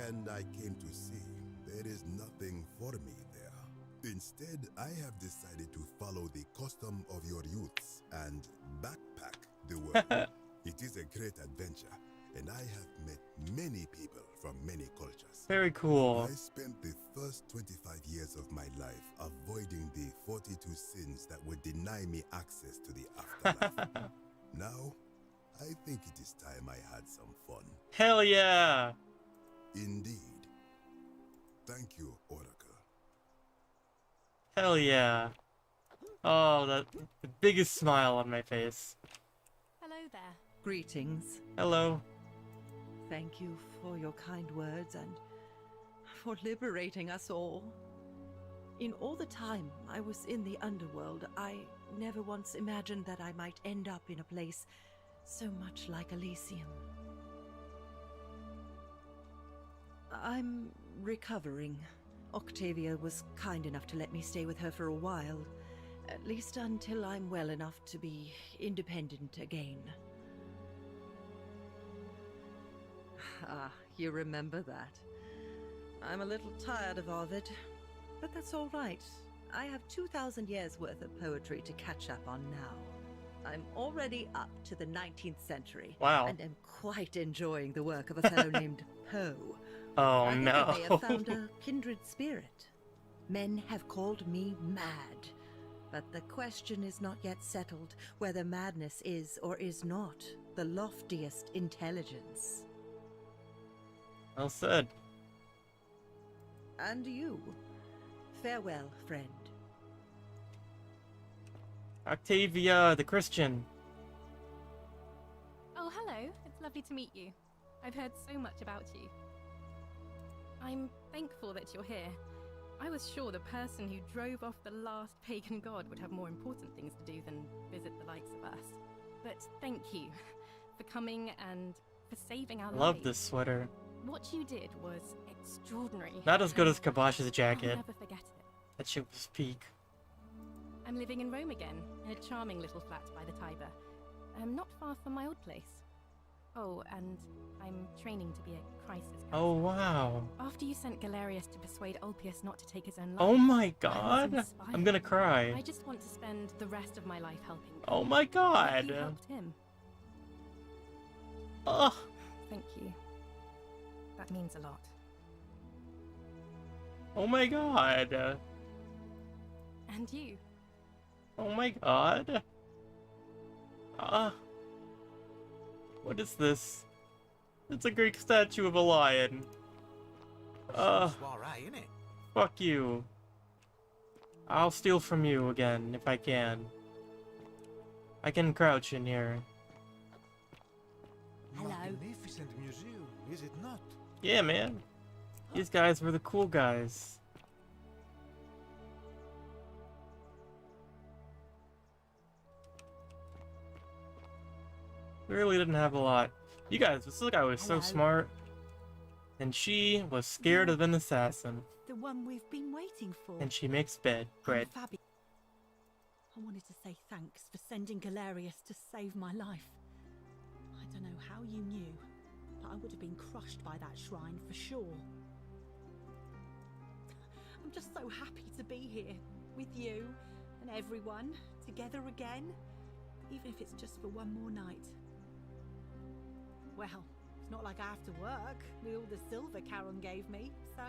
[SPEAKER 5] and I came to see there is nothing for me there. Instead, I have decided to follow the custom of your youths and backpack the world. It is a great adventure, and I have met many people from many cultures.
[SPEAKER 1] Very cool.
[SPEAKER 5] I spent the first 25 years of my life avoiding the 42 sins that would deny me access to the afterlife. Now, I think it is time I had some fun.
[SPEAKER 1] Hell yeah!
[SPEAKER 5] Indeed. Thank you, Oracle.
[SPEAKER 1] Hell yeah. Oh, the biggest smile on my face.
[SPEAKER 15] Hello there.
[SPEAKER 4] Greetings.
[SPEAKER 1] Hello.
[SPEAKER 4] Thank you for your kind words and for liberating us all. In all the time I was in the underworld, I never once imagined that I might end up in a place so much like Elysium. I'm recovering. Octavia was kind enough to let me stay with her for a while, at least until I'm well enough to be independent again. Ah, you remember that. I'm a little tired of Ovid, but that's all right. I have 2,000 years worth of poetry to catch up on now. I'm already up to the 19th century.
[SPEAKER 1] Wow.
[SPEAKER 4] And am quite enjoying the work of a fellow named Poe.
[SPEAKER 1] Oh
[SPEAKER 4] I think
[SPEAKER 1] no.
[SPEAKER 4] I may have found a kindred spirit. Men have called me mad, but the question is not yet settled whether madness is or is not the loftiest intelligence.
[SPEAKER 1] Well said.
[SPEAKER 4] And you. Farewell, friend.
[SPEAKER 1] Octavia, the Christian.
[SPEAKER 15] Oh, hello. It's lovely to meet you. I've heard so much about you. I'm thankful that you're here. I was sure the person who drove off the last pagan god would have more important things to do than visit the likes of us. But thank you for coming and for saving our lives.
[SPEAKER 1] Love this sweater.
[SPEAKER 15] What you did was extraordinary.
[SPEAKER 1] Not as good as Kabosh's jacket.
[SPEAKER 15] I'll never forget it.
[SPEAKER 1] That shit was peak.
[SPEAKER 15] I'm living in Rome again, in a charming little flat by the Tiber. Not far from my old place. Oh, and I'm training to be a crisis counselor.
[SPEAKER 1] Oh wow.
[SPEAKER 15] After you sent Galerius to persuade Ulpius not to take his own life.
[SPEAKER 1] Oh my
[SPEAKER 15] I was
[SPEAKER 1] god.
[SPEAKER 15] inspired.
[SPEAKER 1] I'm gonna cry.
[SPEAKER 15] I just want to spend the rest of my life helping.
[SPEAKER 1] Oh my
[SPEAKER 15] Like
[SPEAKER 1] god.
[SPEAKER 15] you helped him.
[SPEAKER 1] Ugh.
[SPEAKER 15] Thank you. That means a lot.
[SPEAKER 1] Oh my god.
[SPEAKER 15] And you.
[SPEAKER 1] Oh my god. What is this? It's a Greek statue of a lion.
[SPEAKER 9] Soiree, innit?
[SPEAKER 1] Fuck you. I'll steal from you again if I can. I can crouch in here.
[SPEAKER 7] Magnificent museum, is it not?
[SPEAKER 1] Yeah, man. These guys were the cool guys. We really didn't have a lot. You guys, this guy was so smart. And she was scared of an assassin.
[SPEAKER 17] The one we've been waiting for.
[SPEAKER 1] And she makes bread.
[SPEAKER 17] I wanted to say thanks for sending Galerius to save my life. I don't know how you knew, but I would have been crushed by that shrine for sure. I'm just so happy to be here with you and everyone together again, even if it's just for one more night. Well, it's not like I have to work with all the silver Charon gave me, so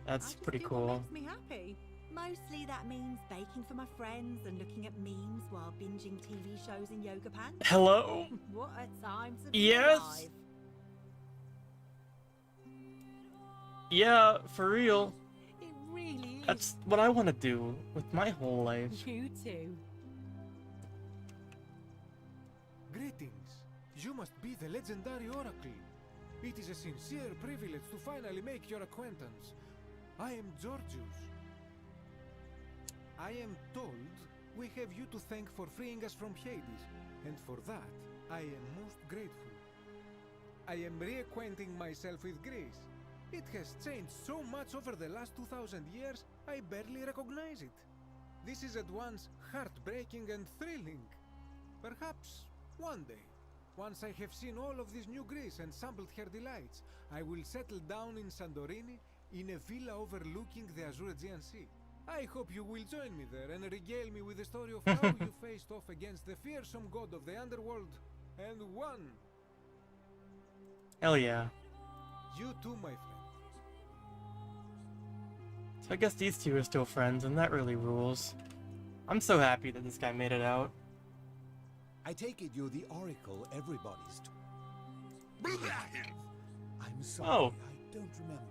[SPEAKER 1] That's pretty
[SPEAKER 17] do
[SPEAKER 1] cool.
[SPEAKER 17] what makes me happy. Mostly that means baking for my friends and looking at memes while binging TV shows in yoga pants.
[SPEAKER 1] Hello?
[SPEAKER 17] What a time to be
[SPEAKER 1] Yes?
[SPEAKER 17] alive.
[SPEAKER 1] Yeah, for real.
[SPEAKER 17] It really is.
[SPEAKER 1] That's what I want to do with my whole life.
[SPEAKER 17] You too.
[SPEAKER 7] Greetings. You must be the legendary Oracle. It is a sincere privilege to finally make your acquaintance. I am Georgius. I am told we have you to thank for freeing us from Hades, and for that, I am most grateful. I am reacquainting myself with Greece. It has changed so much over the last 2,000 years, I barely recognize it. This is at once heartbreaking and thrilling. Perhaps one day, once I have seen all of this new Greece and sampled her delights, I will settle down in Santorini in a villa overlooking the Azure-Aegean Sea. I hope you will join me there and regale me with the story of how you faced off against the fearsome god of the underworld and won.
[SPEAKER 1] Hell yeah.
[SPEAKER 7] You too, my friend.
[SPEAKER 1] So I guess these two are still friends, and that really rules. I'm so happy that this guy made it out.
[SPEAKER 2] I take it you're the oracle everybody's I'm sorry,
[SPEAKER 1] Oh.
[SPEAKER 2] I don't remember.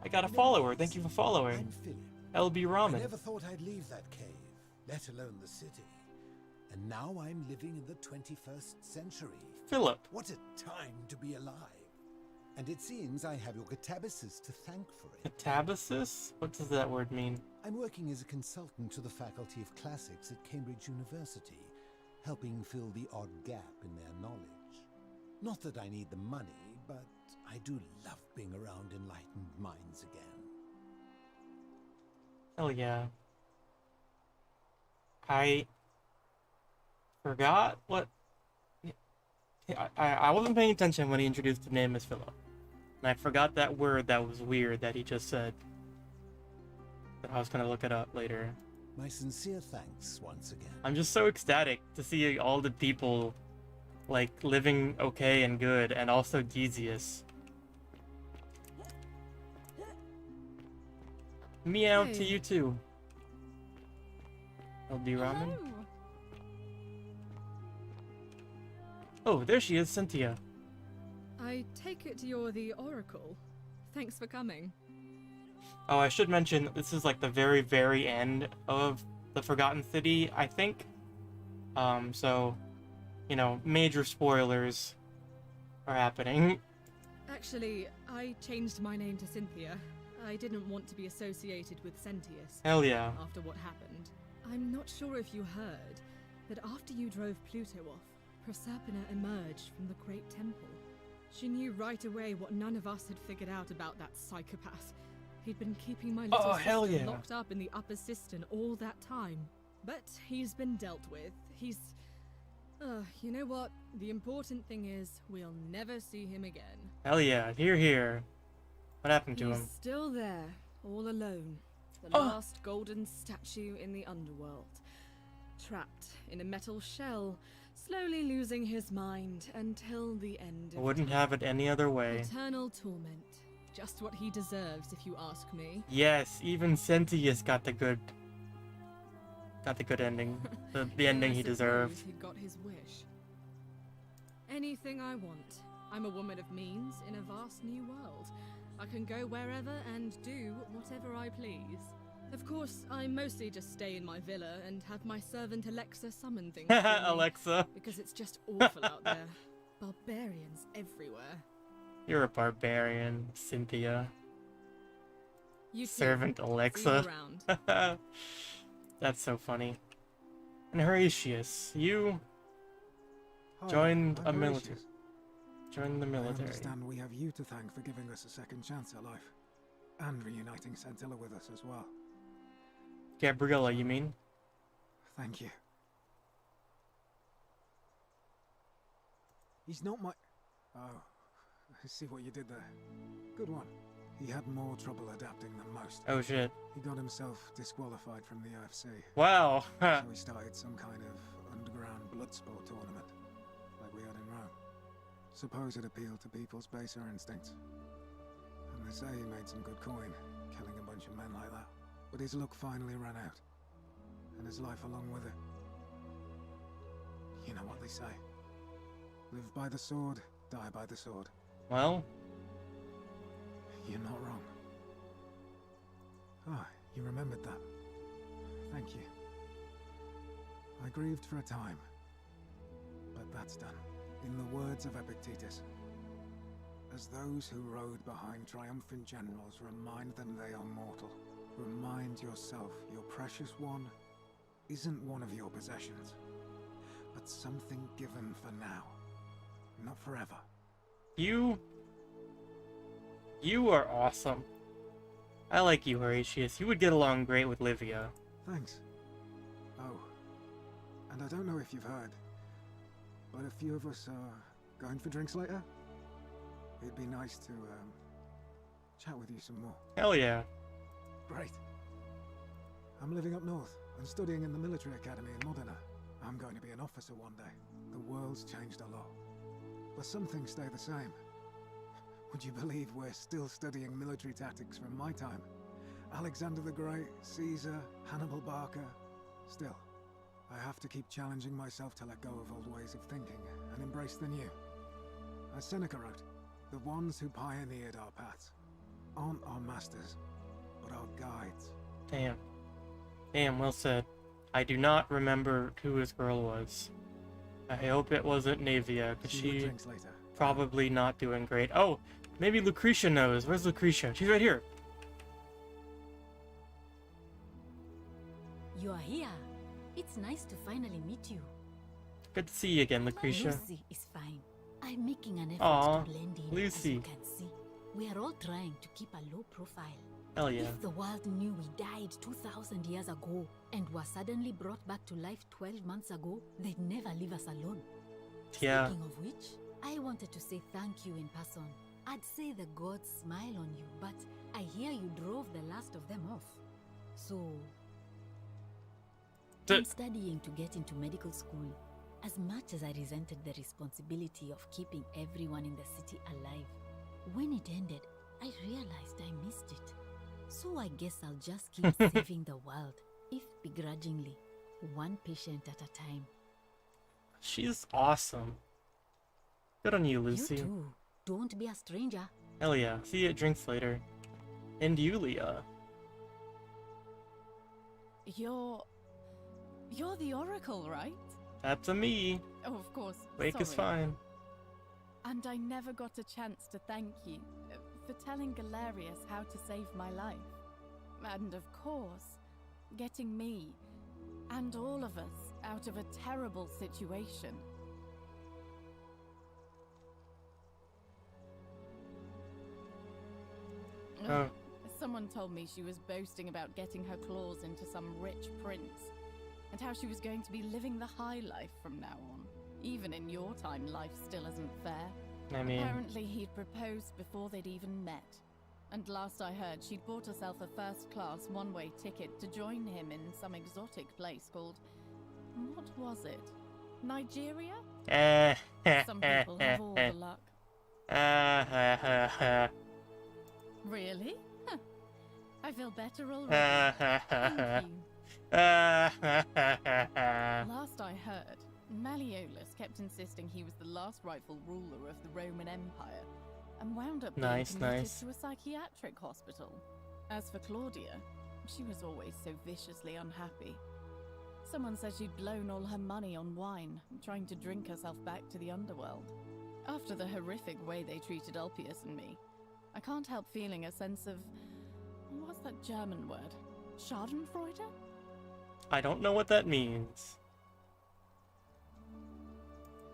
[SPEAKER 1] I got a follower. Thank you for following.
[SPEAKER 2] I'm Philip.
[SPEAKER 1] LB
[SPEAKER 2] I
[SPEAKER 1] Ramen.
[SPEAKER 2] never thought I'd leave that cave, let alone the city. And now I'm living in the 21st century.
[SPEAKER 1] Philip.
[SPEAKER 2] What a time to be alive. And it seems I have your catabasis to thank for it.
[SPEAKER 1] Catabasis? What does that word mean?
[SPEAKER 2] I'm working as a consultant to the Faculty of Classics at Cambridge University, helping fill the odd gap in their knowledge. Not that I need the money, but I do love being around enlightened minds again.
[SPEAKER 1] Hell yeah. I forgot what... I wasn't paying attention when he introduced the name as Philip. And I forgot that word that was weird that he just said. That I was gonna look it up later.
[SPEAKER 2] My sincere thanks once again.
[SPEAKER 1] I'm just so ecstatic to see all the people, like, living okay and good, and also Decius. Meow to you too. LB Ramen. Oh, there she is, Cynthia.
[SPEAKER 13] I take it you're the Oracle. Thanks for coming.
[SPEAKER 1] Oh, I should mention, this is like the very, very end of the Forgotten City, I think. So, you know, major spoilers are happening.
[SPEAKER 13] Actually, I changed my name to Cynthia. I didn't want to be associated with Sentius.
[SPEAKER 1] Hell yeah.
[SPEAKER 13] After what happened. I'm not sure if you heard, but after you drove Pluto off, Proserpina emerged from the Great Temple. She knew right away what none of us had figured out about that psychopath. He'd been keeping my little
[SPEAKER 1] hell
[SPEAKER 13] sister
[SPEAKER 1] yeah.
[SPEAKER 13] locked up in the upper cistern all that time. But he's been dealt with. He's... you know what? The important thing is, we'll never see him again.
[SPEAKER 1] Hell yeah, here. What happened to
[SPEAKER 13] He's
[SPEAKER 1] him?
[SPEAKER 13] still there, all alone. The last golden statue in the underworld. Trapped in a metal shell, slowly losing his mind until the end
[SPEAKER 1] I
[SPEAKER 13] of
[SPEAKER 1] wouldn't
[SPEAKER 13] time.
[SPEAKER 1] have it any other way.
[SPEAKER 13] Eternal torment. Just what he deserves, if you ask me.
[SPEAKER 1] Yes, even Sentius got the good ending. The ending he deserved.
[SPEAKER 13] He got his wish. Anything I want. I'm a woman of means in a vast new world. I can go wherever and do whatever I please. Of course, I mostly just stay in my villa and have my servant Alexa summon things for me,
[SPEAKER 1] Alexa.
[SPEAKER 13] because it's just awful out there. Barbarians everywhere.
[SPEAKER 1] You're a barbarian, Cynthia.
[SPEAKER 13] You too.
[SPEAKER 1] Servant
[SPEAKER 13] See you
[SPEAKER 1] Alexa.
[SPEAKER 13] around.
[SPEAKER 1] That's so funny. And Horatius, you
[SPEAKER 20] Hi,
[SPEAKER 1] joined
[SPEAKER 20] I'm
[SPEAKER 1] a military.
[SPEAKER 20] Horatius.
[SPEAKER 1] Joined the
[SPEAKER 20] I
[SPEAKER 1] military.
[SPEAKER 20] understand we have you to thank for giving us a second chance at life. And reuniting Scintilla with us as well.
[SPEAKER 1] Gabriella, you mean?
[SPEAKER 20] Thank you. He's not my... Oh, I see what you did there. Good one. He had more trouble adapting than most.
[SPEAKER 1] Oh shit.
[SPEAKER 20] He got himself disqualified from the UFC.
[SPEAKER 1] Wow.
[SPEAKER 20] So he started some kind of underground blood sport tournament, like we had in Rome. Suppose it appealed to people's baser instincts. And they say he made some good coin, killing a bunch of men like that. But his luck finally ran out. And his life along with it. You know what they say. Live by the sword, die by the sword.
[SPEAKER 1] Well,
[SPEAKER 20] You're not wrong. Ah, you remembered that. Thank you. I grieved for a time. But that's done. In the words of Epictetus, as those who rode behind triumphant generals remind them they are mortal, Remind yourself your precious one isn't one of your possessions, but something given for now, not forever.
[SPEAKER 1] You are awesome. I like you, Horatius. You would get along great with Livia.
[SPEAKER 20] Thanks. Oh, and I don't know if you've heard, but a few of us are going for drinks later. It'd be nice to chat with you some more.
[SPEAKER 1] Hell yeah.
[SPEAKER 20] Great. I'm living up north and studying in the military academy in Modena. I'm going to be an officer one day. The world's changed a lot, but some things stay the same. Would you believe we're still studying military tactics from my time? Alexander the Great, Caesar, Hannibal Barca. Still, I have to keep challenging myself to let go of old ways of thinking and embrace the new. As Seneca wrote, the ones who pioneered our paths aren't our masters, but our guides.
[SPEAKER 1] Damn. Damn, well said. I do not remember who his girl was. I hope it wasn't Navia, because she probably not doing great. Oh, maybe Lucretia knows. Where's Lucretia? She's right here.
[SPEAKER 19] You are here. It's nice to finally meet you.
[SPEAKER 1] Good to see you again, Lucretia.
[SPEAKER 19] Lucy is fine. I'm making an effort
[SPEAKER 1] Aw,
[SPEAKER 19] to blend in,
[SPEAKER 1] Lucy.
[SPEAKER 19] as you can see. We are all trying to keep a low profile.
[SPEAKER 1] Hell yeah.
[SPEAKER 19] If the world knew we died 2,000 years ago and were suddenly brought back to life 12 months ago, they'd never leave us alone.
[SPEAKER 1] Yeah.
[SPEAKER 19] Speaking of which, I wanted to say thank you in person. I'd say the gods smile on you, but I hear you drove the last of them off. So, I'm studying to get into medical school. As much as I resented the responsibility of keeping everyone in the city alive, when it ended, I realized I missed it. So I guess I'll just keep saving the world, if begrudgingly, one patient at a time.
[SPEAKER 1] She's awesome. Good on you, Lucy.
[SPEAKER 19] You too. Don't be a stranger.
[SPEAKER 1] Hell yeah. See you at drinks later. And Yulia.
[SPEAKER 21] You're the Oracle, right?
[SPEAKER 1] That's a me.
[SPEAKER 21] Oh, of course.
[SPEAKER 1] Wake is
[SPEAKER 21] sorry.
[SPEAKER 1] fine.
[SPEAKER 21] And I never got a chance to thank you for telling Galerius how to save my life. And of course, getting me and all of us out of a terrible situation.
[SPEAKER 1] Oh.
[SPEAKER 21] Someone told me she was boasting about getting her claws into some rich prince, and how she was going to be living the high life from now on. Even in your time, life still isn't fair.
[SPEAKER 1] I mean...
[SPEAKER 21] Apparently he'd proposed before they'd even met. And last I heard, she'd bought herself a first-class one-way ticket to join him in some exotic place called... what was it? Nigeria? Some people have all the luck. Really? Huh. I feel better already. Thank you. Last I heard, Malleolus kept insisting he was the last rightful ruler of the Roman Empire, and wound up being committed to a psychiatric hospital. As for Claudia, she was always so viciously unhappy. Someone said she'd blown all her money on wine, trying to drink herself back to the underworld. After the horrific way they treated Ulpius and me, I can't help feeling a sense of... what's that German word? Schadenfreude?
[SPEAKER 1] I don't know what that means.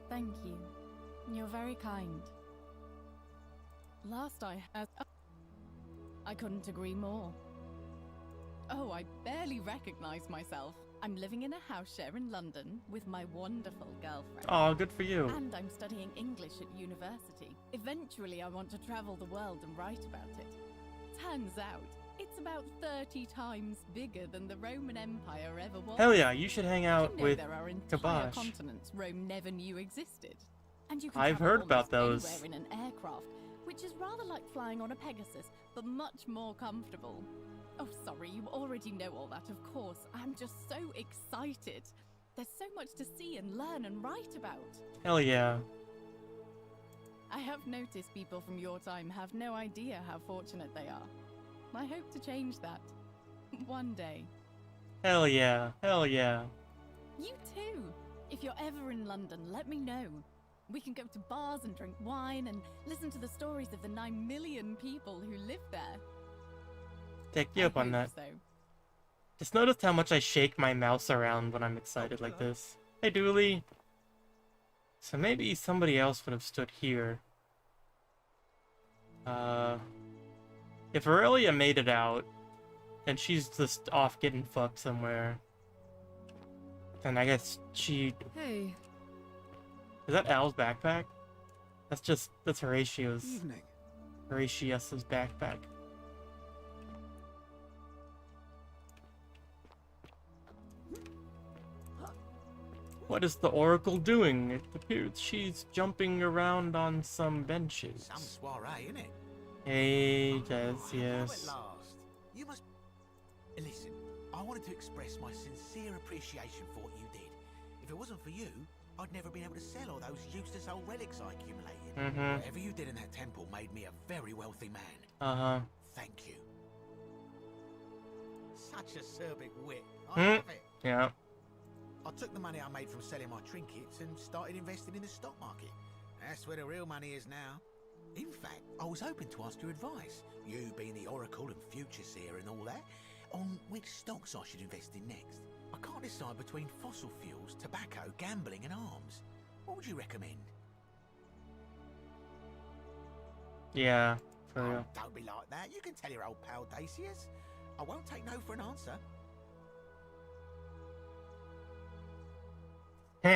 [SPEAKER 21] Thank you. You're very kind. Last I heard... I couldn't agree more. Oh, I barely recognize myself. I'm living in a house share in London with my wonderful girlfriend.
[SPEAKER 1] Aw, good for you.
[SPEAKER 21] And I'm studying English at university. Eventually, I want to travel the world and write about it. Turns out, it's about 30 times bigger than the Roman Empire ever was.
[SPEAKER 1] Hell yeah, you should hang out
[SPEAKER 21] You know
[SPEAKER 1] with
[SPEAKER 21] there are entire
[SPEAKER 1] Kabash.
[SPEAKER 21] continents Rome never knew existed. And you can
[SPEAKER 1] I've
[SPEAKER 21] travel
[SPEAKER 1] heard about
[SPEAKER 21] almost
[SPEAKER 1] those.
[SPEAKER 21] anywhere in an aircraft, which is rather like flying on a Pegasus, but much more comfortable. Oh, sorry, you already know all that, of course. I'm just so excited. There's so much to see and learn and write about.
[SPEAKER 1] Hell yeah.
[SPEAKER 21] I have noticed people from your time have no idea how fortunate they are. I hope to change that. One day.
[SPEAKER 1] Hell yeah. Hell yeah.
[SPEAKER 21] You too! If you're ever in London, let me know. We can go to bars and drink wine and listen to the stories of the 9 million people who live there.
[SPEAKER 1] Take you up on that.
[SPEAKER 21] So.
[SPEAKER 1] Just noticed how much I shake my mouse around when I'm excited like this. Hey, Dooley. So maybe somebody else would have stood here. If Aurelia made it out, and she's just off getting fucked somewhere, then I guess she...
[SPEAKER 13] Hey.
[SPEAKER 1] Is that Al's backpack? That's Horatio's.
[SPEAKER 20] Evening.
[SPEAKER 1] Horatius's backpack. What is the Oracle doing? It appears she's jumping around on some benches.
[SPEAKER 9] Some soiree, innit?
[SPEAKER 1] Hey, Jez,
[SPEAKER 9] At
[SPEAKER 1] yes.
[SPEAKER 9] last. You must... Listen, I wanted to express my sincere appreciation for what you did. If it wasn't for you, I'd never been able to sell all those useless old relics I accumulated.
[SPEAKER 1] Mhm.
[SPEAKER 9] Whatever you did in that temple made me a very wealthy man.
[SPEAKER 1] Uh-huh.
[SPEAKER 9] Thank you. Such a acerbic wit. I
[SPEAKER 1] Hmm.
[SPEAKER 9] love it.
[SPEAKER 1] Yeah.
[SPEAKER 9] I took the money I made from selling my trinkets and started investing in the stock market. That's where the real money is now. In fact, I was hoping to ask your advice, you being the Oracle and Future Seer and all that, on which stocks I should invest in next. I can't decide between fossil fuels, tobacco, gambling and arms. What would you recommend?
[SPEAKER 1] Yeah, for real.
[SPEAKER 9] Don't be like that. You can tell your old pal Dacius. I won't take no for an answer. Oh,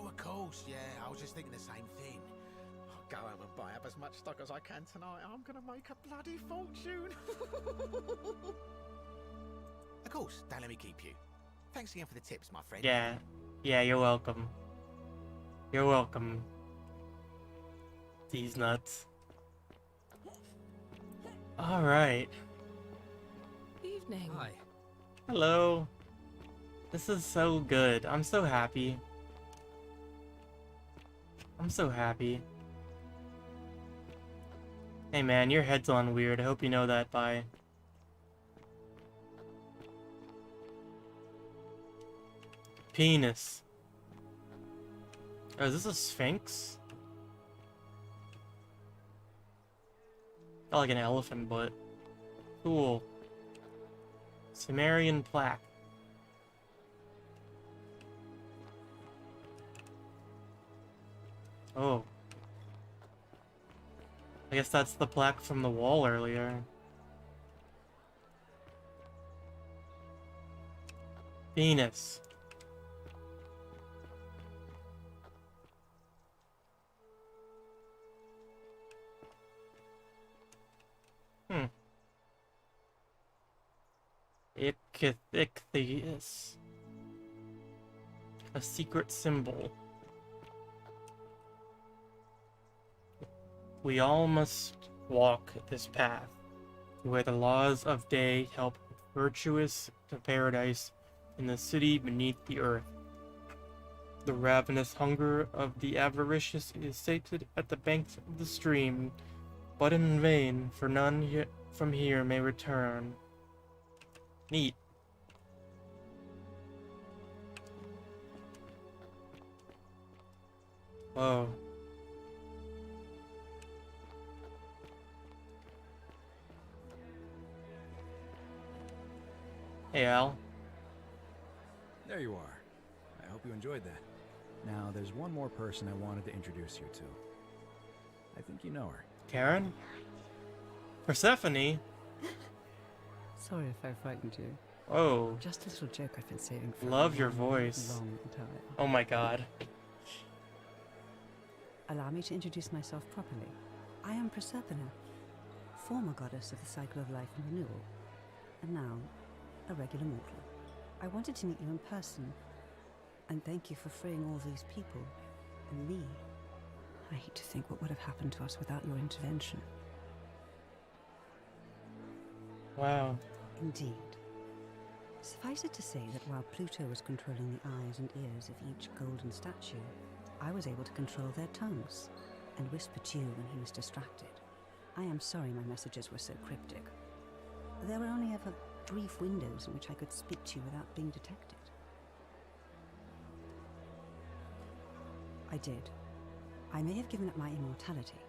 [SPEAKER 9] of course, yeah. I was just thinking the same thing. I'll go home and buy up as much stock as I can tonight. I'm gonna make a bloody fortune. Of course, don't let me keep you. Thanks again for the tips, my friend.
[SPEAKER 1] Yeah. Yeah, you're welcome. You're welcome. These nuts. Alright.
[SPEAKER 13] Evening.
[SPEAKER 12] Hi.
[SPEAKER 1] Hello. This is so good. I'm so happy. I'm so happy. Hey man, your head's on weird. I hope you know that, bye. Penis. Oh, is this a sphinx? Got like an elephant butt. Cool. Sumerian plaque. Oh. I guess that's the plaque from the wall earlier. Penis. Ichthyus. A secret symbol. We all must walk this path, where the laws of day help virtuous to paradise in the city beneath the earth. The ravenous hunger of the avaricious is sated at the banks of the stream, but in vain, for none from here may return. Neat. Whoa. Hey, Al.
[SPEAKER 16] There you are. I hope you enjoyed that. Now, there's one more person I wanted to introduce you to. I think you know her.
[SPEAKER 1] Karen? Persephone?
[SPEAKER 14] Sorry if I frightened you.
[SPEAKER 1] Oh.
[SPEAKER 14] Just a little joke I've been saving for
[SPEAKER 1] Love
[SPEAKER 14] a
[SPEAKER 1] your
[SPEAKER 14] long,
[SPEAKER 1] voice.
[SPEAKER 14] long time.
[SPEAKER 1] Oh my god.
[SPEAKER 14] Allow me to introduce myself properly. I am Persephone, former goddess of the cycle of life and renewal, and now a regular mortal. I wanted to meet you in person, and thank you for freeing all these people, and me. I hate to think what would have happened to us without your intervention.
[SPEAKER 1] Wow.
[SPEAKER 14] Indeed. Suffice it to say that while Pluto was controlling the eyes and ears of each golden statue, I was able to control their tongues and whisper to you when he was distracted. I am sorry my messages were so cryptic. There were only ever brief windows in which I could speak to you without being detected. I did. I may have given up my immortality,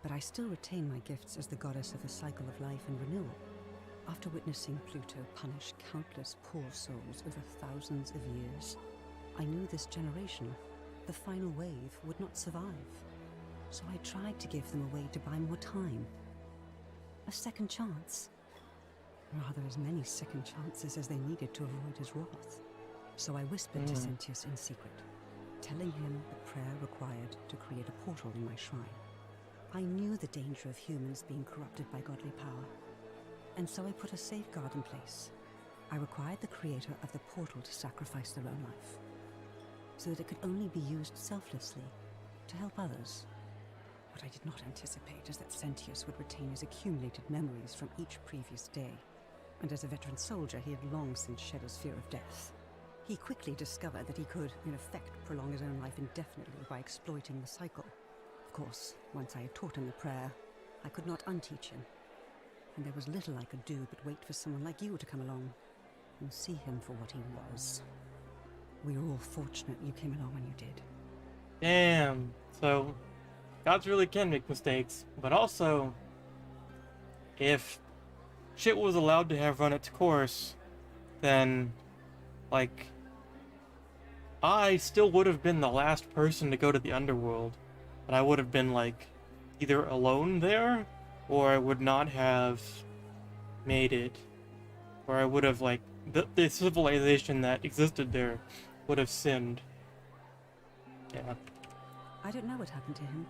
[SPEAKER 14] but I still retain my gifts as the goddess of the cycle of life and renewal. After witnessing Pluto punish countless poor souls over thousands of years, I knew this generation, the final wave, would not survive. So I tried to give them a way to buy more time. A second chance. Rather, as many second chances as they needed to avoid his wrath. So I whispered to Sentius in secret, telling him the prayer required to create a portal in my shrine. I knew the danger of humans being corrupted by godly power, and so I put a safeguard in place. I required the creator of the portal to sacrifice their own life, so that it could only be used selflessly to help others. What I did not anticipate is that Sentius would retain his accumulated memories from each previous day, and as a veteran soldier he had long since shed his fear of death. He quickly discovered that he could, in effect, prolong his own life indefinitely by exploiting the cycle. Of course, once I had taught him the prayer, I could not unteach him, and there was little I could do but wait for someone like you to come along and see him for what he was. We were all fortunate you came along when you did.
[SPEAKER 1] Damn. So, gods really can make mistakes, but also, if shit was allowed to have run its course, then, like, I still would have been the last person to go to the underworld. But I would have been, like, either alone there, or I would not have made it. Or I would have, like, the civilization that existed there would have sinned. Yeah.
[SPEAKER 14] I don't know what happened to him.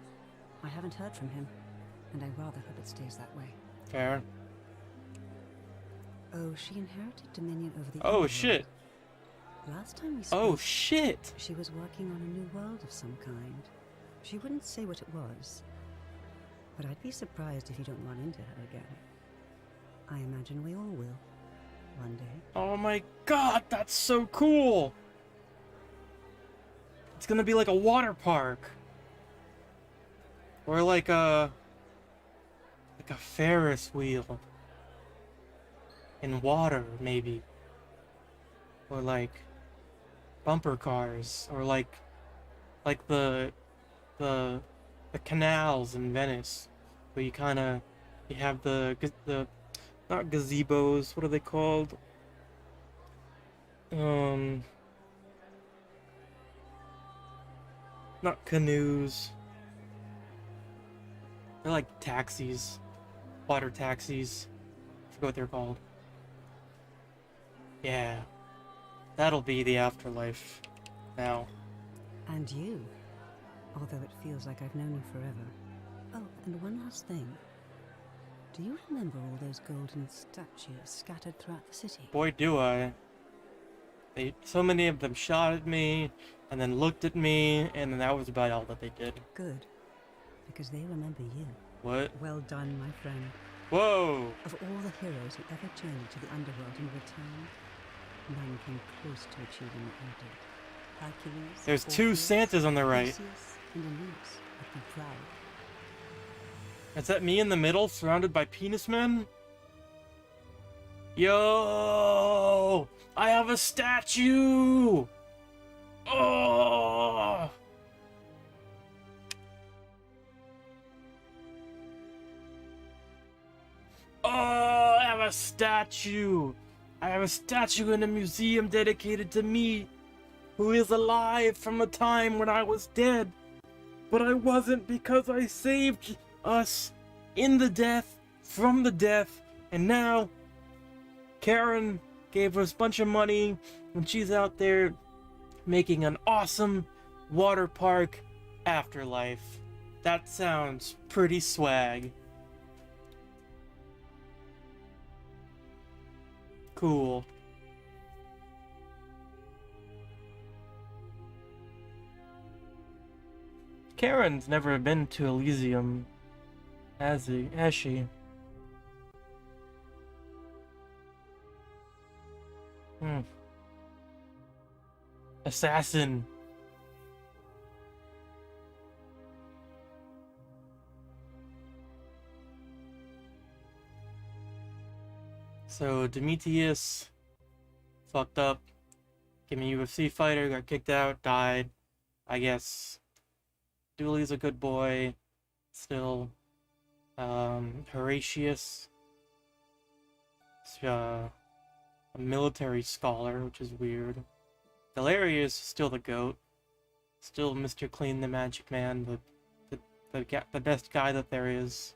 [SPEAKER 14] I haven't heard from him, and I rather hope it stays that way.
[SPEAKER 1] Fair.
[SPEAKER 14] Oh, she inherited dominion over the
[SPEAKER 1] Oh,
[SPEAKER 14] underworld.
[SPEAKER 1] shit.
[SPEAKER 14] Last time we spoke,
[SPEAKER 1] Oh, shit!
[SPEAKER 14] She was working on a new world of some kind. She wouldn't say what it was, but I'd be surprised if you don't run into her again. I imagine we all will, one day.
[SPEAKER 1] Oh my god, that's so cool! It's gonna be like a water park. Or like a Ferris wheel. In water, maybe. Or like bumper cars, or like the canals in Venice, where you have the not gazebos, what are they called? Not canoes. They're like taxis, water taxis. I forget what they're called. Yeah. That'll be the afterlife now.
[SPEAKER 14] And you, although it feels like I've known you forever. Oh, and one last thing. Do you remember all those golden statues scattered throughout the city?
[SPEAKER 1] Boy, do I. So many of them shot at me, and then looked at me, and then that was about all that they did.
[SPEAKER 14] Good, because they remember you.
[SPEAKER 1] What?
[SPEAKER 14] Well done, my friend.
[SPEAKER 1] Whoa!
[SPEAKER 14] Of all the heroes who ever journeyed to the underworld and returned, none came close to achieving what you did. Hercules,
[SPEAKER 1] There's two Santas on the right.
[SPEAKER 14] Odysseus, and Aeneas would be proud.
[SPEAKER 1] Is that me in the middle, surrounded by penis men? Yo! I have a statue! Oh! Oh, I have a statue! I have a statue in a museum dedicated to me, who is alive from a time when I was dead. But I wasn't, because I saved us in the death, from the death, and now Karen gave us a bunch of money, and she's out there making an awesome water park afterlife. That sounds pretty swag. Cool. Karen's never been to Elysium, has she? Assassin. So Demetrius fucked up, became a UFC fighter, got kicked out, died. I guess Dooley's a good boy. Still. Horatius. A military scholar, which is weird. Galerius is still the GOAT. Still Mr. Clean the Magic Man, the best guy that there is.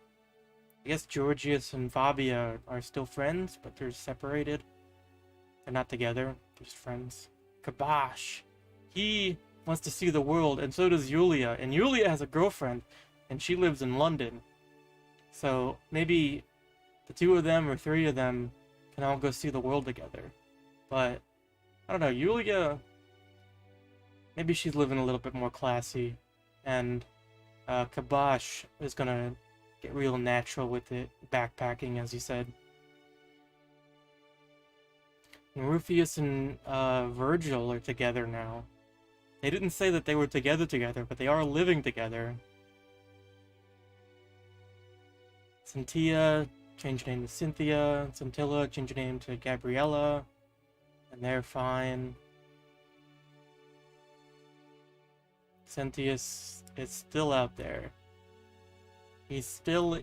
[SPEAKER 1] I guess Georgius and Fabia are still friends, but they're separated. They're not together, they're just friends. Kabosh! He wants to see the world, and so does Yulia. And Yulia has a girlfriend, and she lives in London. So maybe the two of them or three of them can all go see the world together. But, I don't know, Yulia, maybe she's living a little bit more classy. And Kabosh is gonna get real natural with it, backpacking, as you said. And Rufius and Virgil are together now. They didn't say that they were together, but they are living together. Cynthia changed her name to Cynthia. Scintilla changed her name to Gabriella. And they're fine. Cynthius is still out there. He's still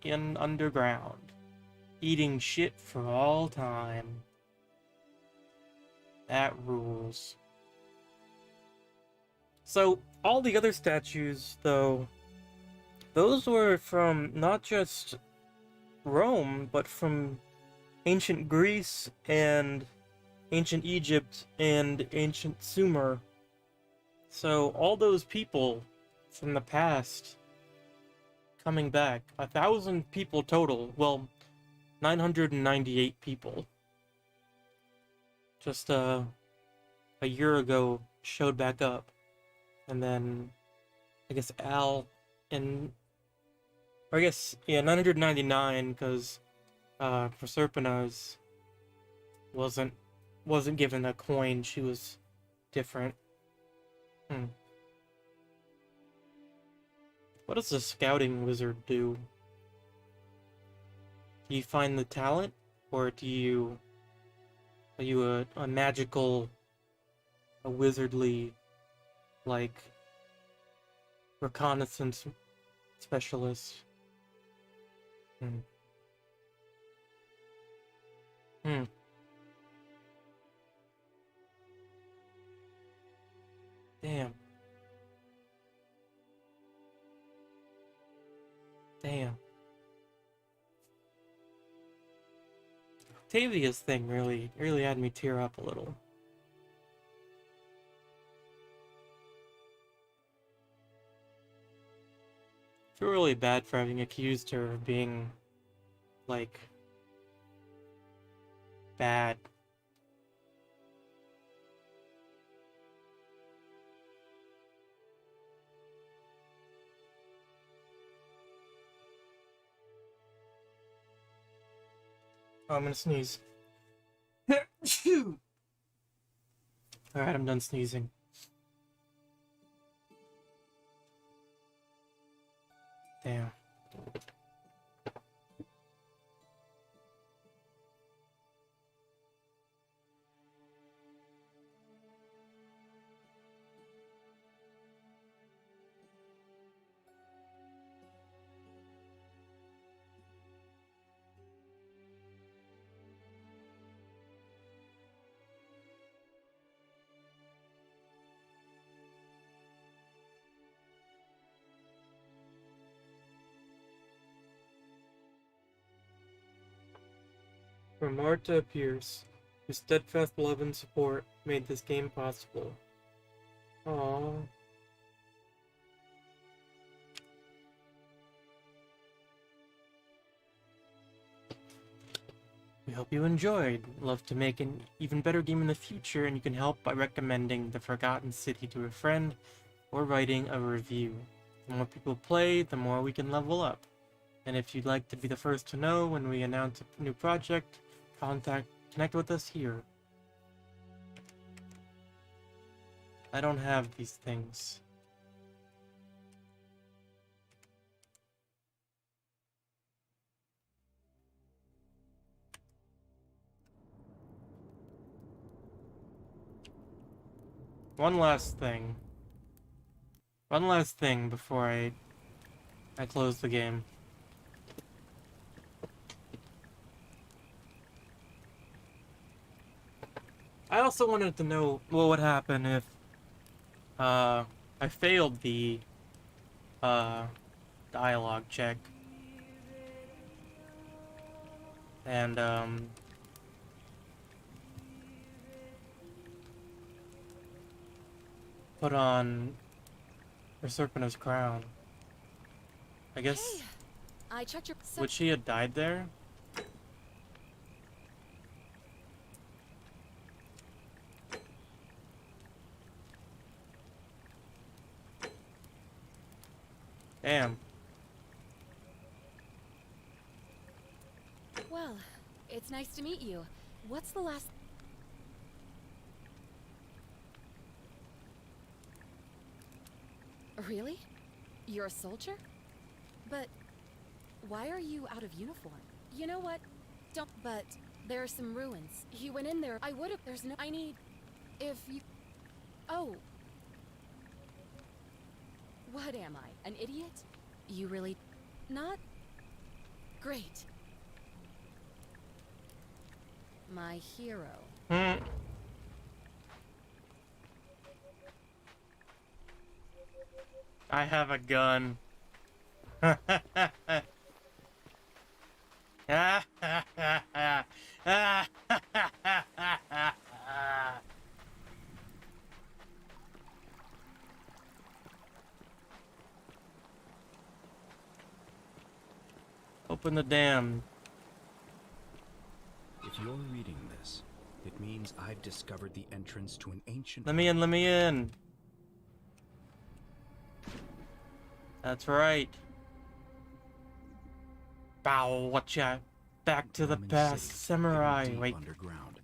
[SPEAKER 1] in underground, eating shit for all time. That rules. So, all the other statues, though, those were from not just Rome, but from ancient Greece and ancient Egypt and ancient Sumer. So, all those people from the past coming back. 1,000 people total. Well, 998 people. Just a year ago showed back up. And then I guess Al and, or I guess, yeah, 999 because Proserpina's wasn't given a coin. She was different. What does a scouting wizard do? Do you find the talent, or are you a magical, a wizardly, like, reconnaissance specialist? Damn. Octavia's thing really had me tear up a little. I feel really bad for having accused her of being, like, bad. Oh, I'm gonna sneeze. Alright, I'm done sneezing. Damn. From Marta Pierce, whose steadfast love and support made this game possible. Aww. We hope you enjoyed. Love to make an even better game in the future, and you can help by recommending The Forgotten City to a friend or writing a review. The more people play, the more we can level up. And if you'd like to be the first to know when we announce a new project, connect with us here. I don't have these things. One last thing. One last thing before I close the game. I also wanted to know what would happen if I failed the dialogue check. And put on Proserpina's crown. I guess
[SPEAKER 18] Hey, I checked your.
[SPEAKER 1] would she have died there? Damn.
[SPEAKER 18] Well, it's nice to meet you. What's the last? Really? You're a soldier? But why are you out of uniform? You know what? Don't. But there are some ruins. He went in there. I would have. There's no. I need. If you. Oh. What am I? An idiot? You really. Not. Great. My hero.
[SPEAKER 1] I have a gun. Open the dam.
[SPEAKER 16] If you're reading this, it means I've discovered the entrance to an ancient...
[SPEAKER 1] Let me in, let me in. That's right. Bow, watcha. Back to the
[SPEAKER 16] Roman
[SPEAKER 1] past,
[SPEAKER 16] city,
[SPEAKER 1] samurai.
[SPEAKER 16] hidden deep
[SPEAKER 1] Wait.
[SPEAKER 16] underground.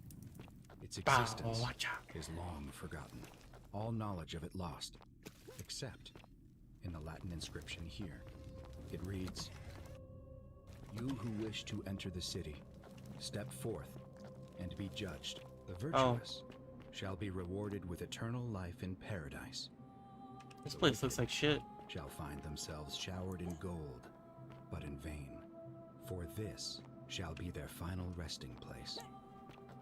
[SPEAKER 16] Its
[SPEAKER 1] Bow,
[SPEAKER 16] existence
[SPEAKER 1] watcha.
[SPEAKER 16] is long forgotten. All knowledge of it lost, except in the Latin inscription here. It reads, "You who wish to enter the city, step forth and be judged. The virtuous shall be rewarded with eternal life in paradise.
[SPEAKER 1] This place looks like shit.
[SPEAKER 16] Shall find themselves showered in gold, but in vain. For this shall be their final resting place."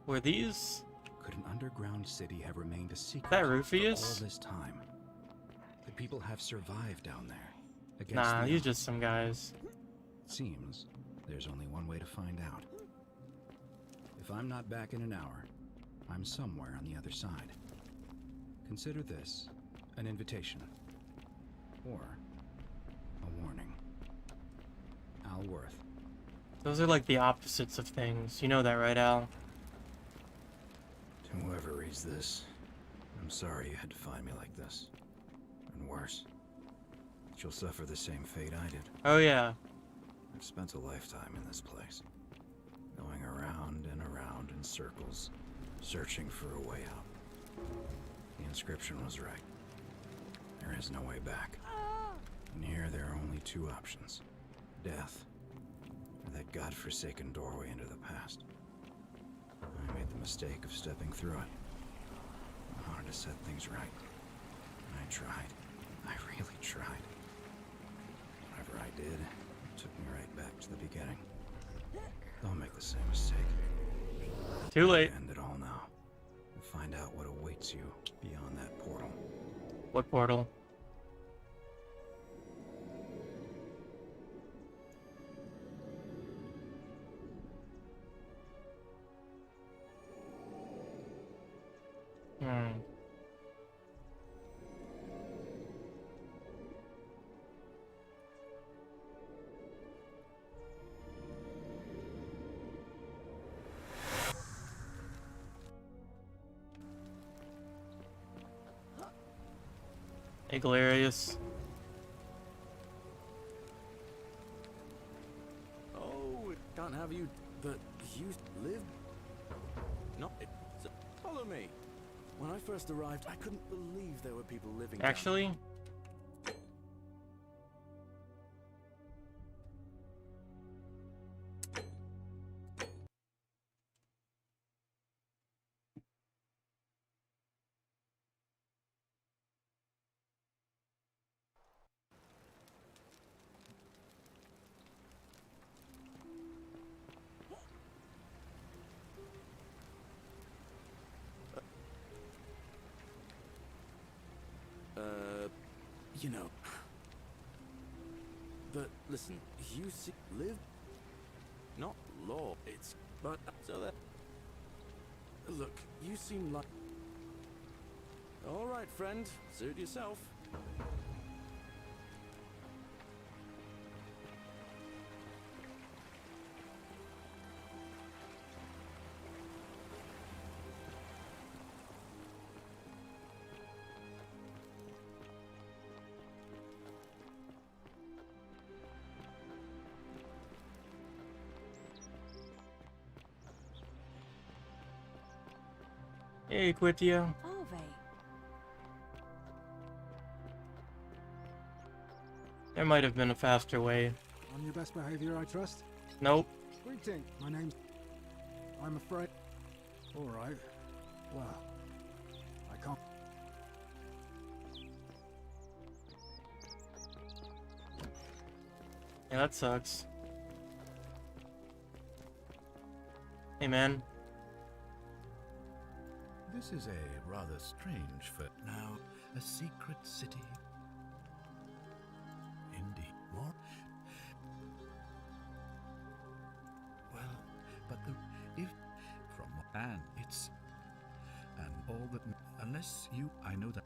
[SPEAKER 1] Were these?
[SPEAKER 16] Could an underground city have remained a secret
[SPEAKER 1] That
[SPEAKER 16] for
[SPEAKER 1] Rufius?
[SPEAKER 16] all this time? The people have survived down there. Against
[SPEAKER 1] Nah,
[SPEAKER 16] the
[SPEAKER 1] he's
[SPEAKER 16] odds.
[SPEAKER 1] just some guys.
[SPEAKER 16] It seems there's only one way to find out. If I'm not back in an hour, I'm somewhere on the other side. Consider this an invitation. Or a warning. Al Worth.
[SPEAKER 1] Those are like the opposites of things. You know that, right, Al?
[SPEAKER 16] To whoever reads this, I'm sorry you had to find me like this. And worse, you'll suffer the same fate I did.
[SPEAKER 1] Oh, yeah.
[SPEAKER 16] I've spent a lifetime in this place, going around and around in circles, searching for a way out. The inscription was right. There is no way back. And here there are only two options. Death, or that godforsaken doorway into the past. I made the mistake of stepping through it. I wanted to set things right. And I tried. I really tried. Whatever I did, it took me right back to the beginning. Don't make the same mistake.
[SPEAKER 1] Too late.
[SPEAKER 16] End it all now. And find out what awaits you beyond that portal.
[SPEAKER 1] What portal? Hey, Galerius.
[SPEAKER 3] Oh, it can't have you. But you live. No, follow me. When I first arrived, I couldn't believe there were people living.
[SPEAKER 1] Actually,
[SPEAKER 3] You know. But listen, you see, live, not law. It's but so that. Look, you seem like. All right, friend, suit yourself.
[SPEAKER 1] Hey, Quitia. There might have been a faster way.
[SPEAKER 20] On your best behavior, I trust?
[SPEAKER 1] Nope.
[SPEAKER 20] Greeting. My name's... I'm afraid... Alright. Well... I can't...
[SPEAKER 1] Yeah, that sucks. Hey, man.
[SPEAKER 11] This is a rather strange for now. A secret city. Indeed. More? Well, but if from and it's and all that unless you I know that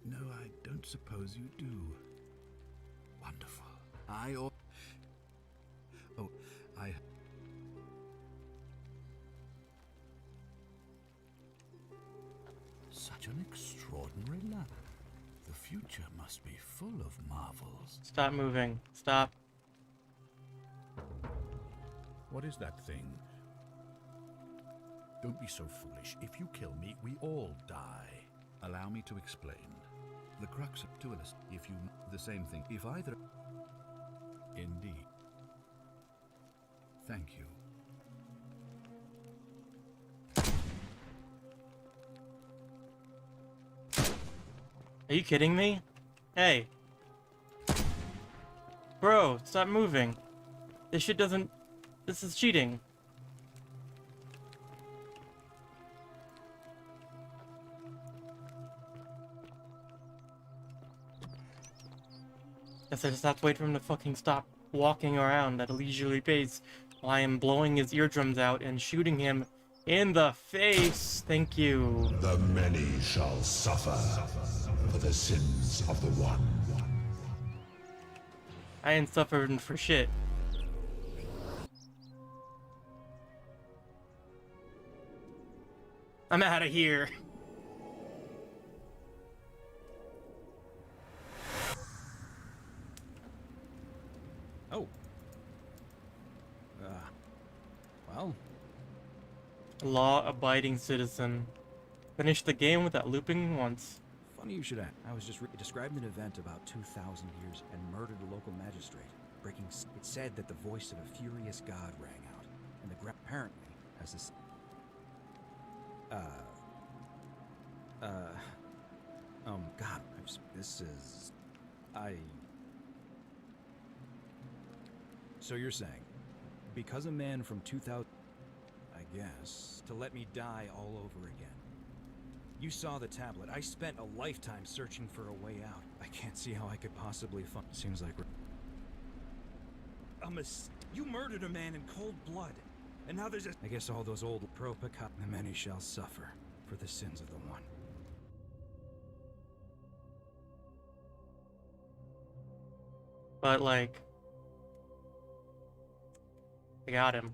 [SPEAKER 11] no, I don't suppose you do. Wonderful. Such an extraordinary land. The future must be full of marvels.
[SPEAKER 1] Stop moving. Stop.
[SPEAKER 11] What is that thing? Don't be so foolish. If you kill me, we all die. Allow me to explain. The crux of duelist, if you the same thing, if either... Indeed. Thank you.
[SPEAKER 1] Are you kidding me? Hey. Bro, stop moving. This shit doesn't... This is cheating. Guess I just have to wait for him to fucking stop walking around at a leisurely pace while I am blowing his eardrums out and shooting him in the face. Thank you.
[SPEAKER 2] The many shall suffer for the sins of the one.
[SPEAKER 1] I ain't suffering for shit. I'm out of here.
[SPEAKER 16] Oh. Well.
[SPEAKER 1] Law-abiding citizen. Finish the game without looping once.
[SPEAKER 16] Funny you should ask. I was just described an event about 2,000 years and murdered a local magistrate. It said that the voice of a furious god rang out, and the apparently has this. God, this is. So you're saying, because a man from 2000, I guess, to let me die all over again. You saw the tablet. I spent a lifetime searching for a way out. I can't see how I could possibly find. Seems like you murdered a man in cold blood, and now there's a. I guess all those old propaca. The many shall suffer for the sins of the one.
[SPEAKER 1] But like, I got him.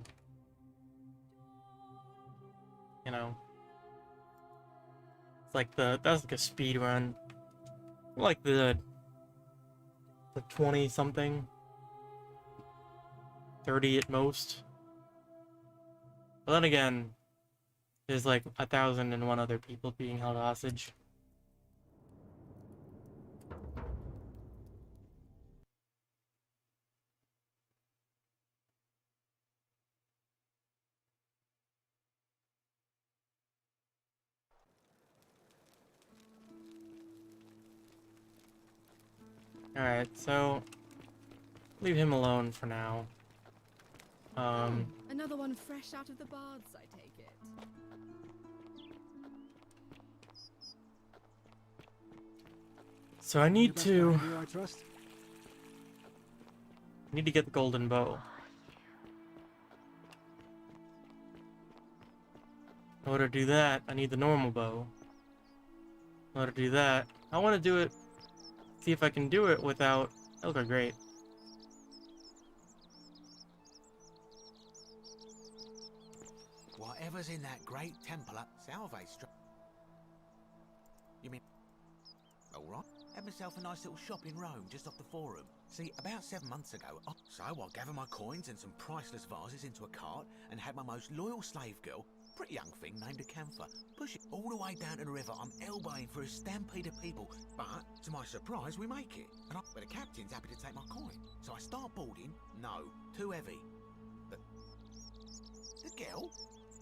[SPEAKER 1] You know. It's like that's like a speed run. Like the 20 something. 30 at most. But then again, there's like 1,001 other people being held hostage. Alright, so leave him alone for now.
[SPEAKER 15] Another one fresh out of the bards, I take it.
[SPEAKER 1] So I need
[SPEAKER 20] Best
[SPEAKER 1] to
[SPEAKER 20] behind you, I trust?
[SPEAKER 1] get the golden bow. In order to do that, I need the normal bow. In order to do that, I want to do it, see if I can do it without, okay, great.
[SPEAKER 9] Whatever's in that great temple at Salve Street. You mean... Alright. Had myself a nice little shop in Rome, just off the Forum. See, about 7 months ago, so I gathered my coins and some priceless vases into a cart and had my most loyal slave girl, pretty young thing named Acantha, push it all the way down to the river. I'm elbowing for a stampede of people, but to my surprise, we make it. But the captain's happy to take my coin. So I start boarding. No, too heavy. But the girl?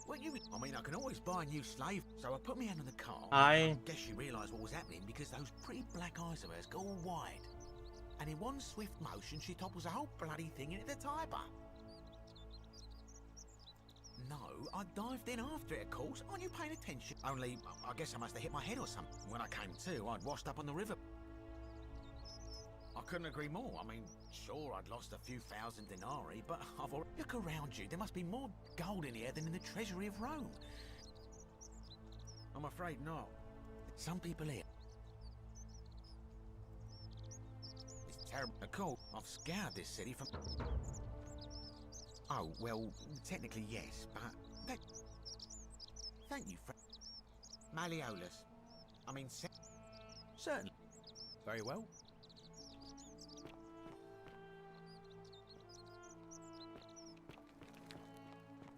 [SPEAKER 9] What you mean? I mean, I can always buy a new slave. So I put my hand on the cart. I guess she realised what was happening because those pretty black eyes of hers go all wide. And in one swift motion, she topples the whole bloody thing into the Tiber. No, I dived in after it, of course. Aren't you paying attention? Only, I guess I must have hit my head or something. When I came to, I'd washed up on the river. I couldn't agree more. I mean, sure, I'd lost a few thousand denarii, but I've already... Look around you. There must be more gold in here than in the treasury of Rome. I'm afraid not. Some people here... It's terrible. Of course, I've scoured this city from... Oh, well, technically yes, but... That... Thank you, Malleolus. I mean, certainly. Very well.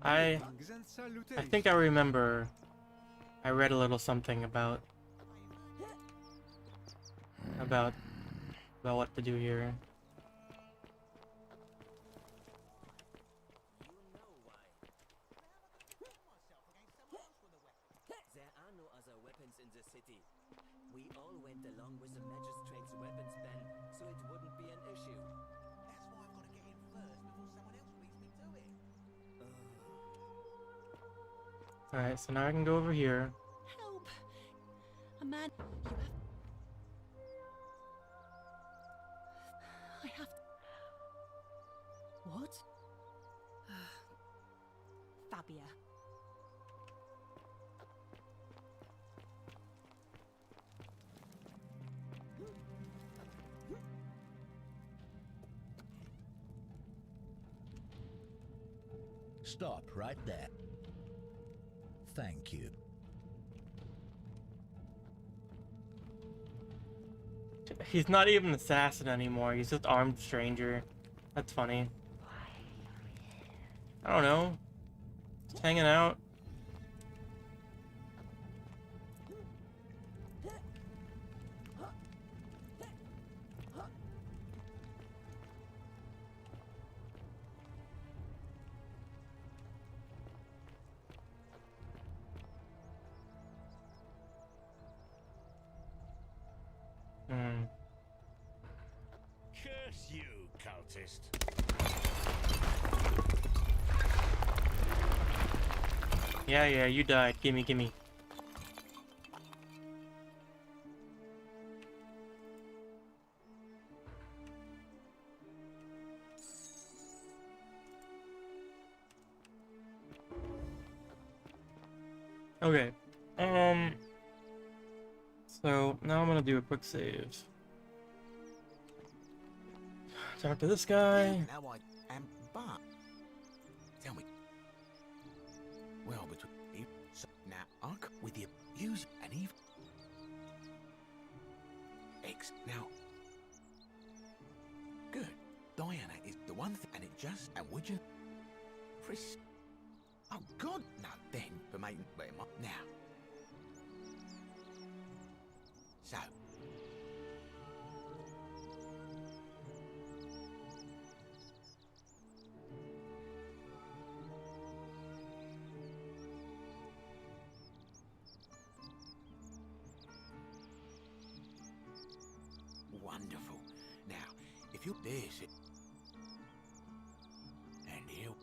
[SPEAKER 1] I think I remember I read a little something about what to do here.
[SPEAKER 6] There are no other weapons in the city. We all went along with the magistrate's weapons ban, so it wouldn't be an issue.
[SPEAKER 9] That's why I've got to get in first before someone else beats me to it.
[SPEAKER 1] Alright, so now I can go over here.
[SPEAKER 17] Help! A man. You have. I have. What? Fabia.
[SPEAKER 8] Stop right there. Thank you.
[SPEAKER 1] He's not even an assassin anymore. He's just armed stranger. That's funny. I don't know. Just hanging out.
[SPEAKER 8] Curse you, cultist.
[SPEAKER 1] Yeah, you died. Gimme. Okay. So now I'm gonna do a quick save. Talk to this guy.
[SPEAKER 9] Now I am, but tell me. Well, between you, so now Ark with the use and even X now. Good. Diana is the one thing, and it just and would you, Chris? Oh God, no. Then for making now. So. Wonderful. Now, if you this it, and you.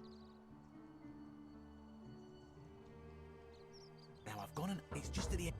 [SPEAKER 9] Now I've gone and it's just to the end.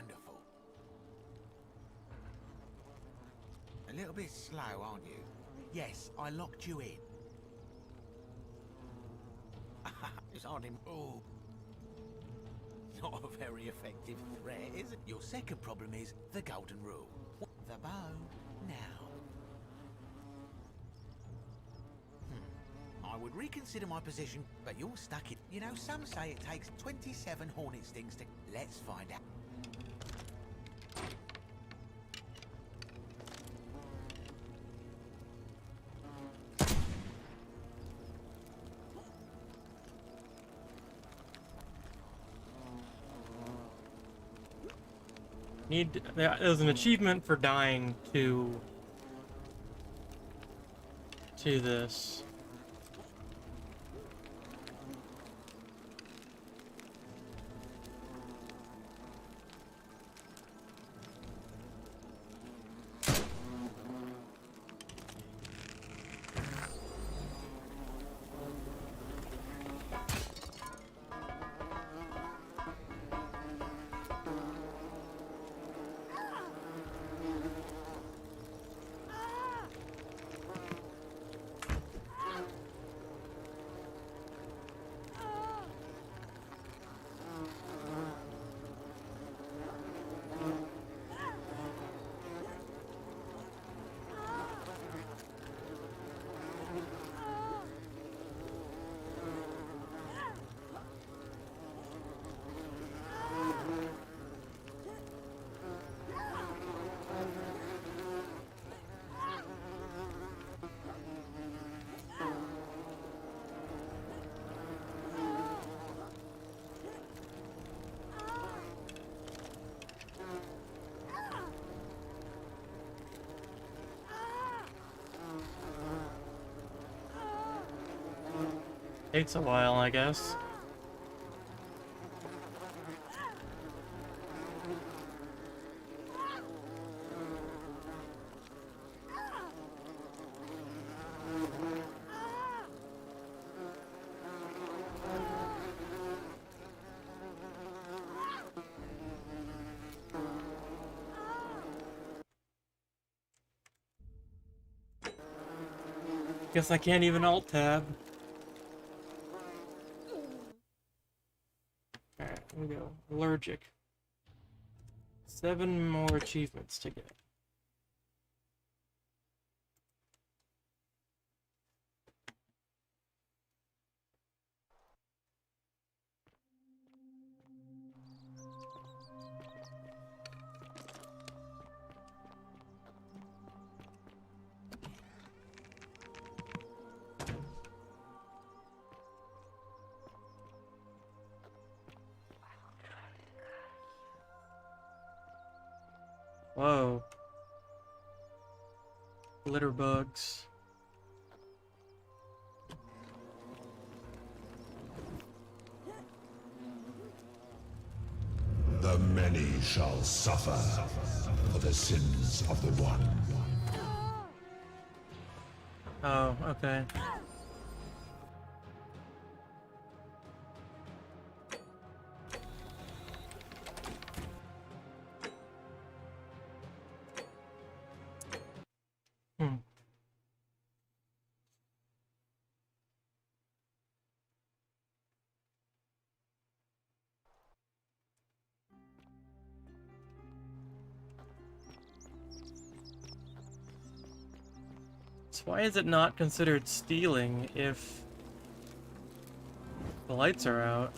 [SPEAKER 9] Wonderful. A little bit slow, aren't you? Yes, I locked you in. It's hardly... Oh. Not a very effective threat, is it? Your second problem is the golden rule. The bow, now. I would reconsider my position, but you're stuck in... You know, some say it takes 27 hornet stings to... Let's find out.
[SPEAKER 1] There's an achievement for dying to this. Takes a while, I guess. Guess I can't even alt tab. Alright, here we go. Allergic. 7 more achievements to get. Whoa. Litter bugs.
[SPEAKER 2] The many shall suffer for the sins of the one.
[SPEAKER 1] Oh, okay. So why is it not considered stealing if the lights are out?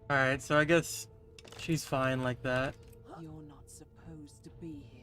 [SPEAKER 1] Alright, so I guess she's fine like that.
[SPEAKER 10] You're not supposed to be here.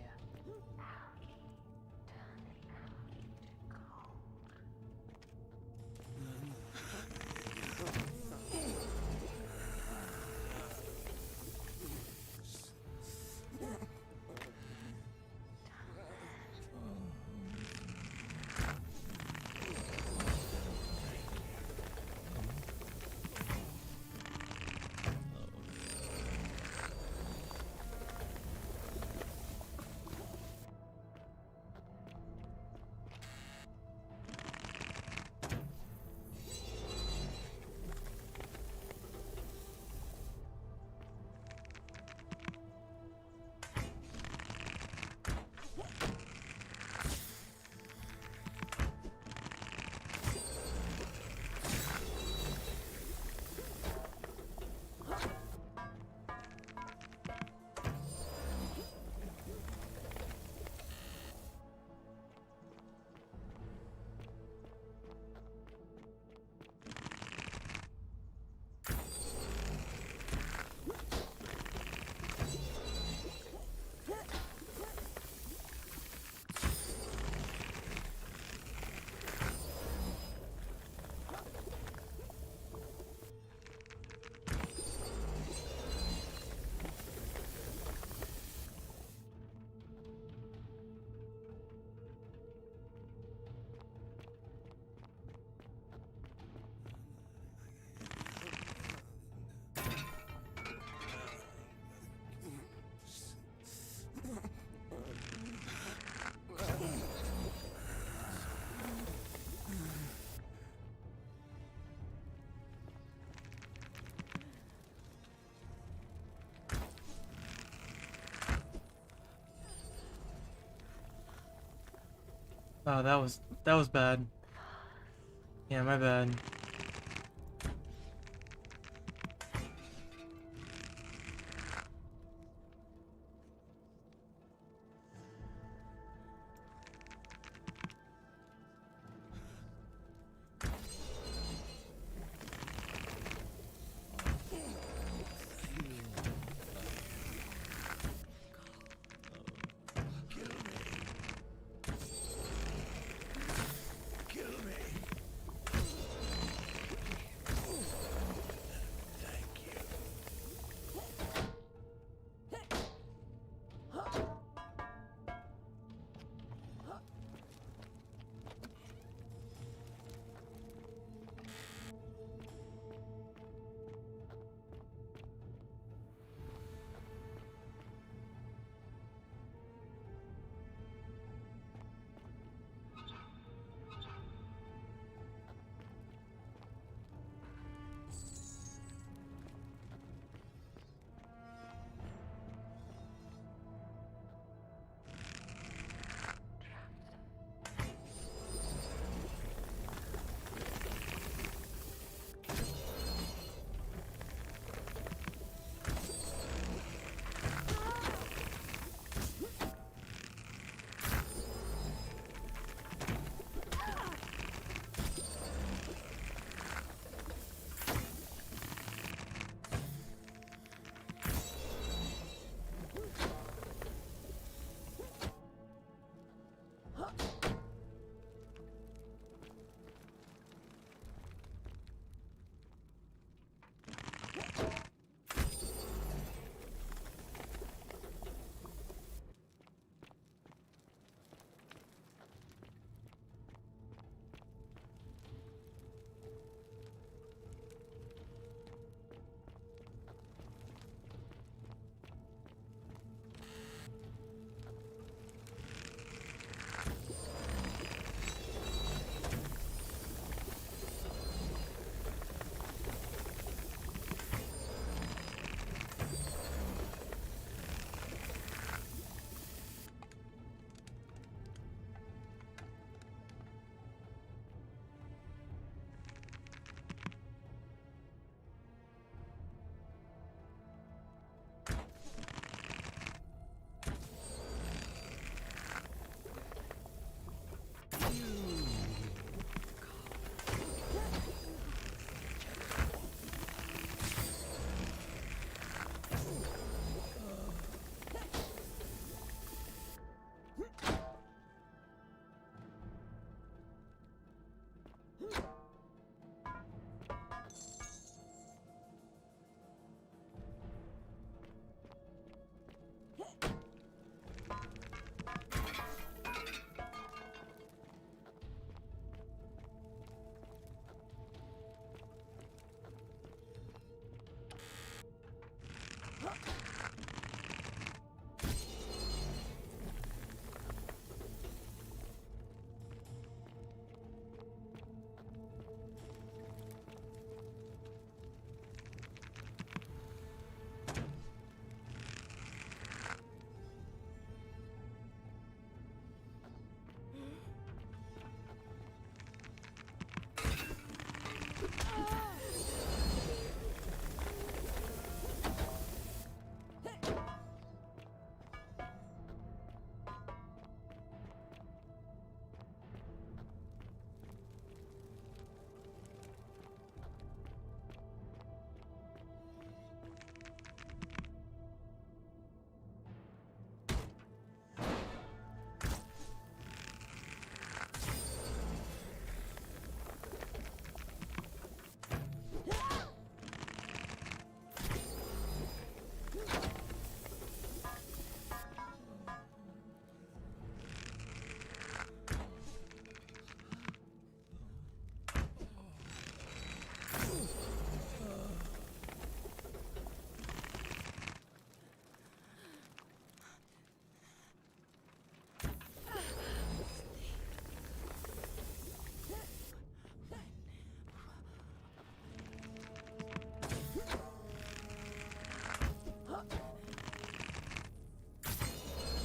[SPEAKER 1] Oh, that was bad. Yeah, my bad.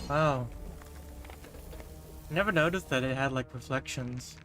[SPEAKER 1] Wow. I never noticed that it had like reflections.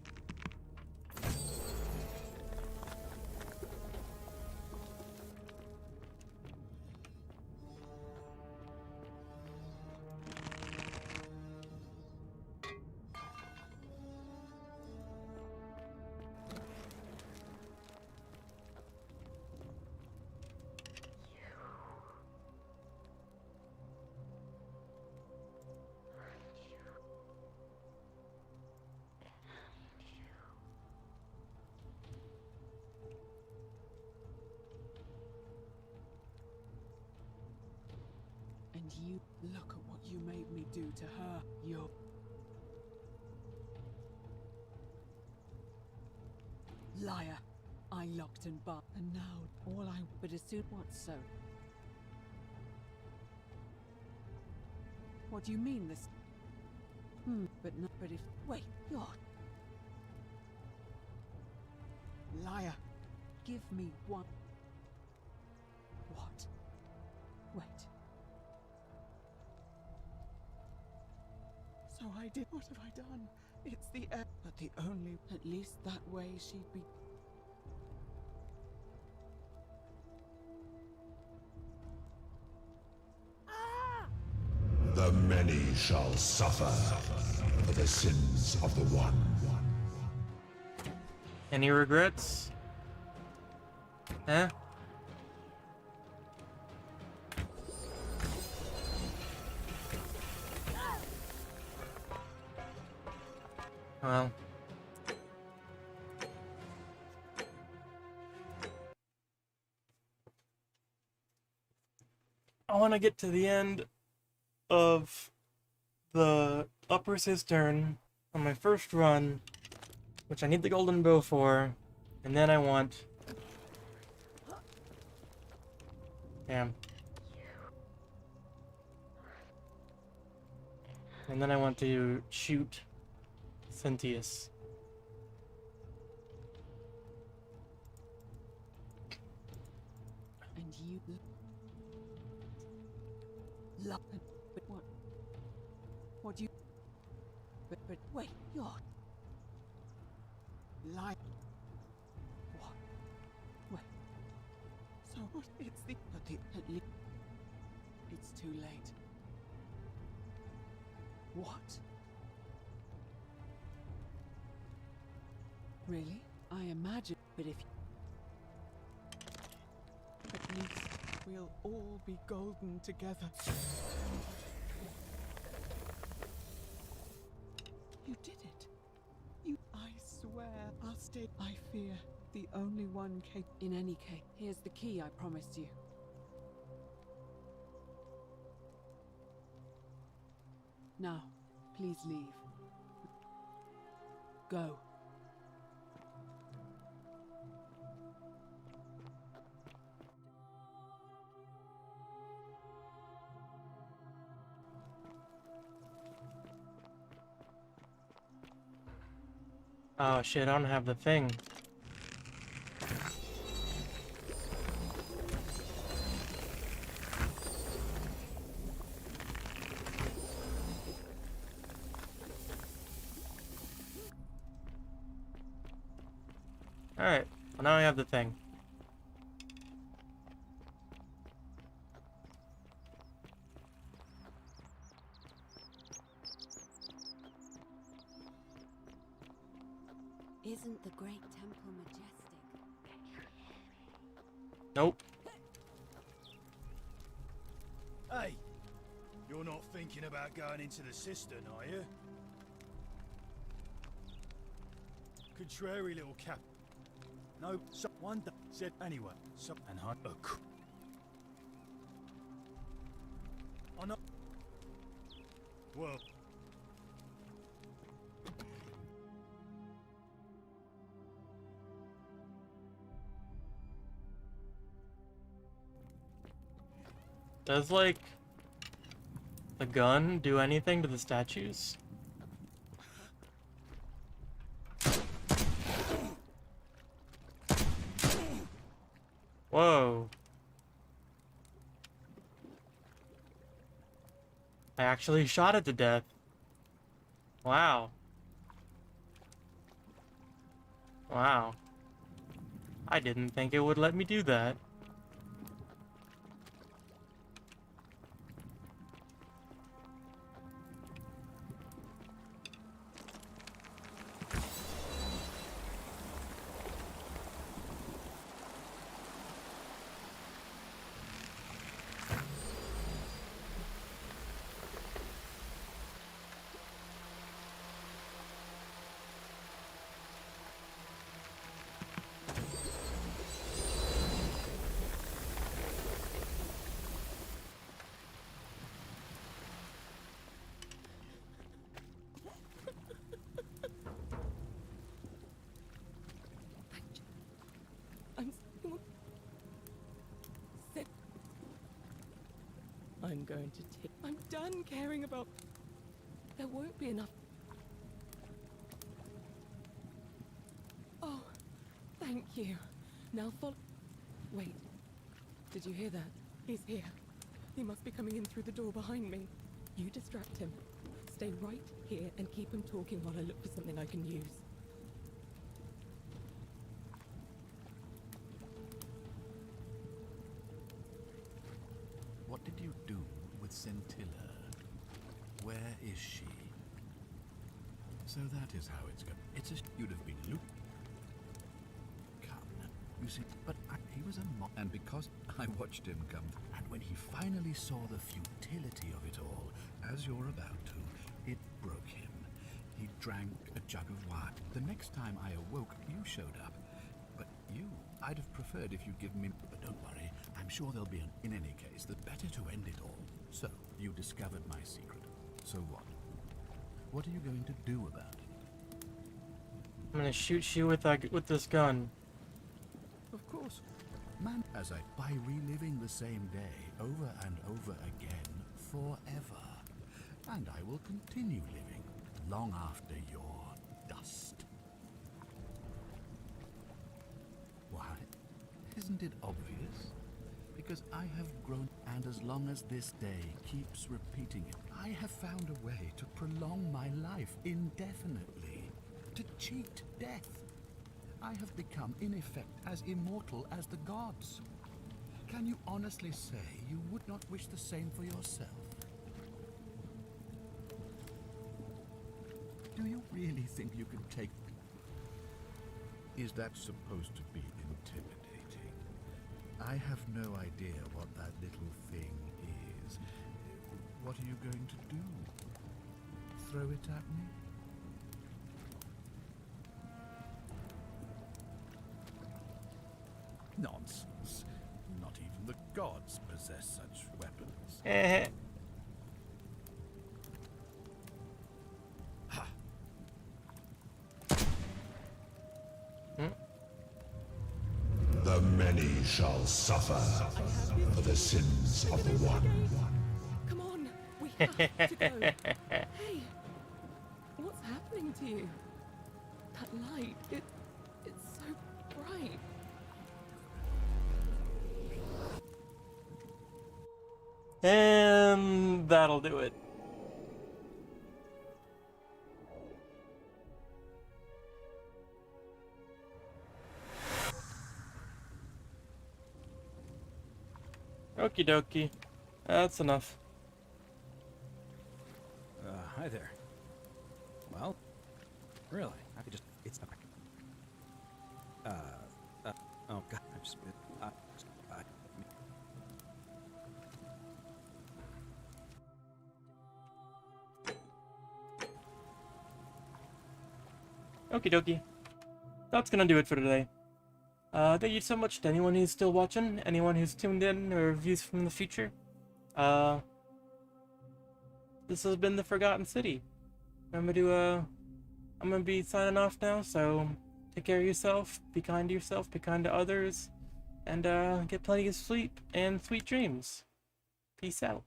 [SPEAKER 10] And you look at what you made me do to her. You're liar. I locked and barred, and now all I but a suit what's so. What do you mean this? But no, but if wait, you're liar. Give me one. What? Wait. So I did. What have I done? It's the end. But the only. At least that way she'd be.
[SPEAKER 2] The many shall suffer for the sins of the one.
[SPEAKER 1] Any regrets? Huh? Well. I want to get to the end of the Upper Cistern on my first run, which I need the golden bow for, and then I want... Damn. And then I want to shoot Cynthius.
[SPEAKER 10] And you love but what? What do you? But wait, you're lying. What? Wait. So what? It's the but the at least it's too late. What? Really? I imagine, but if at least we'll all be golden together. You did it. You. I swear, I'll stay. I fear the only one capable. In any case, here's the key I promised you. Now, please leave. Go.
[SPEAKER 1] Oh shit, I don't have the thing. Alright, well now I have the thing.
[SPEAKER 19] Isn't the great temple majestic?
[SPEAKER 1] Nope.
[SPEAKER 5] Hey, you're not thinking about going into the cistern, are you? Contrary little cap. No, so one day said anyway. So and I oh no. Well.
[SPEAKER 1] Does, like, the gun do anything to the statues? Whoa. I actually shot it to death. Wow. Wow. I didn't think it would let me do that.
[SPEAKER 13] I'm going to take. I'm done caring about. There won't be enough. Oh, thank you. Now follow. Wait. Did you hear that? He's here. He must be coming in through the door behind me. You distract him. Stay right here and keep him talking while I look for something I can use.
[SPEAKER 11] What did you do with Scintilla? Where is she? So that is how it's going. It's a you'd have been looped. Come, you see, but he was a mob, and because I watched him come, and when he finally saw the futility of it all, as you're about to, it broke him. He drank a jug of wine. The next time I awoke, you showed up. But you, I'd have preferred if you'd given me. But don't worry, I'm sure there'll be in any case, the better to end it all. So, you discovered my secret. So what? What are you going to do about it?
[SPEAKER 1] I'm gonna shoot you with this gun.
[SPEAKER 11] Of course. Man, by reliving the same day over and over again forever. And I will continue living long after your dust. Why? Isn't it obvious? Because I have grown, and as long as this day keeps repeating it, I have found a way to prolong my life indefinitely, to cheat death. I have become, in effect, as immortal as the gods. Can you honestly say you would not wish the same for yourself? Do you really think you can take... Is that supposed to be intimidating? I have no idea what that little thing is. What are you going to do? Throw it at me? Nonsense. Not even the gods possess such weapons. Ha!
[SPEAKER 2] The many shall suffer for the sins of the one.
[SPEAKER 13] Come on, we have to go. Hey, what's happening to you? That light, it's so bright.
[SPEAKER 1] And that'll do it. Okie dokie. That's enough.
[SPEAKER 16] Hi there. Well, really, I could just, it's a... oh god, I'm just,
[SPEAKER 1] Okie dokie. That's gonna do it for today. Thank you so much to anyone who's still watching, anyone who's tuned in or views from the future. This has been the Forgotten City. I'm gonna be signing off now, so take care of yourself, be kind to yourself, be kind to others, and get plenty of sleep and sweet dreams. Peace out.